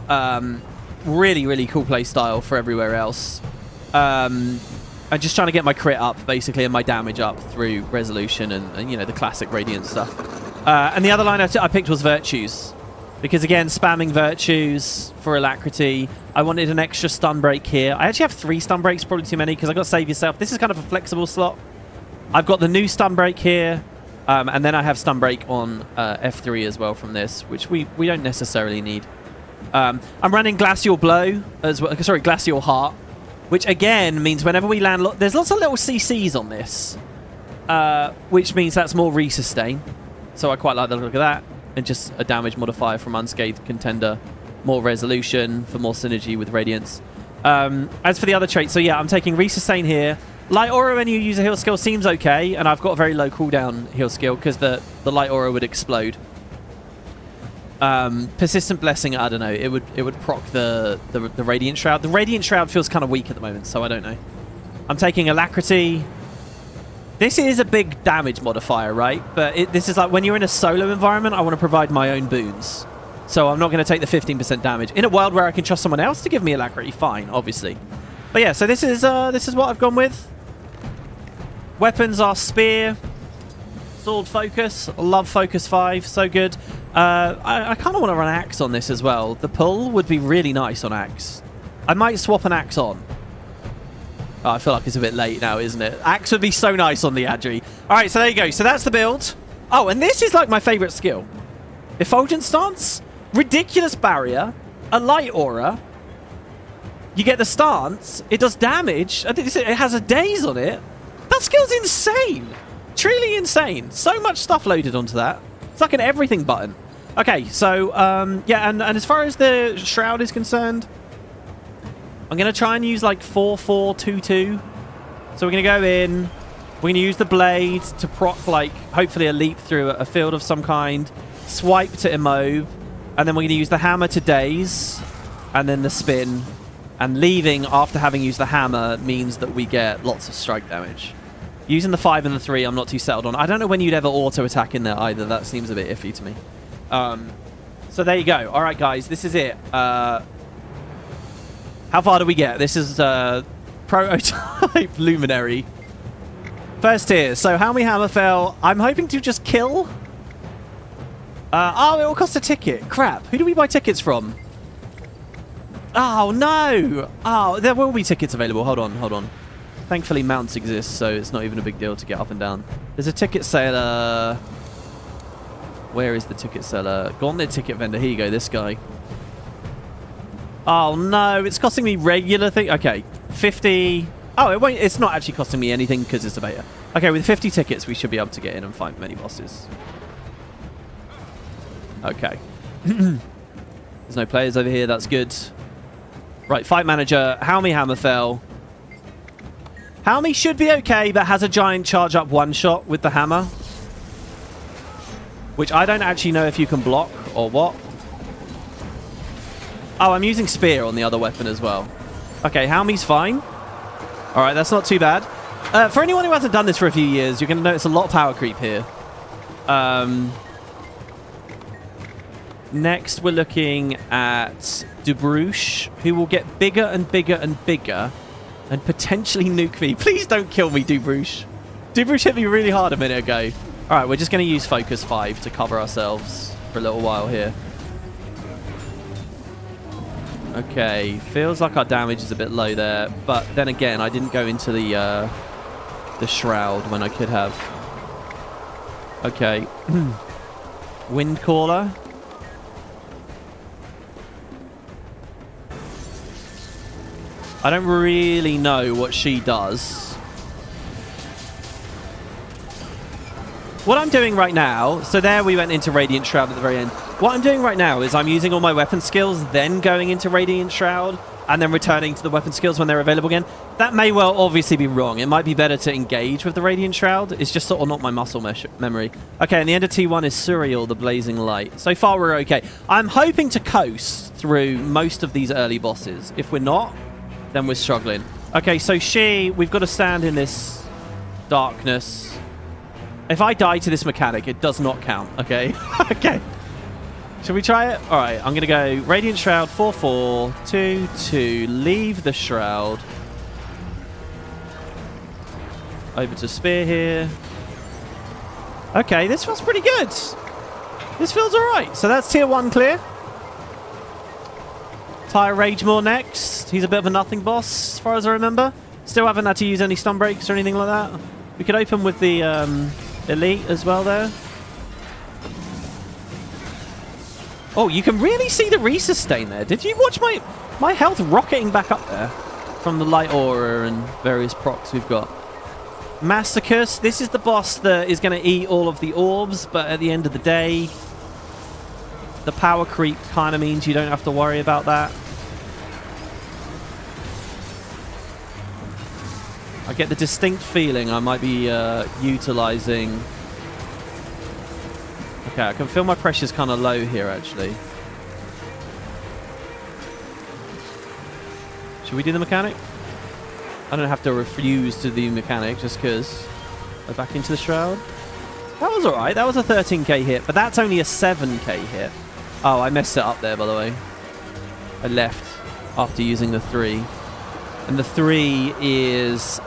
really, really cool play style for everywhere else. I'm just trying to get my crit up, basically, and my damage up through resolution and you know, the classic Radiant stuff. And the other line I picked was Virtues. Because, again, spamming Virtues for Alacrity. I wanted an extra stun break here. I actually have 3 stun breaks, probably too many, because I've got to save yourself. This is kind of a flexible slot. I've got the new stun break here. And then I have stun break on F3 as well from this, which we don't necessarily need. I'm running Glacial Blow as well. Sorry, Glacial Heart, which again means whenever we land, there's lots of little CCs on this, which means that's more resustain. So I quite like the look of that, and just a damage modifier from Unscathed Contender, more resolution for more synergy with Radiance. As for the other traits, so yeah, I'm taking resustain here. Light Aura when you use a heal skill seems okay, and I've got a very low cooldown heal skill because the Light Aura would explode. Persistent Blessing, I don't know, it would proc the Radiant Shroud. The Radiant Shroud feels kind of weak at the moment, so I don't know. I'm taking Alacrity. This is a big damage modifier, right? But this is like when you're in a solo environment, I want to provide my own boons. So I'm not going to take the 15% damage. In a world where I can trust someone else to give me Alacrity, fine, obviously. But yeah, so this is what I've gone with. Weapons are Spear, Sword Focus, love Focus 5, so good. I kind of want to run Axe on this as well. The pull would be really nice on Axe. I might swap an Axe on. Oh, I feel like it's a bit late now, isn't it? Axe would be so nice on the Leadri. All right, so there you go. So that's the build. Oh, and this is like my favorite skill. Effulgent Stance, ridiculous barrier, a light aura. You get the stance, it does damage. I think it has a daze on it. That skill's insane. Truly insane. So much stuff loaded onto that. It's like an everything button. Okay, so, yeah, and as far as the Shroud is concerned, I'm going to try and use like 4-4-2-2. So we're going to go in. We're going to use the blade to proc, like, hopefully a leap through a field of some kind. Swipe to immob. And then we're going to use the hammer to daze. And then the spin. And leaving after having used the hammer means that we get lots of strike damage. Using the 5 and the 3, I'm not too settled on. I don't know when you'd ever auto-attack in there either. That seems a bit iffy to me. So there you go. All right, guys, this is it. How far do we get? This is prototype Luminary. First tier. So how many hammer fell? I'm hoping to just kill. Oh, it will cost a ticket. Crap. Who do we buy tickets from? Oh, no. Oh, there will be tickets available. Hold on, hold on. Thankfully, mounts exist, so it's not even a big deal to get up and down. There's a ticket seller. Where is the ticket seller? Gauntlet ticket vendor. Here you go, this guy. Oh, no. It's costing me regular thing. Okay, 50. Oh, it won't. It's not actually costing me anything because it's a beta. Okay, with 50 tickets, we should be able to get in and fight many bosses. Okay. There's no players over here. That's good. Right, fight manager. Haomi Hammerfell. Haomi should be okay, but has a giant charge up one shot with the hammer. Which I don't actually know if you can block or what. Oh, I'm using spear on the other weapon as well. Okay, Haomi's fine. All right, that's not too bad. For anyone who hasn't done this for a few years, you're going to notice a lot of power creep here. Next, we're looking at Dubruche, who will get bigger and bigger and bigger, and potentially nuke me. Please don't kill me, Dubruche. Dubruche hit me really hard a minute ago. All right, we're just going to use Focus 5 to cover ourselves for a little while here. Okay, feels like our damage is a bit low there, but then again, I didn't go into the Shroud when I could have. Okay. Windcaller. I don't really know what she does. What I'm doing right now, so there we went into Radiant Shroud at the very end. What I'm doing right now is I'm using all my weapon skills, then going into Radiant Shroud, and then returning to the weapon skills when they're available again. That may well obviously be wrong. It might be better to engage with the Radiant Shroud. It's just sort of not my muscle memory. Okay, and the end of T1 is Suriel, the Blazing Light. So far we're okay. I'm hoping to coast through most of these early bosses. If we're not, then we're struggling. Okay, so we've got to stand in this darkness. If I die to this mechanic, it does not count, okay? Okay. Should we try it? All right, I'm going to go Radiant Shroud, 4-4, 2-2, leave the Shroud. Over to Spear here. Okay, this feels pretty good. This feels all right. So that's tier 1 clear. Tyre Ragemore next. He's a bit of a nothing boss, as far as I remember. Still haven't had to use any stun breaks or anything like that. We could open with the Elite as well there. Oh, you can really see the resustain there. Did you watch my health rocketing back up there from the light aura and various procs we've got? Massacus. This is the boss that is going to eat all of the orbs, but at the end of the day, the power creep kind of means you don't have to worry about that. I get the distinct feeling I might be utilizing... Okay, I can feel my pressure's kind of low here, actually. Should we do the mechanic? I don't have to refuse to do the mechanic just because we're back into the Shroud. That was alright. That was a 13k hit, but that's only a 7k hit. Oh, I messed it up there, by the way. I left after using the 3. And the 3 is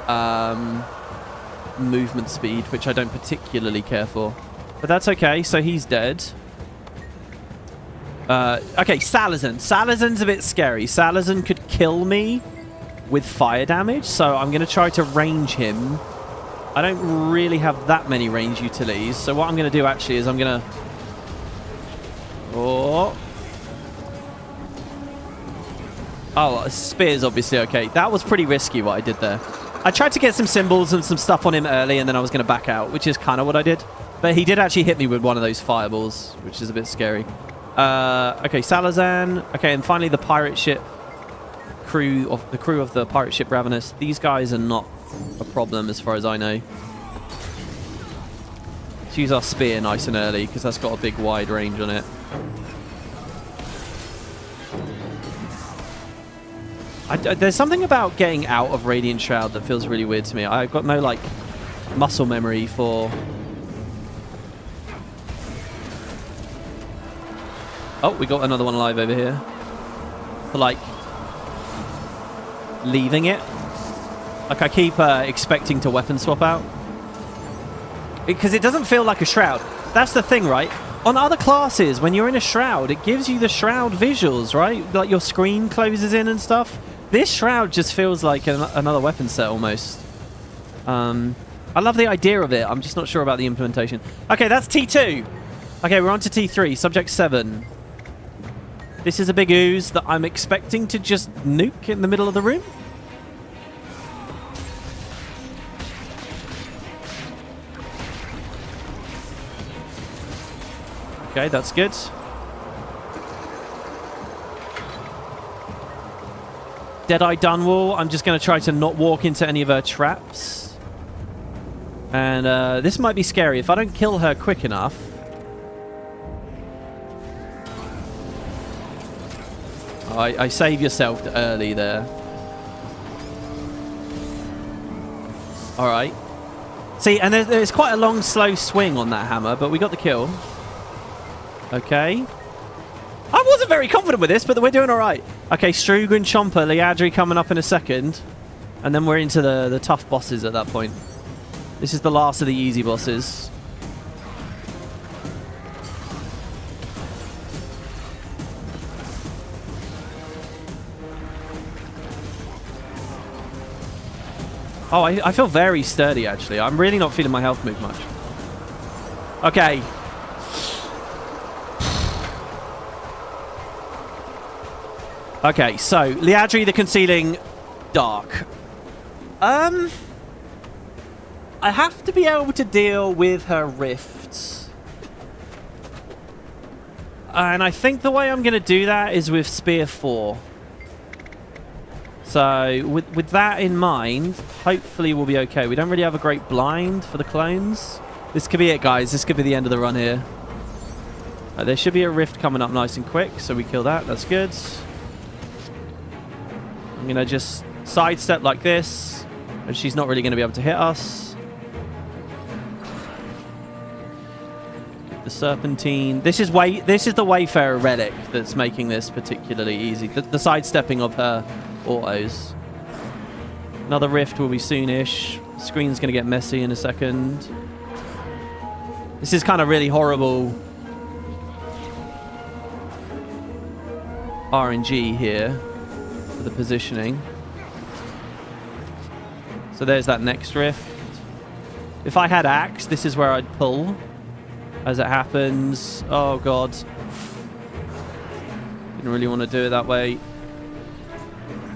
movement speed, which I don't particularly care for. But that's okay, so he's dead. Okay, Salazan. Salazan's a bit scary. Salazan could kill me with fire damage, so I'm going to try to range him. I don't really have that many range utilities, so what I'm going to do actually is I'm going to... Oh, Spear's obviously okay. That was pretty risky what I did there. I tried to get some symbols and some stuff on him early, and then I was going to back out, which is kind of what I did. But he did actually hit me with one of those fireballs, which is a bit scary. Okay, Salazan. Okay, and finally the pirate ship crew of the pirate ship Ravenous. These guys are not a problem as far as I know. Let's use our spear nice and early because that's got a big wide range on it. There's something about getting out of Radiant Shroud that feels really weird to me. I've got no like muscle memory for... Oh, we got another one alive over here. For, like, leaving it. Like, I keep expecting to weapon swap out. Because it doesn't feel like a Shroud. That's the thing, right? On other classes, when you're in a Shroud, it gives you the Shroud visuals, right? Like, your screen closes in and stuff. This Shroud just feels like another weapon set, almost. I love the idea of it. I'm just not sure about the implementation. Okay, that's T2. Okay, we're on to T3. Subject 7. This is a big ooze that I'm expecting to just nuke in the middle of the room. Okay, that's good. Deadeye Dunwall. I'm just going to try to not walk into any of her traps. And this might be scary. If I don't kill her quick enough... I save yourself early there. Alright. See, and there's quite a long, slow swing on that hammer, but we got the kill. Okay. I wasn't very confident with this, but we're doing alright. Okay, Strugan, Chomper, Leadri coming up in a second. And then we're into the tough bosses at that point. This is the last of the easy bosses. Oh, I feel very sturdy, actually. I'm really not feeling my health move much. Okay. Okay, so, Leadri the Concealing Dark. I have to be able to deal with her rifts. And I think the way I'm going to do that is with Spear 4. So, with that in mind, hopefully we'll be okay. We don't really have a great blind for the clones. This could be it, guys. This could be the end of the run here. There should be a rift coming up nice and quick, so we kill that. That's good. I'm going to just sidestep like this, and she's not really going to be able to hit us. the Serpentine. This is the Wayfarer relic that's making this particularly easy. The sidestepping of her autos. Another rift will be soonish. Screen's going to get messy in a second. This is kind of really horrible RNG here for the positioning. So there's that next rift. If I had axe, this is where I'd pull as it happens. Oh god. Didn't really want to do it that way.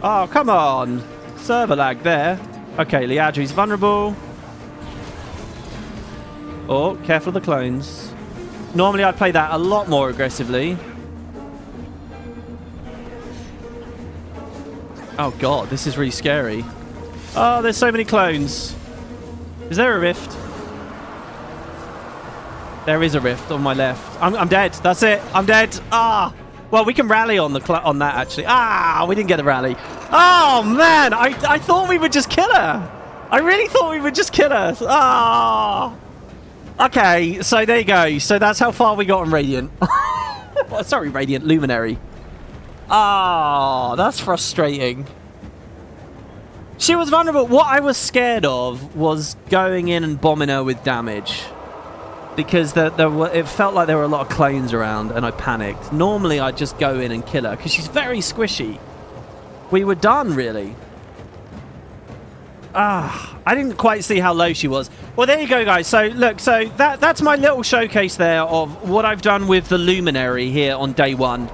Oh, come on. Server lag there. Okay, Leadri's vulnerable. Oh, careful of the clones. Normally I'd play that a lot more aggressively. Oh god, this is really scary. Oh, there's so many clones. Is there a rift? There is a rift on my left. I'm dead. That's it. I'm dead. Ah. Well, we can rally on on that, actually. Ah, we didn't get a rally. Oh, man. I thought we would just kill her. I really thought we would just kill her. Ah. Okay, so there you go. So that's how far we got on Radiant. Sorry, Radiant. Luminary. Ah, that's frustrating. She was vulnerable. What I was scared of was going in and bombing her with damage. Because it felt like there were a lot of clones around and I panicked. Normally I'd just go in and kill her because she's very squishy. We were done, really. Ah, I didn't quite see how low she was. Well, there you go, guys. So, look, so that's my little showcase there of what I've done with the Luminary here on day one.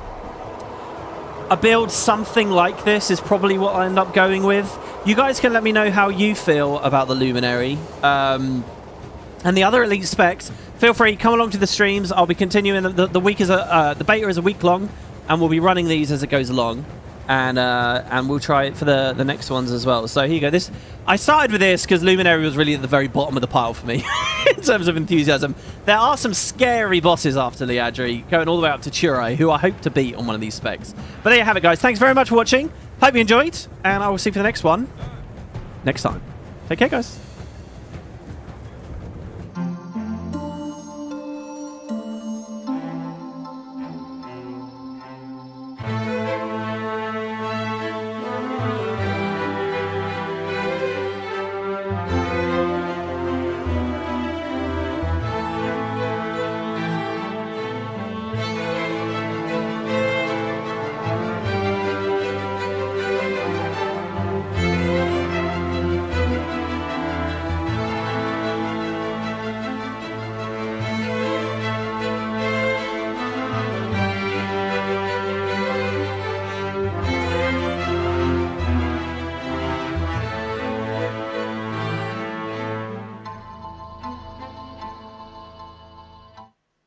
A build something like this is probably what I end up going with. You guys can let me know how you feel about the Luminary. And the other elite specs, feel free, come along to the streams. I'll be continuing. The week is the beta is a week long, and we'll be running these as it goes along, and we'll try it for the next ones as well. So here you go. I started with this because Luminary was really at the very bottom of the pile for me in terms of enthusiasm. There are some scary bosses after Leadri, going all the way up to Churai, who I hope to beat on one of these specs. But there you have it, guys. Thanks very much for watching. Hope you enjoyed, and I will see you for the next one next time. Take care, guys.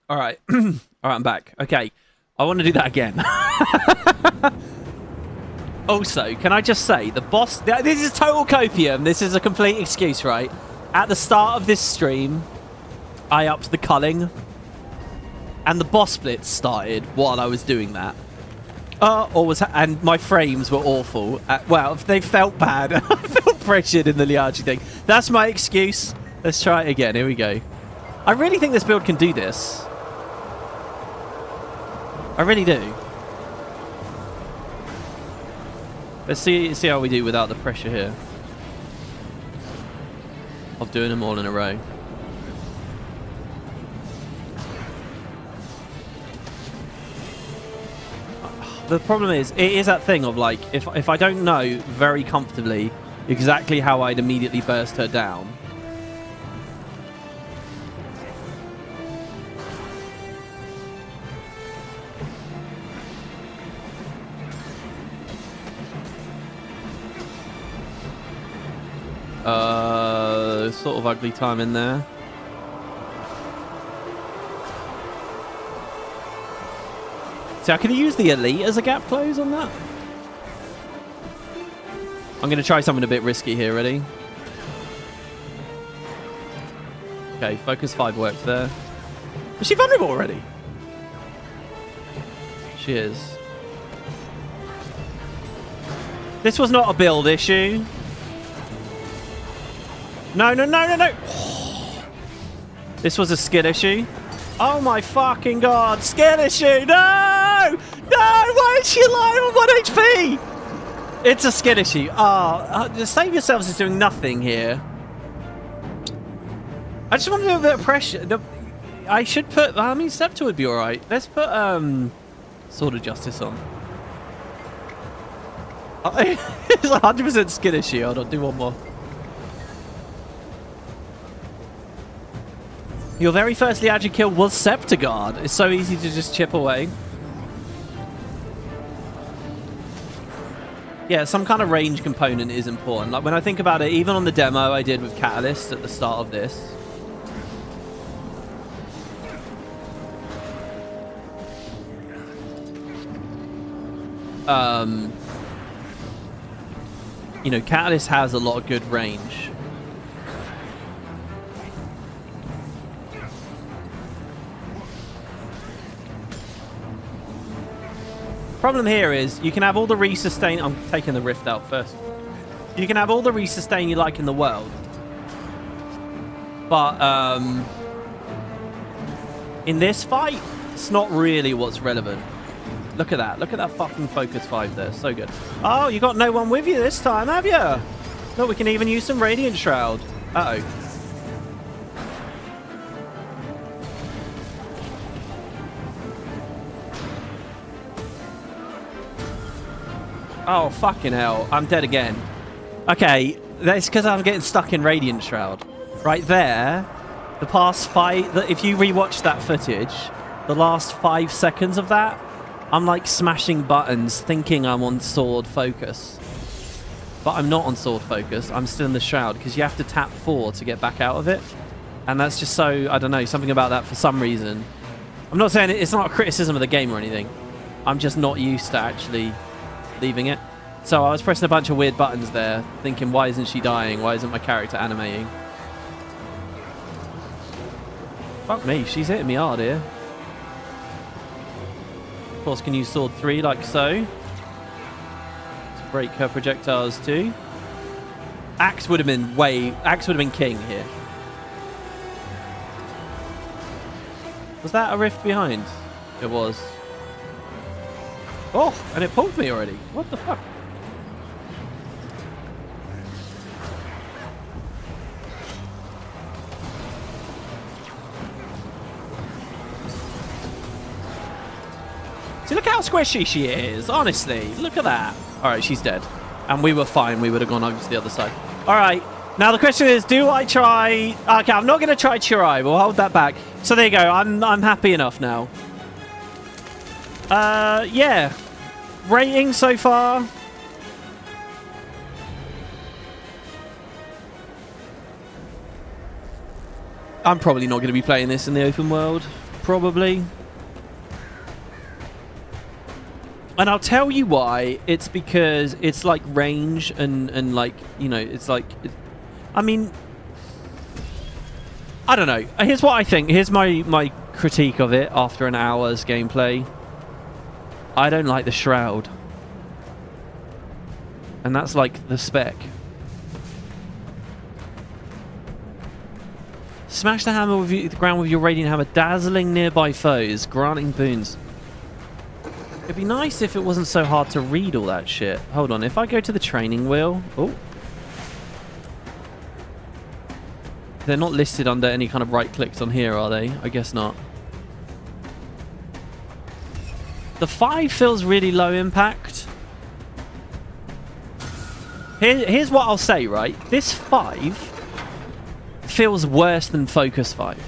All right. All right, I'm back. Okay. I want to do that again. Also, can I just say, the boss... This is total copium. This is a complete excuse, right? At the start of this stream, I upped the culling, and the boss blitz started while I was doing that. And my frames were awful. Well, they felt bad. I felt pressured in the Leadri thing. That's my excuse. Let's try it again. Here we go. I really think this build can do this. I really do. Let's see how we do without the pressure here of doing them all in a row. The problem is, it is that thing of like, if I don't know very comfortably exactly how I'd immediately burst her down, sort of ugly time in there. So can you use the elite as a gap close on that? I'm going to try something a bit risky here. Ready? Okay, focus 5 worked there. Is she vulnerable already? She is. This was not a build issue. No, no, no, no, no. This was a skill issue. Oh my fucking god. Skill issue. No! No! Why is she alive on 1 HP? It's a skill issue. Just save yourselves is doing nothing here. I just want to do a bit of pressure. I should put... I mean, Scepter would be alright. Let's put Sword of Justice on. It's 100% skill issue. Hold on, do one more. Your very first Leadri kill was Scepter Guard. It's so easy to just chip away. Yeah, some kind of range component is important. Like when I think about it, even on the demo I did with Catalyst at the start of this. You know, Catalyst has a lot of good range. Problem here is you can have all the resustain. I'm taking the rift out first. You can have all the resustain you like in the world, but in this fight, it's not really what's relevant. Look at that. Look at that fucking focus 5 there. So good. Oh, you got no one with you this time, have you? Look, we can even use some Radiant Shroud. Uh-oh. Oh, fucking hell. I'm dead again. Okay, that's because I'm getting stuck in Radiant Shroud. Right there, the past 5... If you rewatch that footage, the last 5 seconds of that, I'm like smashing buttons thinking I'm on sword focus. But I'm not on sword focus. I'm still in the shroud because you have to tap 4 to get back out of it. And that's just so... I don't know, something about that for some reason. I'm not saying it's not a criticism of the game or anything. I'm just not used to actually leaving it. So I was pressing a bunch of weird buttons there, thinking, why isn't she dying? Why isn't my character animating? Fuck me, she's hitting me hard here. Of course, can use sword 3 like so. To break her projectiles too. Axe would have been king here. Was that a rift behind? It was. Oh, and it pulled me already. What the fuck? See, look how squishy she is. Honestly, look at that. All right, she's dead. And we were fine. We would have gone over to the other side. All right. Now the question is, do I try... Okay, I'm not going to try Churai. We'll hold that back. So there you go. I'm happy enough now. Yeah. Rating so far. I'm probably not going to be playing this in the open world. Probably. And I'll tell you why. It's because it's like range and like, you know, it's like... I mean... I don't know. Here's what I think. Here's my critique of it after an hour's gameplay. I don't like the shroud. And that's like the spec. Smash the hammer with the ground with your radiant hammer, dazzling nearby foes, granting boons. It'd be nice if it wasn't so hard to read all that shit. Hold on, if I go to the training wheel... Oh. They're not listed under any kind of right clicks on here, are they? I guess not. The 5 feels really low impact. Here's what I'll say, right? This 5 feels worse than Focus 5.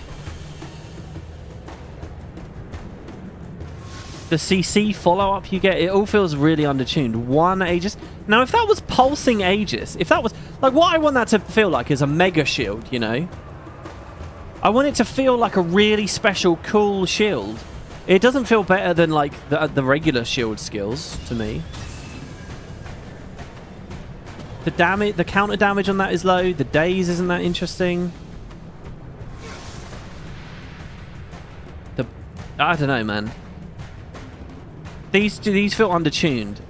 The CC follow-up you get, it all feels really undertuned. 1 Aegis. Now, if that was pulsing Aegis, if that was... Like, what I want that to feel like is a mega shield, you know? I want it to feel like a really special, cool shield. It doesn't feel better than, like, the regular shield skills, to me. The damage, the counter damage on that is low. The daze isn't that interesting. I don't know, man. These feel undertuned.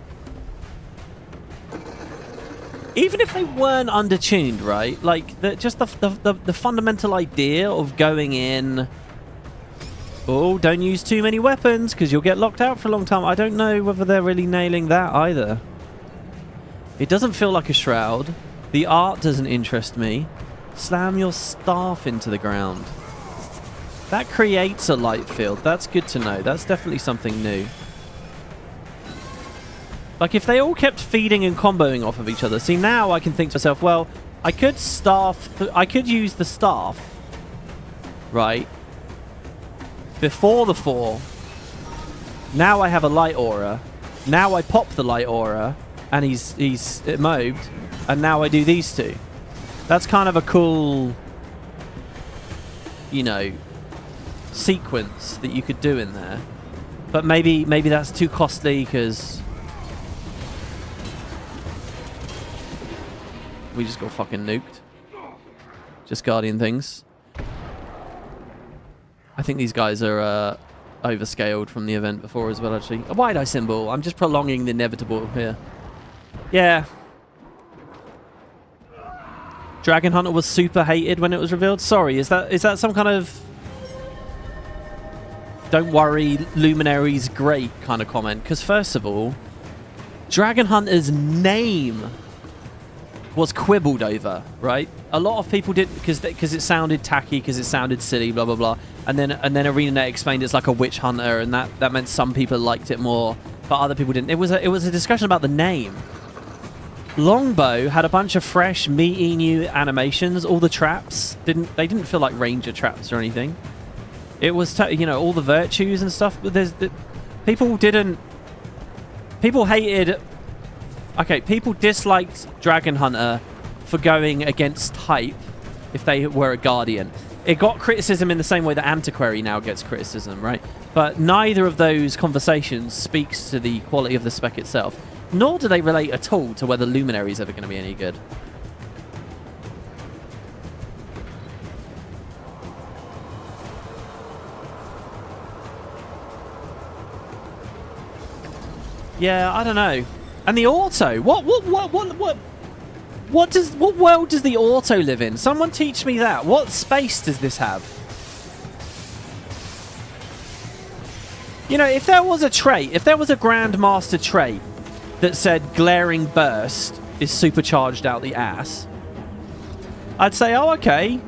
Even if they weren't undertuned, right? Like just the fundamental idea of going in Oh, don't use too many weapons because you'll get locked out for a long time. I don't know whether they're really nailing that either. It doesn't feel like a shroud. The art doesn't interest me. Slam your staff into the ground. That creates a light field. That's good to know. That's definitely something new. Like, if they all kept feeding and comboing off of each other. See, now I can think to myself, well, I could I could use the staff, right, before the 4. Now I have a light aura. Now I pop the light aura, and he's mobbed, and now I do these 2. That's kind of a cool, you know, sequence that you could do in there. But maybe that's too costly because we just got fucking nuked. Just guardian things. I think these guys are overscaled from the event before as well, actually. A wide-eye symbol. I'm just prolonging the inevitable here. Yeah. Dragon Hunter was super hated when it was revealed. Sorry, is that some kind of don't worry, Luminary's great kind of comment? Because first of all, Dragon Hunter's name was quibbled over, right? A lot of people did because it sounded tacky, because it sounded silly, blah blah blah. And then Arenanet explained it's like a witch hunter, and that meant some people liked it more, but other people didn't. It was a discussion about the name. Longbow had a bunch of fresh, meaty new animations. All the traps didn't feel like ranger traps or anything. It was you know, all the virtues and stuff. But people hated. Okay, people disliked Dragon Hunter for going against hype if they were a Guardian. It got criticism in the same way that Antiquary now gets criticism, right? But neither of those conversations speaks to the quality of the spec itself, nor do they relate at all to whether Luminary is ever going to be any good. Yeah, I don't know. And the auto, what world does the auto live in? Someone teach me that. What space does this have? You know, if there was a trait, if there was a Grandmaster trait that said glaring burst is supercharged out the ass, I'd say, oh, okay,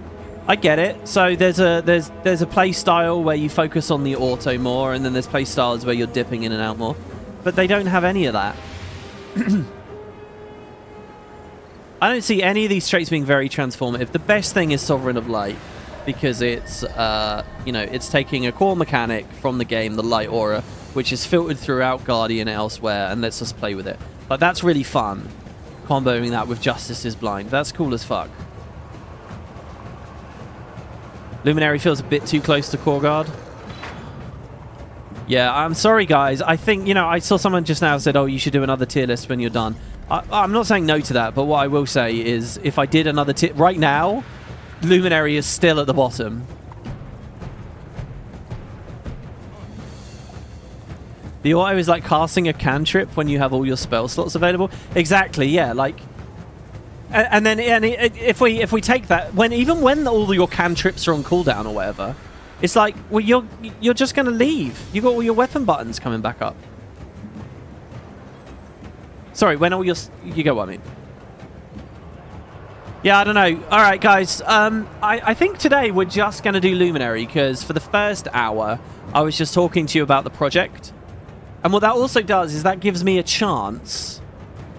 I get it. So there's a play style where you focus on the auto more, and then there's play styles where you're dipping in and out more. But they don't have any of that. I don't see any of these traits being very transformative. The best thing is Sovereign of Light, because it's you know, it's taking a core mechanic from the game, the light aura, which is filtered throughout Guardian elsewhere, and lets us play with it. But that's really fun, comboing that with Justice is Blind. That's cool as fuck. Luminary feels a bit too close to Core Guard. Yeah, I'm sorry, guys. I think, you know, I saw someone just now said, oh, you should do another tier list when you're done. I'm not saying no to that, but what I will say is if I did another tier... Right now, Luminary is still at the bottom. The auto is like casting a cantrip when you have all your spell slots available. Exactly, yeah, like... And then if we take that, even when all your cantrips are on cooldown or whatever... It's like, well, you're just going to leave. You got all your weapon buttons coming back up. Sorry, when all your... You get what I mean. Yeah, I don't know. All right, guys. I think today we're just going to do Luminary, because for the first hour, I was just talking to you about the project. And what that also does is that gives me a chance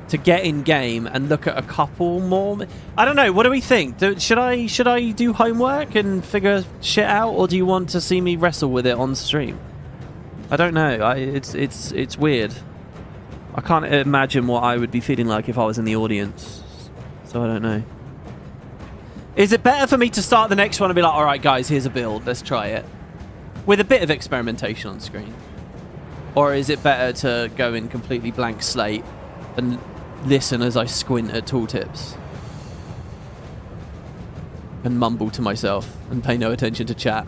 to get in game and look at a couple more. I don't know. What do we think? Should I do homework and figure shit out, or do you want to see me wrestle with it on stream? I don't know. It's weird. I can't imagine what I would be feeling like if I was in the audience. So I don't know. Is it better for me to start the next one and be like, all right, guys, here's a build. Let's try it, with a bit of experimentation on screen, or is it better to go in completely blank slate and listen as I squint at tooltips and mumble to myself and pay no attention to chat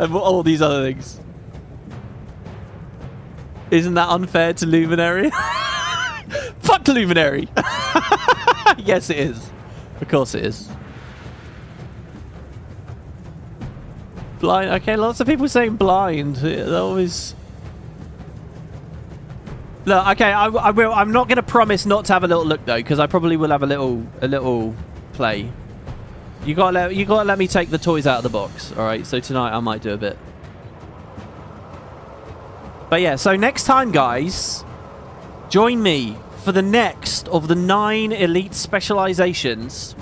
and all these other things? Isn't that unfair to Luminary? Fuck Luminary! Yes, it is. Of course it is. Blind. Okay, lots of people saying blind. They always. Look, okay, I will. I'm not going to promise not to have a little look though, because I probably will have a little play. You gotta let me take the toys out of the box. All right. So tonight I might do a bit. But yeah. So next time, guys, join me for the next of the 9 elite specializations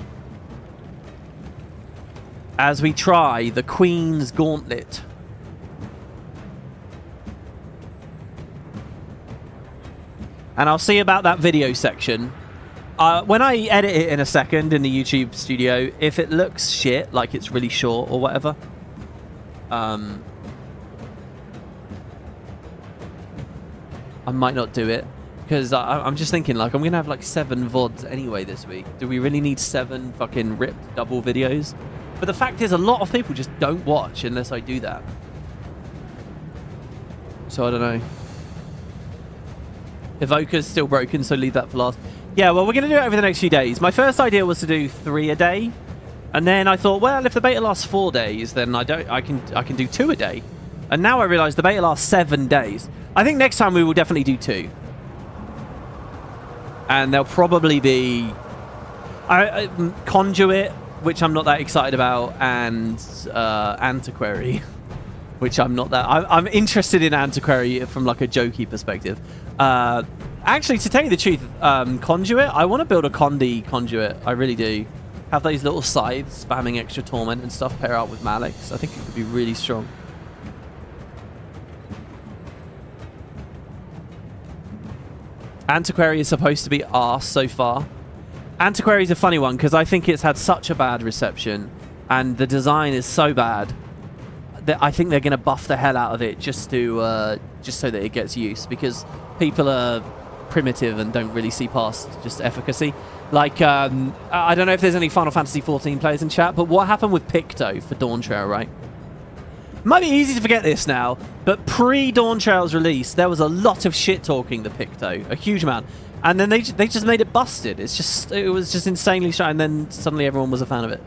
as we try the Queen's Gauntlet. And I'll see about that video section. When I edit it in a second in the YouTube studio, if it looks shit, like it's really short or whatever, I might not do it. Because I'm just thinking, like, I'm going to have, like, 7 VODs anyway this week. Do we really need 7 fucking ripped double videos? But the fact is, a lot of people just don't watch unless I do that. So, I don't know. Evoker's still broken, so leave that for last. Yeah, well, we're going to do it over the next few days. My first idea was to do 3 a day. And then I thought, well, if the beta lasts 4 days, then I can do 2 a day. And now I realise the beta lasts 7 days. I think next time we will definitely do 2. And there'll probably be Conduit, which I'm not that excited about, and Antiquary, which I'm not that... I'm interested in Antiquary from like a jokey perspective. Actually, to tell you the truth, Conduit, I want to build a Conduit. I really do. Have those little scythes spamming extra torment and stuff, pair out with Malix. I think it could be really strong. Antiquary is supposed to be arse so far. Antiquary is a funny one because I think it's had such a bad reception and the design is so bad that I think they're going to buff the hell out of it just so that it gets use, because people are primitive and don't really see past just efficacy. Like, I don't know if there's any Final Fantasy 14 players in chat, but what happened with Picto for Dawn Trail, right? Might be easy to forget this now, but pre-Dawn Trail's release, there was a lot of shit-talking the Picto, a huge amount. And then they just made it busted. It was just insanely shy, and then suddenly everyone was a fan of it.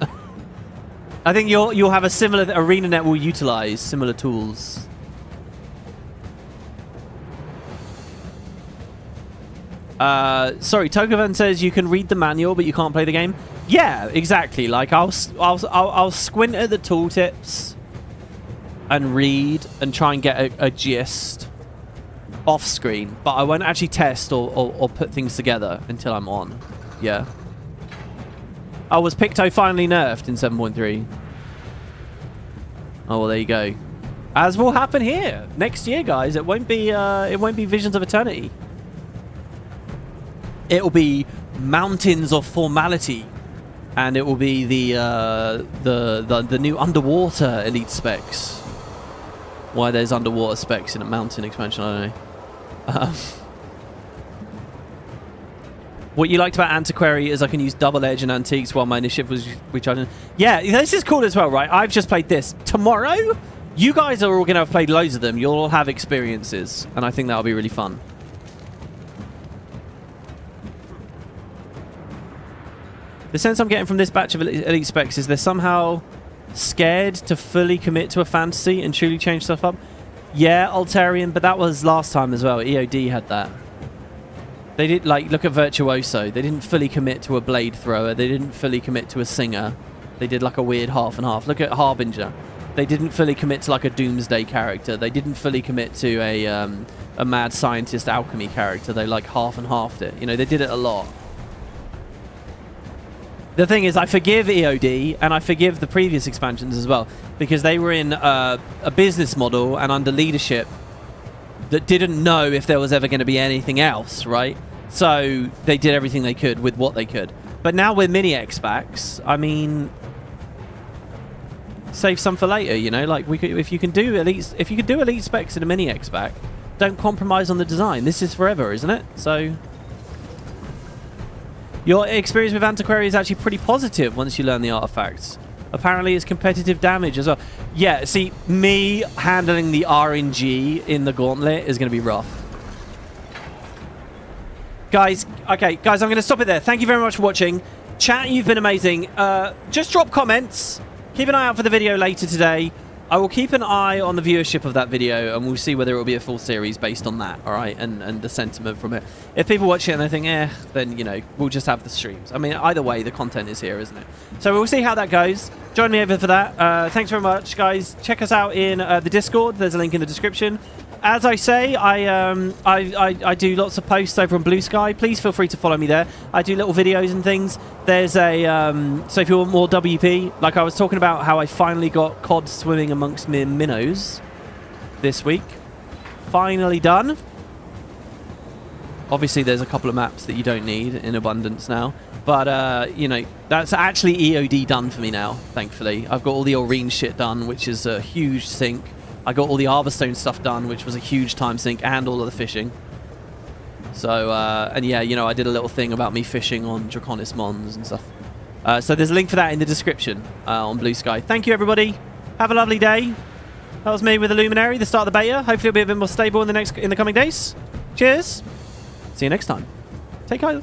I think you'll have a similar... Arenanet will utilize similar tools. Sorry, Togovan says you can read the manual, but you can't play the game. Yeah, exactly. Like, I'll squint at the tooltips and read and try and get a gist off screen, but I won't actually test or put things together until I'm on. Yeah. Oh, was Picto finally nerfed in 7.3? Oh, well, there you go. As will happen here next year, guys. It won't be Visions of Eternity. It will be Mountains of Formality, and it will be the new underwater elite specs. Why there's underwater specs in a mountain expansion, I don't know. What you liked about Antiquary is I can use double edge and antiques while my initiative was recharging. Yeah, this is cool as well, right? I've just played this. Tomorrow, you guys are all going to have played loads of them. You'll all have experiences, and I think that'll be really fun. The sense I'm getting from this batch of elite specs is they're somehow scared to fully commit to a fantasy and truly change stuff up. Yeah, Altarian, but that was last time as well. EOD had that. They did, like, look at Virtuoso. They didn't fully commit to a blade thrower. They didn't fully commit to a singer. They did like a weird half and half. Look at Harbinger. They didn't fully commit to like a Doomsday character. They didn't fully commit to a mad scientist alchemy character. They like half and halved it. You know, they did it a lot. The thing is, I forgive EOD, and I forgive the previous expansions as well, because they were in a business model and under leadership that didn't know if there was ever going to be anything else, right? So they did everything they could with what they could. But now with mini X-Packs, I mean, save some for later, you know? Like, we could, if you can do elite specs in a mini X-Pack, don't compromise on the design. This is forever, isn't it? So your experience with Antiquary is actually pretty positive once you learn the artifacts. Apparently it's competitive damage as well. Yeah, see, me handling the RNG in the Gauntlet is going to be rough. Guys, okay, guys, I'm going to stop it there. Thank you very much for watching. Chat, you've been amazing. Just drop comments. Keep an eye out for the video later today. I will keep an eye on the viewership of that video, and we'll see whether it will be a full series based on that, all right, and the sentiment from it. If people watch it and they think, then, you know, we'll just have the streams. I mean, either way, the content is here, isn't it? So we'll see how that goes. Join me over for that. Thanks very much, guys. Check us out in the Discord. There's a link in the description. As I say, I do lots of posts over on Blue Sky. Please feel free to follow me there. I do little videos and things. There's a so if you want more WP, like I was talking about how I finally got cod swimming amongst mere minnows this week. Finally done. Obviously, there's a couple of maps that you don't need in abundance now. But, you know, that's actually EOD done for me now, thankfully. I've got all the Arenanet shit done, which is a huge sink. I got all the Arborstone stuff done, which was a huge time sink, and all of the fishing. So, and yeah, you know, I did a little thing about me fishing on Draconis Mons and stuff. So there's a link for that in the description on Blue Sky. Thank you, everybody. Have a lovely day. That was me with the Luminary, the start of the beta. Hopefully it'll be a bit more stable in the coming days. Cheers. See you next time. Take care.